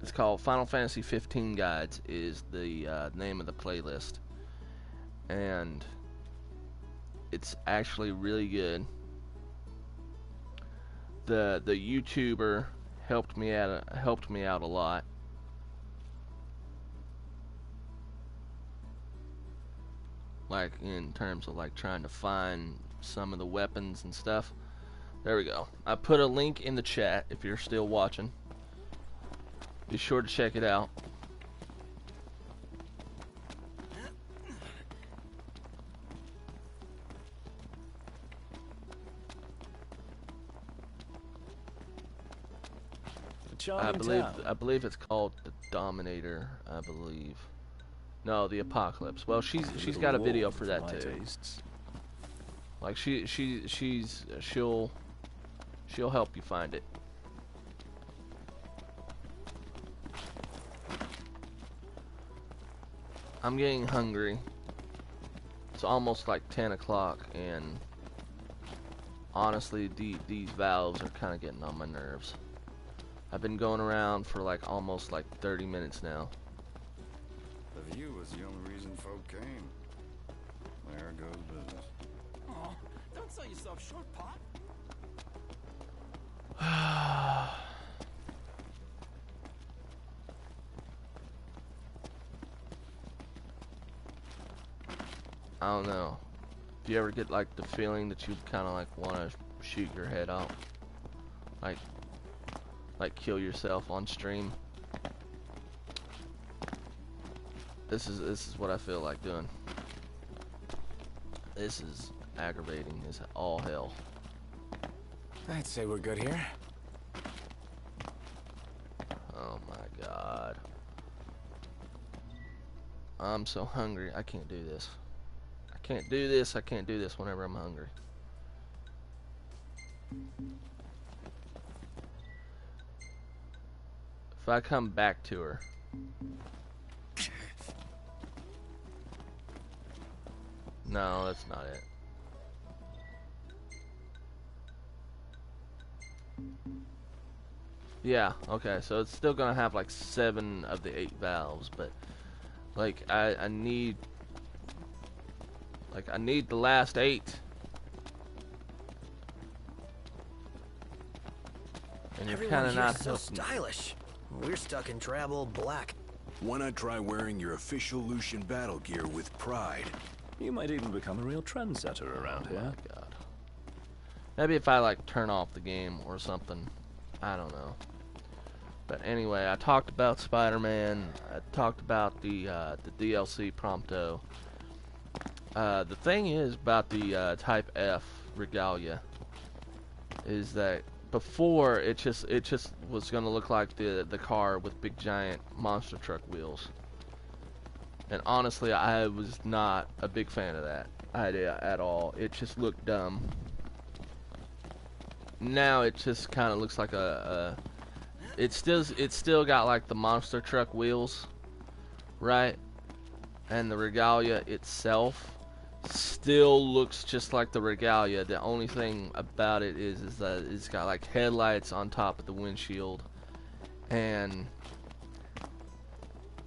It's called Final Fantasy 15 Guides is the name of the playlist, and it's actually really good. The YouTuber helped me out a lot. Like in terms of like trying to find some of the weapons and stuff. There we go. I put a link in the chat if you're still watching. Be sure to check it out. I believe it's called the Dominator, I believe. No, the Apocalypse. Well, she's got a video for that too. Like she'll help you find it. I'm getting hungry. It's almost like 10 o'clock, and honestly, these valves are kind of getting on my nerves. I've been going around for like almost like 30 minutes now. The view was the only reason folk came. There goes business. Oh, don't sell yourself short, Pop. I don't know. Do you ever get like the feeling that you kind of like want to shoot your head off? Like kill yourself on stream? This is what I feel like doing. This is aggravating as all hell. I'd say we're good here. Oh my god. I'm so hungry. I can't do this. I can't do this. I can't do this whenever I'm hungry. If I come back to her. No, that's not it. Yeah, okay, so it's still gonna have like 7 of the 8 valves, but like I need the last 8. And you're kind of not so stylish. We're stuck in travel black. Why not try wearing your official Lucian battle gear with pride? You might even become a real trendsetter around here. Oh my god. Maybe if I like turn off the game or something. I don't know. But anyway, I talked about Spider-Man. I talked about the DLC Prompto. The thing is about the Type F Regalia is that before it just was gonna look like the car with big giant monster truck wheels. And honestly, I was not a big fan of that idea at all. It just looked dumb. Now it just kind of looks like it's still got like the monster truck wheels, right? And the Regalia itself still looks just like the Regalia. The only thing about it is that it's got like headlights on top of the windshield, and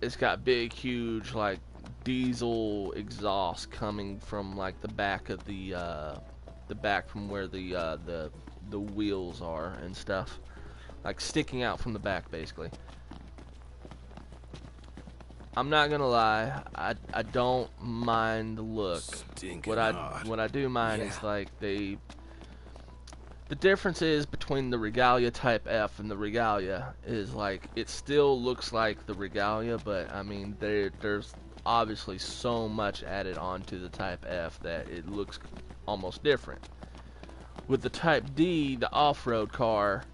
it's got big, huge like diesel exhaust coming from like the back of the back from where the wheels are and stuff, like sticking out from the back basically. I'm not gonna lie, I don't mind the look. What I do mind is like the difference is between the Regalia Type F and the Regalia is like it still looks like the Regalia, but I mean there's obviously so much added onto the Type F that it looks almost different. With the Type D, the off-road car,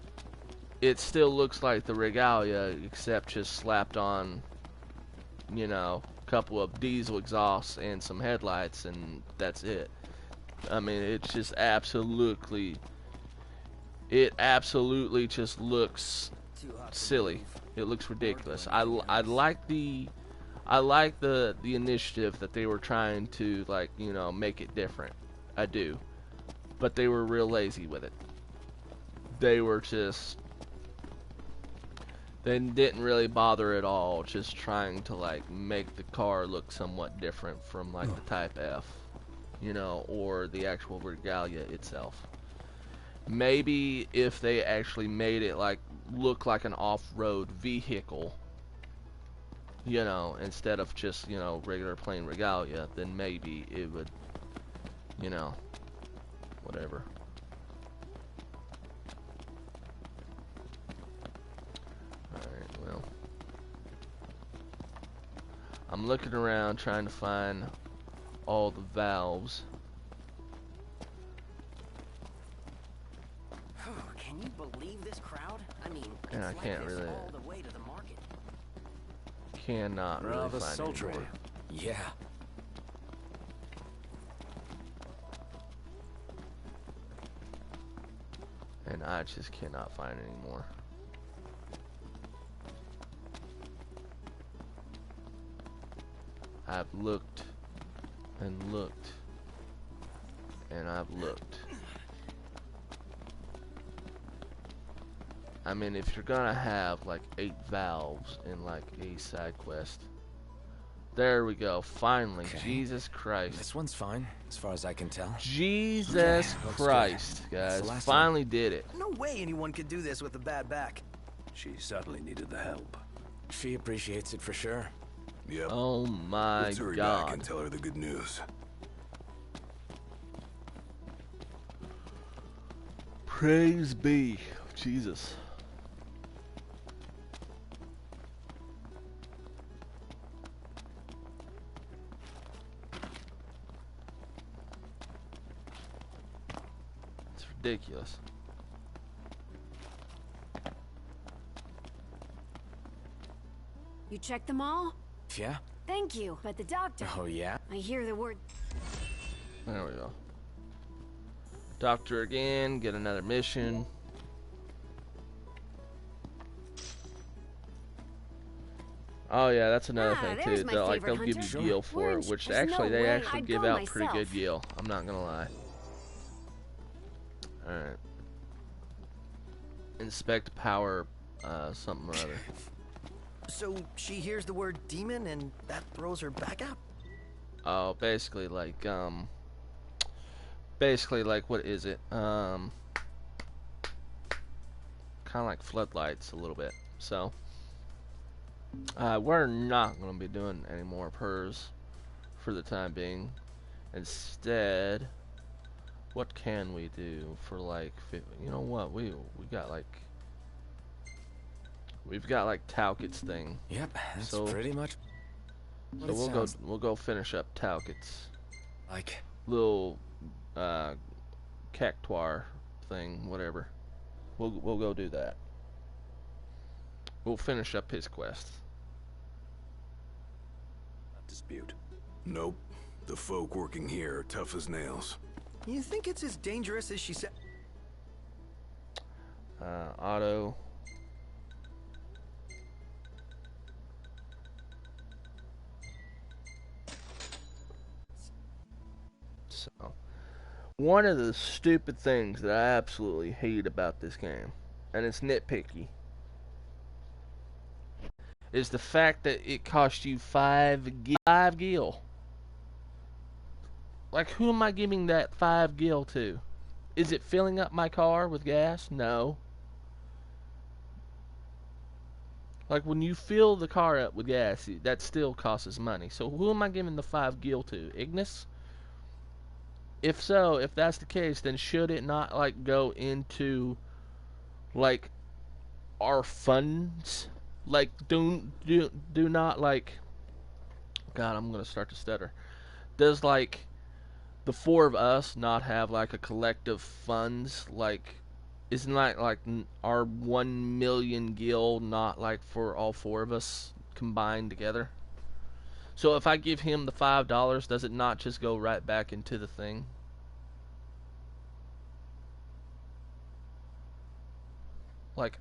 it still looks like the Regalia except just slapped on, you know, a couple of diesel exhausts and some headlights, and that's it. I mean, it's just absolutely just looks silly. It looks ridiculous. I like the initiative that they were trying to, like, you know, make it different. I do. But they were real lazy with it. They didn't really bother at all, just trying to like make the car look somewhat different from like the Type F, you know, or the actual Regalia itself. Maybe if they actually made it like look like an off-road vehicle, you know, instead of just, you know, regular plain Regalia, then maybe it would, you know, whatever. Alright, well, I'm looking around trying to find all the valves. Can you believe this crowd? I mean, And I can't really, all the way to the market. cannot really Rather find sultry. any more. Yeah. And I just cannot find any more. I've looked and looked and I've looked. I mean, if you're gonna have like 8 valves in like a side quest. There we go, finally. Okay. Jesus Christ. This one's fine, as far as I can tell. Jesus Christ, guys. Finally did it. No way anyone could do this with a bad back. She certainly needed the help. She appreciates it for sure. Yep. Oh my Let's hurry God. back and tell her the good news. Praise be. Jesus. It's ridiculous. You checked them all? Yeah. Thank you. But the doctor... Oh, yeah? I hear the word... There we go. Doctor again, get another mission. Oh yeah, that's another thing too. They'll give you gil for it, which actually they actually give out pretty good gil. I'm not gonna lie. All right. Inspect power, something or other. So she hears the word demon and that throws her back out? Oh, basically like what is it? Kind of like floodlights a little bit. So we're not going to be doing any more of hers for the time being. Instead, what can we do for like, you know what, we've got like Talcot's thing. Yep, that's pretty much what so we'll go finish up Talcot's like little cactuar thing, whatever. We'll go do that. We'll finish up his quest. Dispute. Nope. The folk working here are tough as nails. You think it's as dangerous as she said? Auto. So, one of the stupid things that I absolutely hate about this game, and it's nitpicky, is the fact that it costs you 5 gil. Like, who am I giving that 5 gil to? Is it filling up my car with gas? No. Like, when you fill the car up with gas, that still costs money. So who am I giving the 5 gil to? Ignis? If so, if that's the case, then should it not, like, go into, like, our funds? Like, do not, like, God, I'm gonna start to stutter. Does, like, the 4 of us not have, like, a collective funds? Like, isn't that, like, our 1 million gil not, like, for all 4 of us combined together? So if I give him the $5, does it not just go right back into the thing? Like,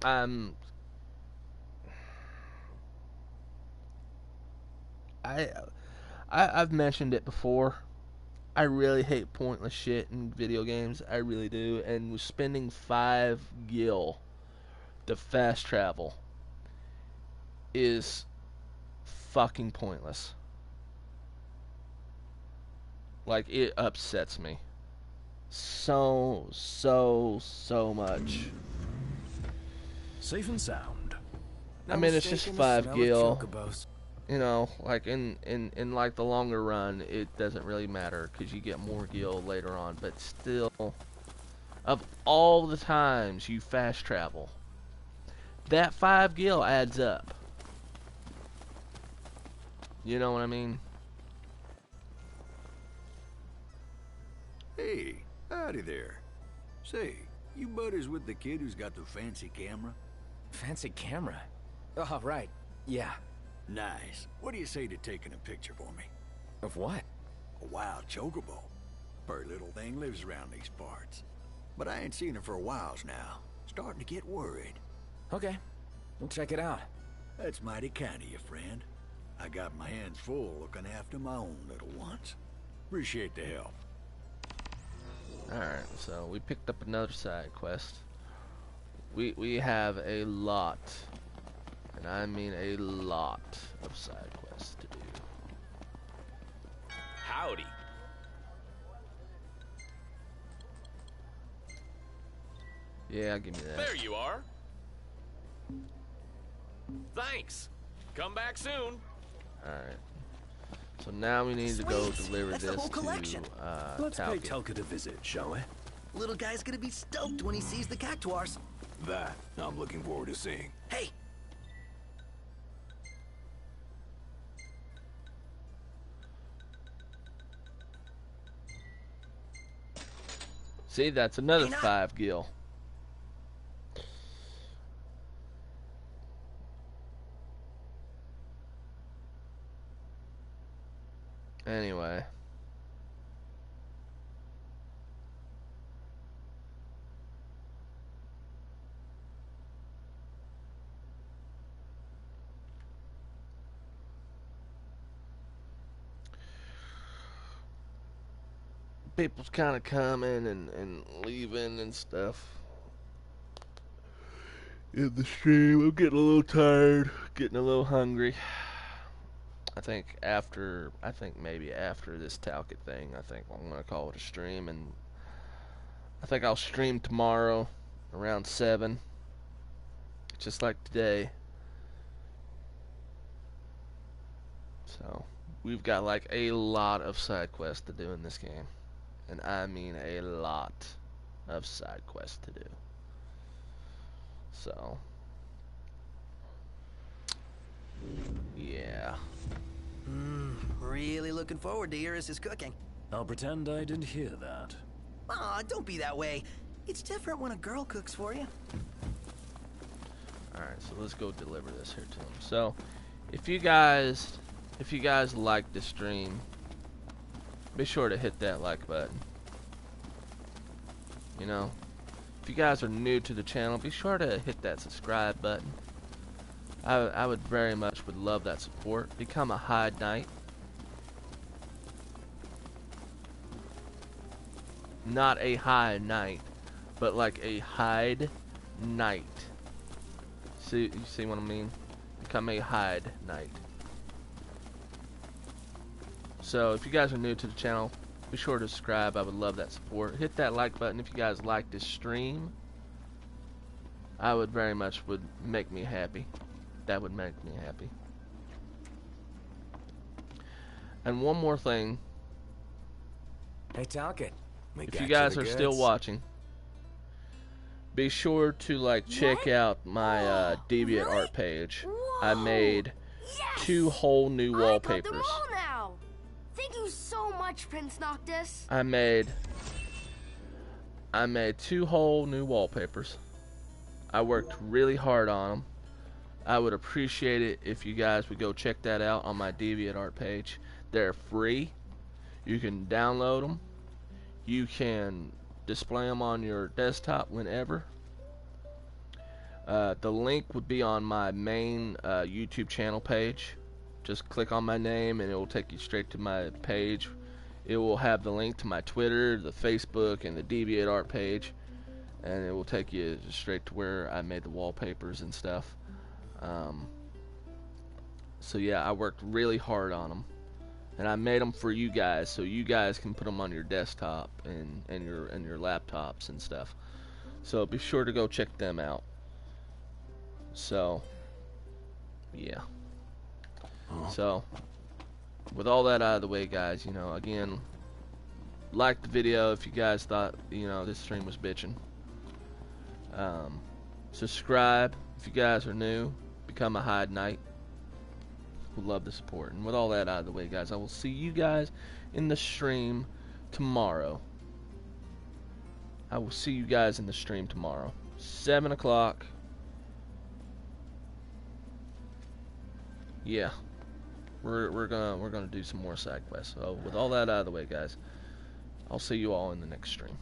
I've mentioned it before. I really hate pointless shit in video games. I really do. And spending 5 gil to fast travel is fucking pointless. Like, it upsets me so much. Safe and sound. I mean, it's just 5 gil. You know, like in like the longer run, it doesn't really matter because you get more gil later on. But still, of all the times you fast travel, that 5 gil adds up. You know what I mean? Hey, howdy there. Say, you buddies with the kid who's got the fancy camera? Fancy camera? Oh, right. Yeah. Nice. What do you say to taking a picture for me? Of what? A wild chocobo. Pretty little thing lives around these parts. But I ain't seen her for a while now. Starting to get worried. Okay. We'll check it out. That's mighty kind of you, friend. I got my hands full looking after my own little ones. Appreciate the help. Alright, so we picked up another side quest. We have a lot, and I mean a lot of side quests to do. Howdy. Yeah, give me that. There you are. Thanks. Come back soon. Alright. So now we need to go deliver That's the this whole collection. to Let's pay Talcott. Talcott a visit, shall we? Little guy's gonna be stoked when he sees the cactuars. That I'm looking forward to seeing. Hey! See, that's another 5 gil. Anyway. People's kind of coming and leaving and stuff in the stream. I'm getting a little tired, getting a little hungry. I think maybe after this Talcott thing, I think I'm gonna call it a stream, and I think I'll stream tomorrow around 7, just like today. So we've got like a lot of side quests to do in this game. And I mean a lot of side quests to do. So, yeah. Really looking forward to Iris' cooking. I'll pretend I didn't hear that. Aw, don't be that way. It's different when a girl cooks for you. Alright, so let's go deliver this here to him. So, if you guys like the stream, be sure to hit that like button. You know, if you guys are new to the channel, be sure to hit that subscribe button. I would very much would love that support. Become a Hyde Knight. Not a high knight, but like a Hyde Knight. See, you see what I mean? Become a Hyde Knight. So if you guys are new to the channel, be sure to subscribe. I would love that support. Hit that like button if you guys like this stream. I would very much would make me happy. That would make me happy. And one more thing. Hey, Talcott. If you guys are still watching, be sure to like check out my Deviant art page. I made 2 whole new wallpapers. Now. Thank you so much, Prince Noctis. I made 2 whole new wallpapers. I worked really hard on them. I would appreciate it if you guys would go check that out on my Deviant art page. They're free. You can download them. You can display them on your desktop whenever. The link would be on my main YouTube channel page. Just click on my name and it will take you straight to my page. It will have the link to my Twitter, the Facebook, and the Deviant art page. And it will take you straight to where I made the wallpapers and stuff. So yeah, I worked really hard on them. And I made them for you guys, so you guys can put them on your desktop and your laptops and stuff. So be sure to go check them out. So, yeah. So, with all that out of the way, guys, you know, again, like the video if you guys thought, you know, this stream was bitching. Subscribe if you guys are new. Become a Hyde Knight. Would love the support. And with all that out of the way, guys, I will see you guys in the stream tomorrow. I will see you guys in the stream tomorrow. 7 o'clock. Yeah. We're gonna do some more side quests. So with all that out of the way, guys, I'll see you all in the next stream.